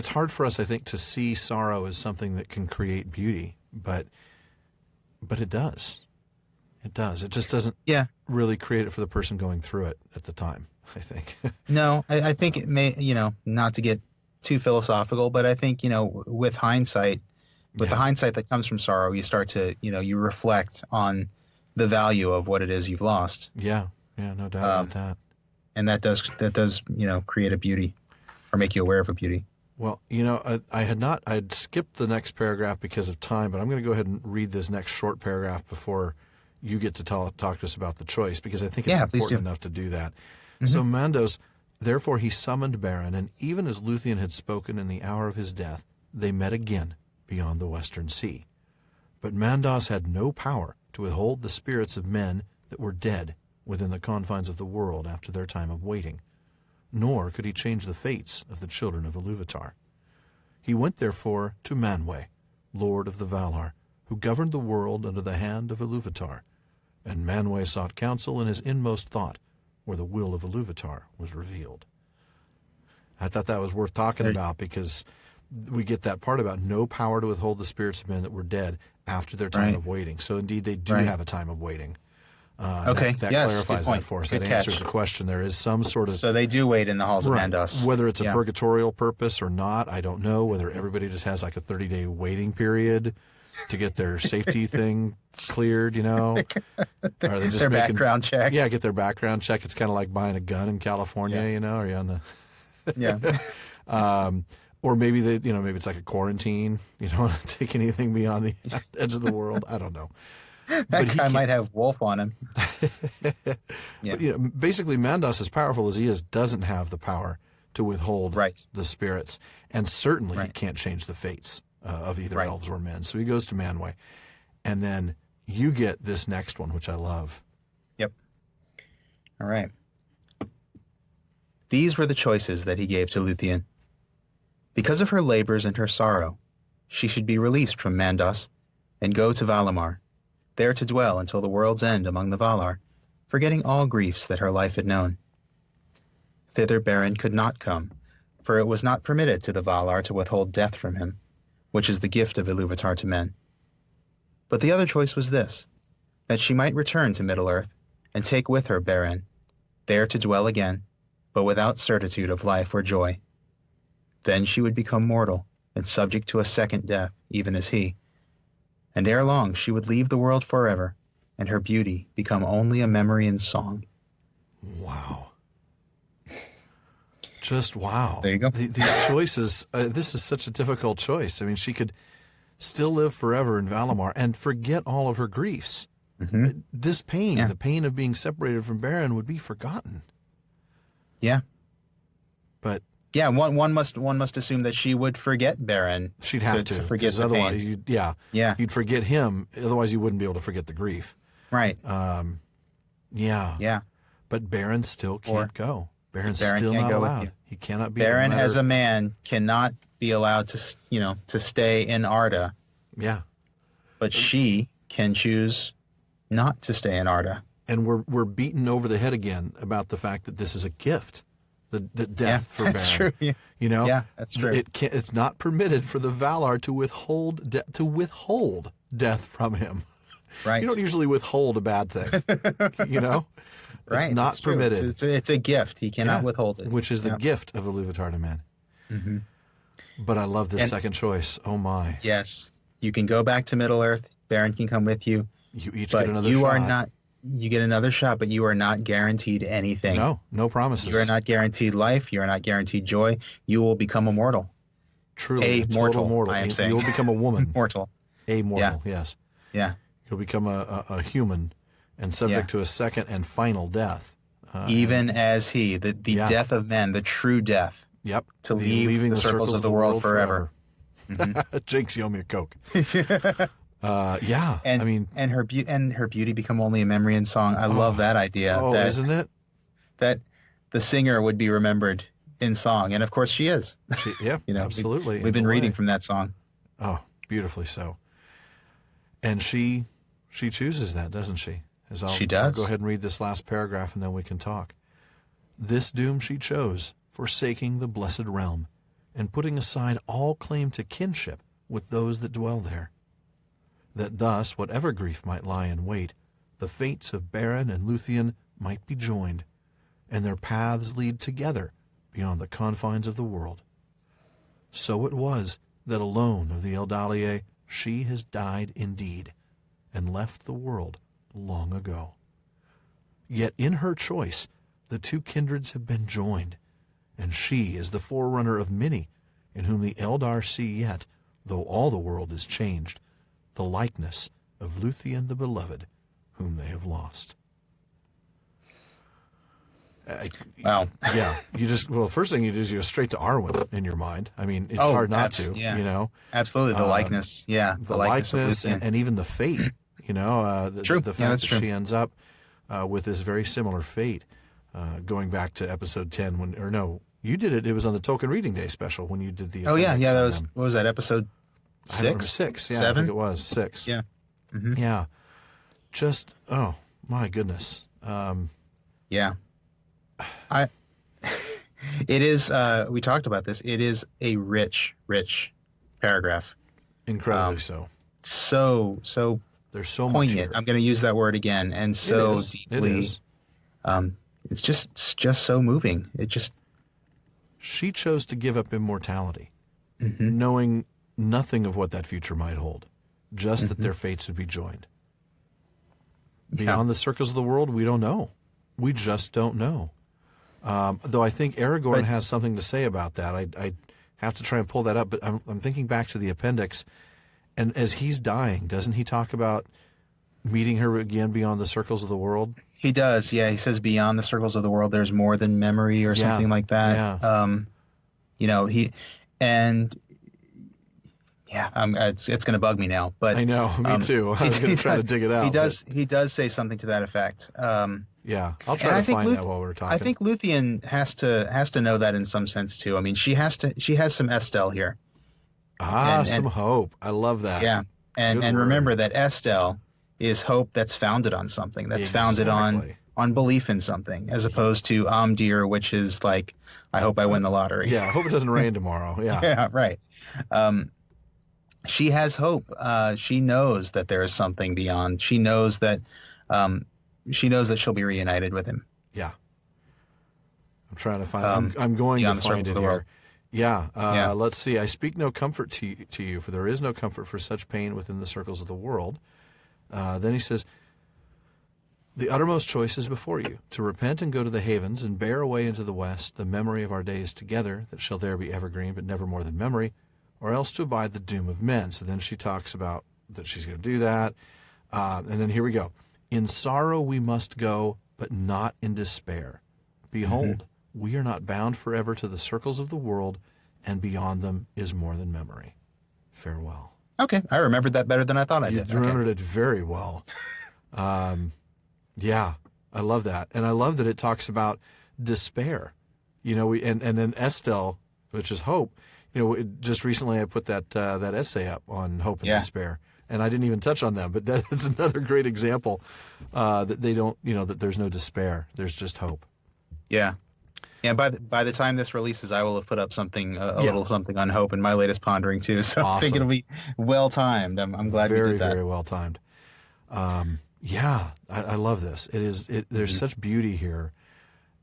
hard for us, I think, to see sorrow as something that can create beauty, but it does. It does. It just doesn't really create it for the person going through it at the time, I think. No, I think it may, not to get too philosophical, but I think, with hindsight, the hindsight that comes from sorrow, you start to, you reflect on the value of what it is you've lost. Yeah, no doubt about that. And that does, create a beauty or make you aware of a beauty. Well, I'd skipped the next paragraph because of time, but I'm going to go ahead and read this next short paragraph before you get to talk to us about the choice, because I think it's important enough to do that. Mm-hmm. So Mandos, therefore he summoned Beren, and even as Lúthien had spoken in the hour of his death, they met again beyond the western sea. But Mandos had no power to withhold the spirits of men that were dead within the confines of the world after their time of waiting, nor could he change the fates of the children of Ilúvatar. He went therefore to Manwë, lord of the Valar, who governed the world under the hand of Ilúvatar, and Manwë sought counsel in his inmost thought, where the will of Ilúvatar was revealed. I thought that was worth talking about because we get that part about no power to withhold the spirits of men that were dead after their time of waiting. So indeed they do have a time of waiting. That clarifies that for us. That answers the question. There is some sort of... So they do wait in the halls of Mandos. Whether it's a purgatorial purpose or not, I don't know. Whether everybody just has like a 30-day waiting period to get their safety thing cleared, Or are they just their background check. Yeah, get their background check. It's kind of like buying a gun in California, Are you on the... or maybe maybe it's like a quarantine. You don't want to take anything beyond the edge of the world. I don't know. That guy might have wolf on him. But basically, Mandos, as powerful as he is, doesn't have the power to withhold the spirits, and certainly he can't change the fates of either elves or men. So he goes to Manwë, and then you get this next one, which I love. Yep. All right. These were the choices that he gave to Lúthien. Because of her labors and her sorrow, she should be released from Mandos and go to Valimar, there to dwell until the world's end among the Valar, forgetting all griefs that her life had known. Thither Beren could not come, for it was not permitted to the Valar to withhold death from him, which is the gift of Ilúvatar to men. But the other choice was this, that she might return to Middle-earth and take with her Beren, there to dwell again, but without certitude of life or joy. Then she would become mortal and subject to a second death, even as he. And ere long she would leave the world forever, and her beauty become only a memory in song. Wow. Just wow. There you go. These choices, this is such a difficult choice. I mean, she could still live forever in Valimar and forget all of her griefs. Mm-hmm. This pain, the pain of being separated from Beren, would be forgotten. Yeah. But yeah, one must assume that she would forget Beren. She'd have to forget the otherwise, pain. You'd forget him. Otherwise, you wouldn't be able to forget the grief. Right. Yeah. But Beren still can't go. Beren's still not allowed. He cannot be. Beren, as a man, cannot be allowed to stay in Arda. Yeah. But she can choose not to stay in Arda. And we're beaten over the head again about the fact that this is a gift. the death for that's Beren. true. Yeah. You know, Yeah, that's true. It's not permitted for the Valar to withhold death from him. Right. You don't usually withhold a bad thing. You know, Right. It's not permitted. It's a gift. He cannot withhold it. Which is the gift of Ilúvatar men. Mm-hmm. But I love this second choice. Oh my! Yes, you can go back to Middle Earth. Beren can come with you. You each but get another you shot. are not. You get another shot, but you are not guaranteed anything. No promises. You are not guaranteed life. You are not guaranteed joy. You will become immortal. Truly, a mortal. Mortal. I am saying You'll become a woman. Mortal. A mortal. Yes. Yeah. You'll become a human, and subject to a second and final death. Even as he, the death of men, the true death. Yep. To leaving the circles of the world forever. Mm-hmm. Jinx, you owe me a Coke. Yeah. And, I mean, and her beauty become only a memory in song. I love that idea. Oh, isn't it? That the singer would be remembered in song, and of course she is. Yeah, absolutely. We've been reading from that song. Oh, beautifully so. And she chooses that, doesn't she? She does. I'll go ahead and read this last paragraph, and then we can talk. This doom she chose, forsaking the blessed realm, and putting aside all claim to kinship with those that dwell there. That thus, whatever grief might lie in wait, the fates of Beren and Lúthien might be joined, and their paths lead together beyond the confines of the world. So it was that alone of the Eldaliae she has died indeed, and left the world long ago. Yet in her choice the two kindreds have been joined, and she is the forerunner of many, in whom the Eldar see yet, though all the world is changed, the likeness of Lúthien the beloved, whom they have lost. Wow. Yeah. First thing you do is you go straight to Arwen in your mind. I mean, it's hard not to, yeah. you know. Absolutely. The likeness. Yeah. The likeness and even the fate, you know. True. The fact that she ends up with this very similar fate, going back to episode 10 you did it. It was on the Tolkien Reading Day special when you did the. Oh, yeah. Yeah. That was, what was that, episode 6? I remember 6. Yeah. 7? I think it was 6. Yeah. Mm-hmm. Yeah. Just, oh, my goodness. Yeah. It is, we talked about this. It is a rich paragraph. Incredibly so. So there's so poignant. much here. I'm going to use that word again. And so deeply. It is. It's just so moving. She chose to give up immortality, mm-hmm. knowing nothing of what that future might hold, just that their fates would be joined. Beyond the circles of the world, we don't know. We just don't know. Though I think Aragorn has something to say about that. I have to try and pull that up, but I'm thinking back to the appendix, and as he's dying, doesn't he talk about meeting her again beyond the circles of the world? He does, yeah. He says beyond the circles of the world, there's more than memory or something like that. Yeah. It's going to bug me now. But I know, me too. I was going to try to dig it out. He does say something to that effect. Yeah, I'll try to find that while we're talking. I think Lúthien has to know that in some sense too. I mean, she has some Estelle here. Some hope. I love that. Yeah, and remember that Estelle is hope that's founded on something. That's founded on belief in something, as opposed to Amdir, which is like, I hope I win the lottery. Yeah, I hope it doesn't rain tomorrow. Yeah. Yeah, right. She has hope. She knows that there is something beyond. She knows that she'll be reunited with him. Yeah. I'm trying to find. I'm going to find it here. Yeah. Let's see. I speak no comfort to you, for there is no comfort for such pain within the circles of the world. Then he says, the uttermost choice is before you, to repent and go to the havens and bear away into the west the memory of our days together, that shall there be evergreen, but never more than memory, or else to abide the doom of men. So then she talks about that she's going to do that. And then here we go. In sorrow we must go, but not in despair. Behold, we are not bound forever to the circles of the world, and beyond them is more than memory. Farewell. Okay, I remembered that better than I thought I did. You remembered it very well. Yeah, I love that. And I love that it talks about despair. You know, and then Estelle, which is hope. You know, just recently I put that essay up on hope and despair. And I didn't even touch on them, but that's another great example that they don't, that there's no despair. There's just hope. Yeah. Yeah, by the time this releases, I will have put up something a Yeah. little something on Hope in my latest pondering too. So I think Awesome. it'll be well timed. I'm glad we Very, did that. very well timed. Yeah, I love this. There's such beauty here,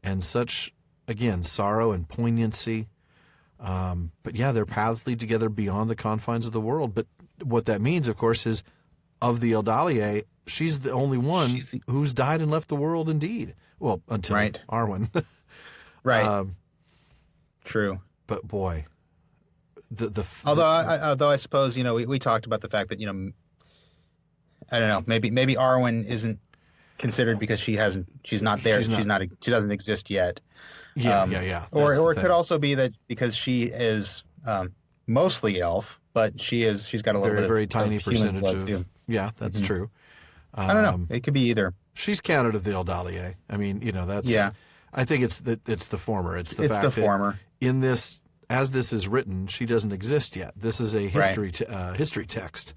and such, again, sorrow and poignancy. But yeah, their paths lead together beyond the confines of the world. But what that means, of course, is of the Eldalier, she's the only one who's died and left the world indeed. Well, until Arwen. Right. True. But boy, although I suppose, we talked about the fact that, I don't know, maybe Arwen isn't considered because she's not there. She doesn't exist yet. Yeah. Or it could also be that because she is mostly elf, but she's got a little bit very of tiny of human percentage blood, too. Yeah, that's true. I don't know. It could be either. She's counted of the Eldalier. I mean, that's I think it's the former. It's the fact that in this, as this is written, she doesn't exist yet. This is a history text,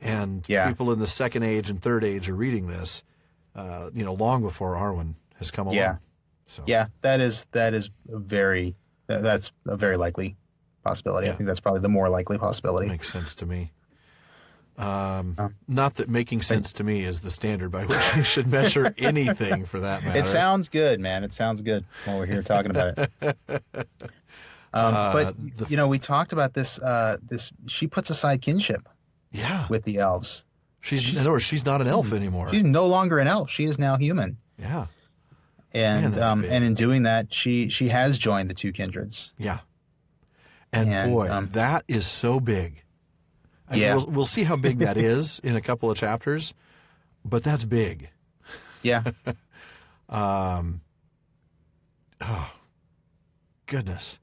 and people in the Second Age and Third Age are reading this, long before Arwen has come along. So. Yeah, that's a very likely possibility. I think that's probably the more likely possibility. Makes sense to me. Not that making sense to me is the standard by which you should measure anything, for that matter. It sounds good, man. It sounds good while we're here talking about it. But we talked about this. She puts aside kinship. Yeah. With the elves. She's not an elf anymore. She's no longer an elf. She is now human. Yeah. And and in doing that, she has joined the two kindreds. Yeah. And boy, that is so big. I mean, we'll see how big that is in a couple of chapters, but that's big. Yeah. Oh, goodness.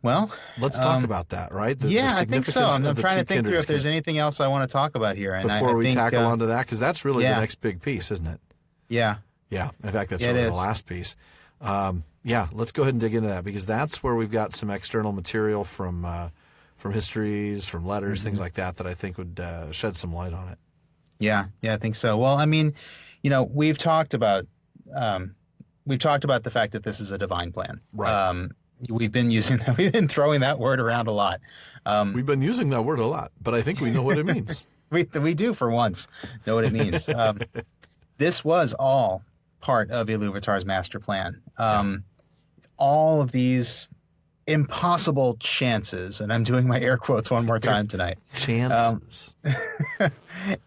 Well, let's talk about that, right? I think so. I'm trying to think through if there's anything else I want to talk about here. And before we tackle onto that, because that's really the next big piece, isn't it? Yeah. Yeah. In fact, that's really the last piece. Let's go ahead and dig into that, because that's where we've got some external material from histories, from letters, things like that I think would shed some light on it. Yeah, I think so. Well, I mean, we've talked about the fact that this is a divine plan. Right. We've been throwing that word around a lot. We've been using that word a lot, but I think we know what it means. we do, for once, know what it means. This was all part of Iluvatar's master plan. All of these impossible chances, and I'm doing my air quotes one more time tonight. Chances.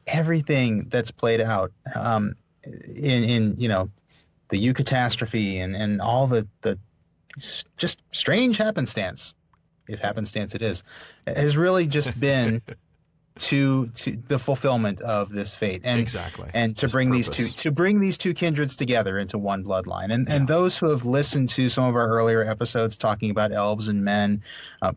Everything that's played out in the eucatastrophe and all the just strange happenstance, if happenstance it is, has really just been to the fulfillment of this fate, and to bring these two kindreds together into one bloodline. And those who have listened to some of our earlier episodes talking about elves and men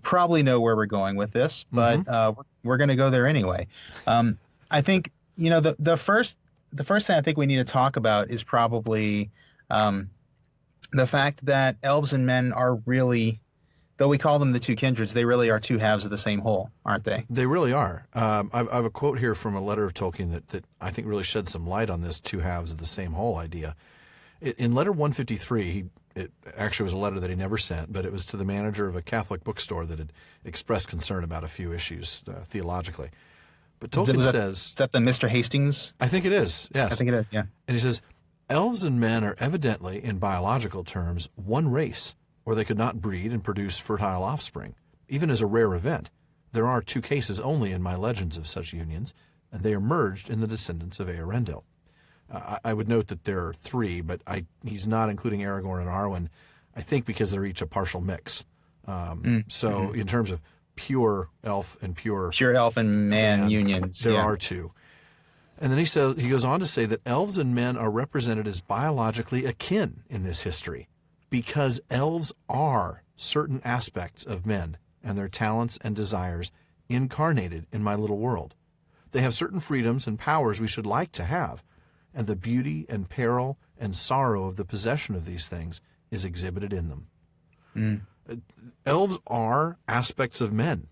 probably know where we're going with this, but we're going to go there anyway. I think the first thing I think we need to talk about is probably the fact that elves and men are really, though we call them the two kindreds, they really are two halves of the same whole, aren't they? They really are. I have a quote here from a letter of Tolkien that I think really sheds some light on this two halves of the same whole idea. In letter 153, it actually was a letter that he never sent, but it was to the manager of a Catholic bookstore that had expressed concern about a few issues theologically. But Tolkien says... Is that the Mr. Hastings? I think it is, yes. I think it is, yeah. And he says, elves and men are evidently, in biological terms, one race, or they could not breed and produce fertile offspring. Even as a rare event, there are 2 cases only in my legends of such unions, and they are merged in the descendants of Eärendil. I would note that there are 3, but he's not including Aragorn and Arwen, I think because they're each a partial mix. So in terms of pure elf and pure elf and man unions, there are 2. And then he goes on to say that elves and men are represented as biologically akin in this history, because elves are certain aspects of men and their talents and desires incarnated in my little world. They have certain freedoms and powers we should like to have, and the beauty and peril and sorrow of the possession of these things is exhibited in them. Elves are aspects of men.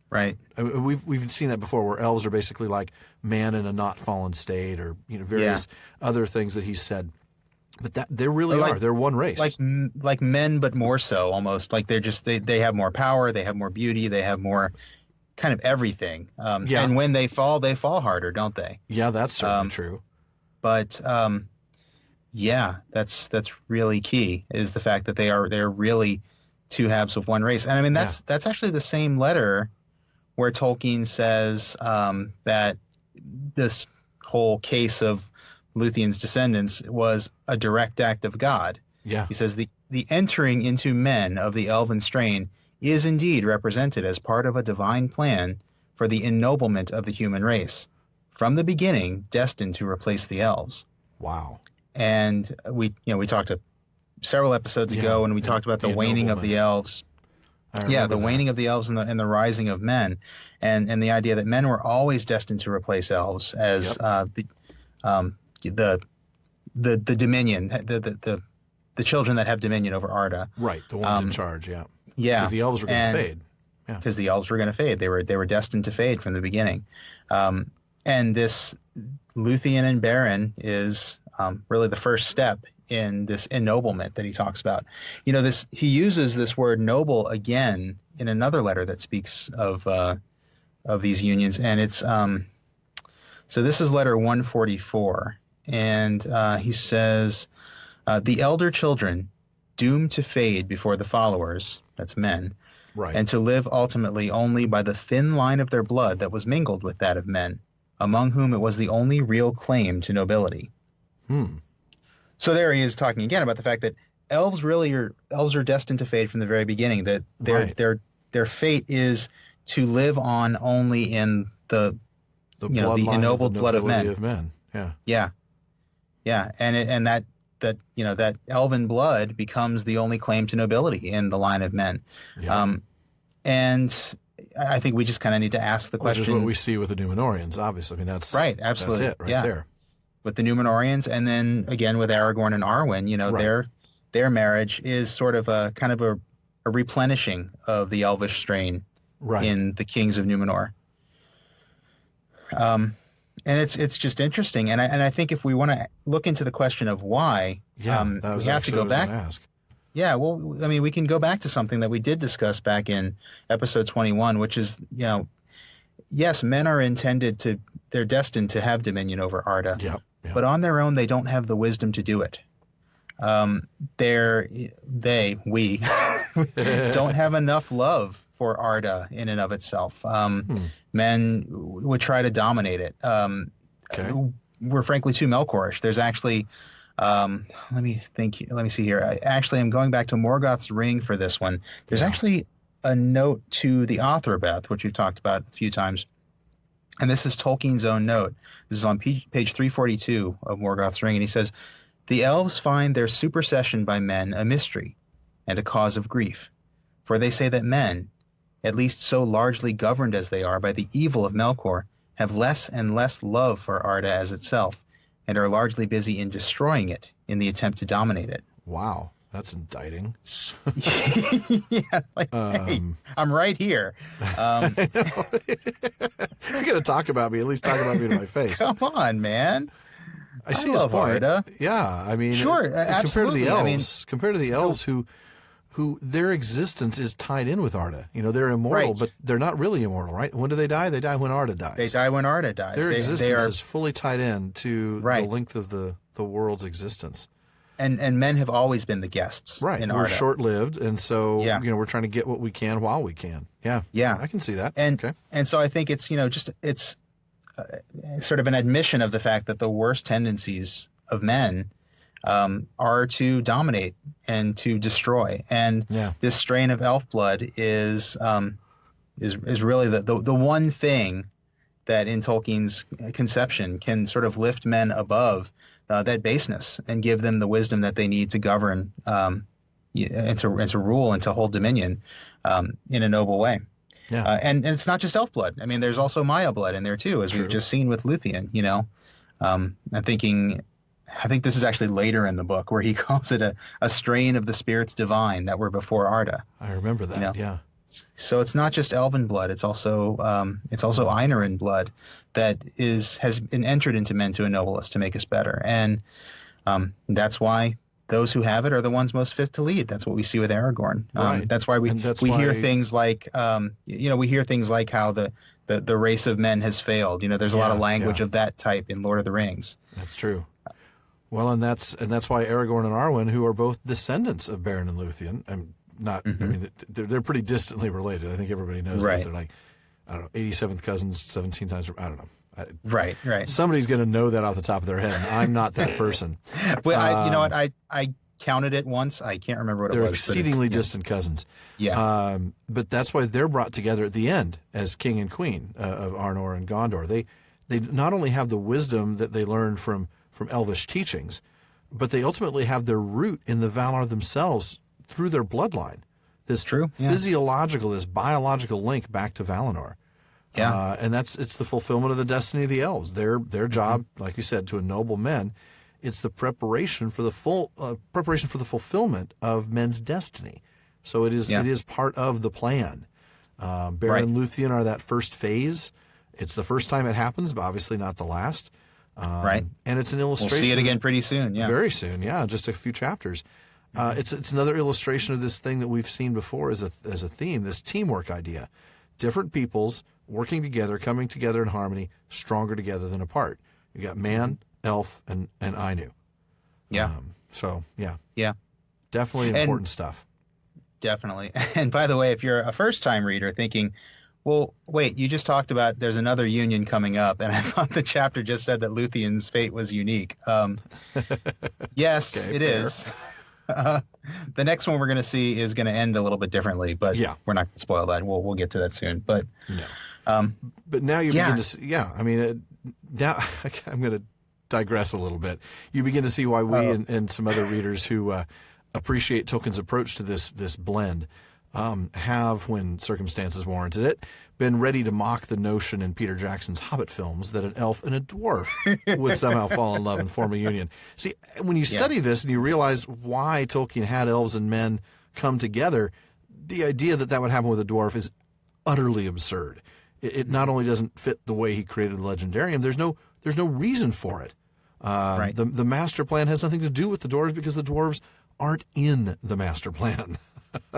Right. We've seen that before, where elves are basically like man in a not fallen state, or various other things that he said. But that they really are. They're one race. Like men, but more so almost. Like they have more power, they have more beauty, they have more kind of everything. And when they fall harder, don't they? Yeah, that's certainly true. But that's really key, is the fact that they're really two halves of one race. And I mean that's actually the same letter where Tolkien says that this whole case of Lúthien's descendants was a direct act of God. Yeah. He says the entering into men of the elven strain is indeed represented as part of a divine plan for the ennoblement of the human race, from the beginning destined to replace the elves. Wow. And we talked several episodes ago, and we talked about the waning of the elves. The waning of the elves and the rising of men, and the idea that men were always destined to replace elves as the dominion, the children that have dominion over Arda. Right, the ones in charge, yeah. Yeah. Because the elves were going to fade. Yeah. Because the elves were going to fade. They were destined to fade from the beginning. And this Lúthien and Beren is really the first step in this ennoblement that he talks about. He uses this word noble again in another letter that speaks of these unions, and it's so this is letter 144, and he says, the elder children doomed to fade before the followers, that's men, right, and to live ultimately only by the thin line of their blood that was mingled with that of men, among whom it was the only real claim to nobility. So there he is talking again about the fact that elves are destined to fade from the very beginning. That their fate is to live on only in the ennobled blood of men. Yeah. And that elven blood becomes the only claim to nobility in the line of men. Yeah. And I think we just kind of need to ask the question. Which is what we see with the Númenóreans, obviously. I mean, that's right. Absolutely. That's it there. With the Númenóreans, and then again with Aragorn and Arwen, their marriage is sort of a kind of a replenishing of the elvish strain in the Kings of Númenor. And it's just interesting, and I think if we want to look into the question of why, we have to go back. Yeah, well, I mean, we can go back to something that we did discuss back in episode 21, which is, yes, men are they're destined to have dominion over Arda. Yeah. But on their own, they don't have the wisdom to do it. We don't have enough love for Arda in and of itself. Men would try to dominate it. We're frankly too Melkorish. There's actually, let me see here. I'm going back to Morgoth's Ring for this one. There's actually a note to the Authorabeth, which we've talked about a few times. And this is Tolkien's own note. This is on page 342 of Morgoth's Ring. And he says, the elves find their supersession by men a mystery and a cause of grief. For they say that men, at least so largely governed as they are by the evil of Melkor, have less and less love for Arda as itself, and are largely busy in destroying it in the attempt to dominate it. Wow. That's indicting. Yeah, hey, I'm right here. If you're going to talk about me, at least talk about me to my face. Come on, man. I see his point. Arda. Yeah, I mean, sure, absolutely. Compared to the elves, who their existence is tied in with Arda. They're immortal, but they're not really immortal, right? When do they die? They die when Arda dies. They die when Arda dies. Their existence is fully tied in to the length of the world's existence. And men have always been the guests. Right. In we're Arda. Short-lived, and so we're trying to get what we can while we can. Yeah. Yeah. I can see that. And so I think it's it's sort of an admission of the fact that the worst tendencies of men are to dominate and to destroy. And this strain of elf blood is really the one thing that in Tolkien's conception can sort of lift men above that baseness and give them the wisdom that they need to govern and to rule and to hold dominion in a noble way. Yeah. And it's not just elf blood. I mean, there's also Maya blood in there too, as we've just seen with Lúthien. I think this is actually later in the book where he calls it a strain of the spirits divine that were before Arda. I remember that. Yeah. So it's not just elven blood; it's also Einirin blood that has been entered into men to ennoble us, to make us better. And That's why those who have it are the ones most fit to lead. That's what we see with Aragorn. Right. That's why we hear things like, we hear things like how the race of men has failed. There's a lot of language of that type in Lord of the Rings. That's true. Well, and that's why Aragorn and Arwen, who are both descendants of Beren and Lúthien, and not, I mean, they're pretty distantly related. I think everybody knows that. They're like, I don't know, 87th cousins, 17 times, I don't know. Right. Somebody's going to know that off the top of their head, and I'm not that person. Well, you know what? I counted it once. I can't remember what it was. They're exceedingly distant cousins. Yeah. But that's why they're brought together at the end as king and queen of Arnor and Gondor. They not only have the wisdom that they learned from elvish teachings, but they ultimately have their root in the Valar themselves through their bloodline. This physiological, this biological link back to Valinor. Yeah. And it's the fulfillment of the destiny of the elves. Their job, like you said, to ennoble men, it's the preparation for the fulfillment of men's destiny. So it is part of the plan. Beren and Lúthien are that first phase. It's the first time it happens, but obviously not the last. Right. And it's an illustration. We'll see it again pretty soon. Yeah. Very soon. Yeah. Just a few chapters. It's another illustration of this thing that we've seen before as a theme, this teamwork idea. Different peoples working together, coming together in harmony, stronger together than apart. You got man, elf, and Ainu. Yeah. Yeah. Definitely important stuff. Definitely. And by the way, if you're a first-time reader thinking, well, wait, you just talked about there's another union coming up, and I thought the chapter just said that Lúthien's fate was unique. Yes, okay, it is. The next one we're going to see is going to end a little bit differently, but we're not going to spoil that. We'll get to that soon. But but now you begin to see, I mean, now I'm going to digress a little bit. You begin to see why we and some other readers who appreciate Tolkien's approach to this blend have, when circumstances warranted it, been ready to mock the notion in Peter Jackson's Hobbit films that an elf and a dwarf would somehow fall in love and form a union. See, when you study this and you realize why Tolkien had elves and men come together, the idea that would happen with a dwarf is utterly absurd. It not only doesn't fit the way he created the legendarium, there's no reason for it. The master plan has nothing to do with the dwarves because the dwarves aren't in the master plan.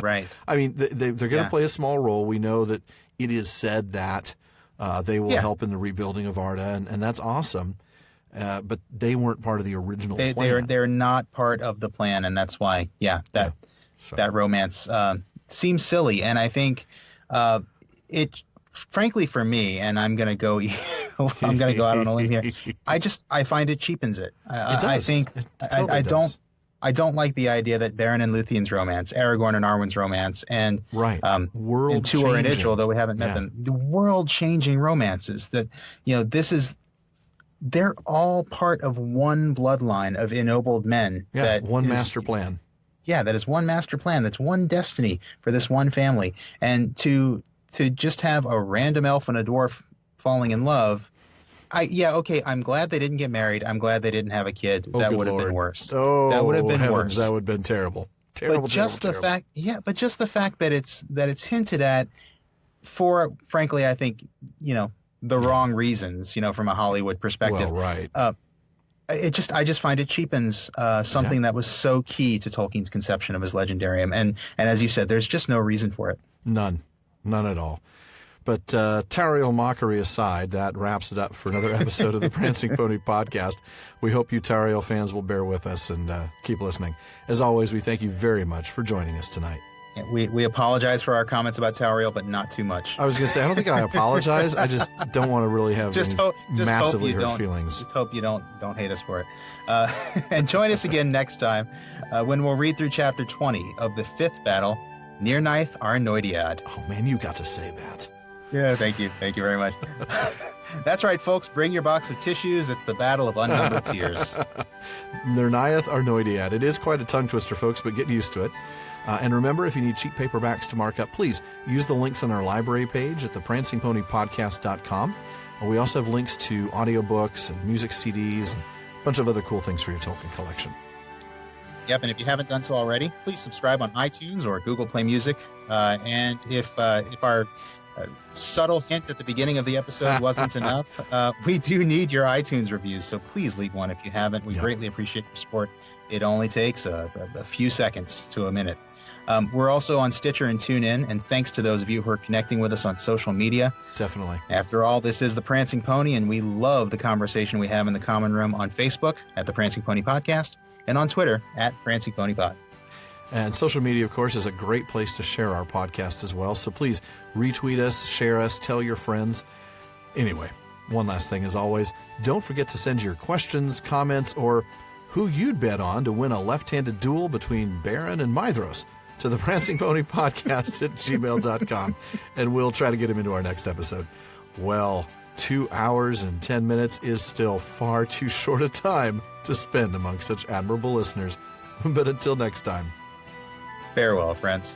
Right. I mean, they're going to play a small role. We know that it is said that they will help in the rebuilding of Arda, and that's awesome. But they weren't part of the original plan. They're not part of the plan, and that's why, that romance seems silly. And I think it, frankly, for me, and I'm going to go out on a limb here. I find it cheapens it. It does. I think I don't like the idea that Beren and Lúthien's romance, Aragorn and Arwen's romance, and and Tuor and Idril, though we haven't met them, the world-changing romances that, they're all part of one bloodline of ennobled men. Yeah, master plan. Yeah, that is one master plan. That's one destiny for this one family. And to just have a random elf and a dwarf falling in love, I'm glad they didn't get married. I'm glad they didn't have a kid. That would have been worse. Oh, that would have been worse. That would have been terrible. But just the fact that it's hinted at for, frankly, I think, the wrong reasons, from a Hollywood perspective. Well, right. I just find it cheapens something that was so key to Tolkien's conception of his legendarium. And as you said, there's just no reason for it. None at all. But Tauriel mockery aside, that wraps it up for another episode of the Prancing Pony Podcast. We hope you Tauriel fans will bear with us and keep listening. As always, we thank you very much for joining us tonight. We apologize for our comments about Tauriel, but not too much. I was going to say, I don't think I apologize. I just don't want to really have massively hurt feelings. Just hope you don't hate us for it. And join us again next time when we'll read through Chapter 20 of the 5th battle, Nirnaeth Arnoediad. Oh, man, you got to say that. Yeah, thank you. Thank you very much. That's right, folks. Bring your box of tissues. It's the battle of unnumbered tears. Nirnaeth Arnoediad. It is quite a tongue twister, folks, but get used to it. And remember, if you need cheap paperbacks to mark up, please use the links on our library page at theprancingponypodcast.com. We also have links to audiobooks and music CDs and a bunch of other cool things for your Tolkien collection. Yep, and if you haven't done so already, please subscribe on iTunes or Google Play Music. And if our subtle hint at the beginning of the episode wasn't enough. We do need your iTunes reviews, so please leave one if you haven't. We greatly appreciate your support. It only takes a few seconds to a minute. We're also on Stitcher and TuneIn, and thanks to those of you who are connecting with us on social media. Definitely. After all, this is The Prancing Pony, and we love the conversation we have in the common room on Facebook at The Prancing Pony Podcast and on Twitter at Prancing Pony Pod. And social media, of course, is a great place to share our podcast as well. So please retweet us, share us, tell your friends. Anyway, one last thing as always, don't forget to send your questions, comments, or who you'd bet on to win a left-handed duel between Beren and Maedhros to the Prancing Pony Podcast at gmail.com, and we'll try to get him into our next episode. Well, 2 hours and 10 minutes is still far too short a time to spend among such admirable listeners. But until next time. Farewell, friends.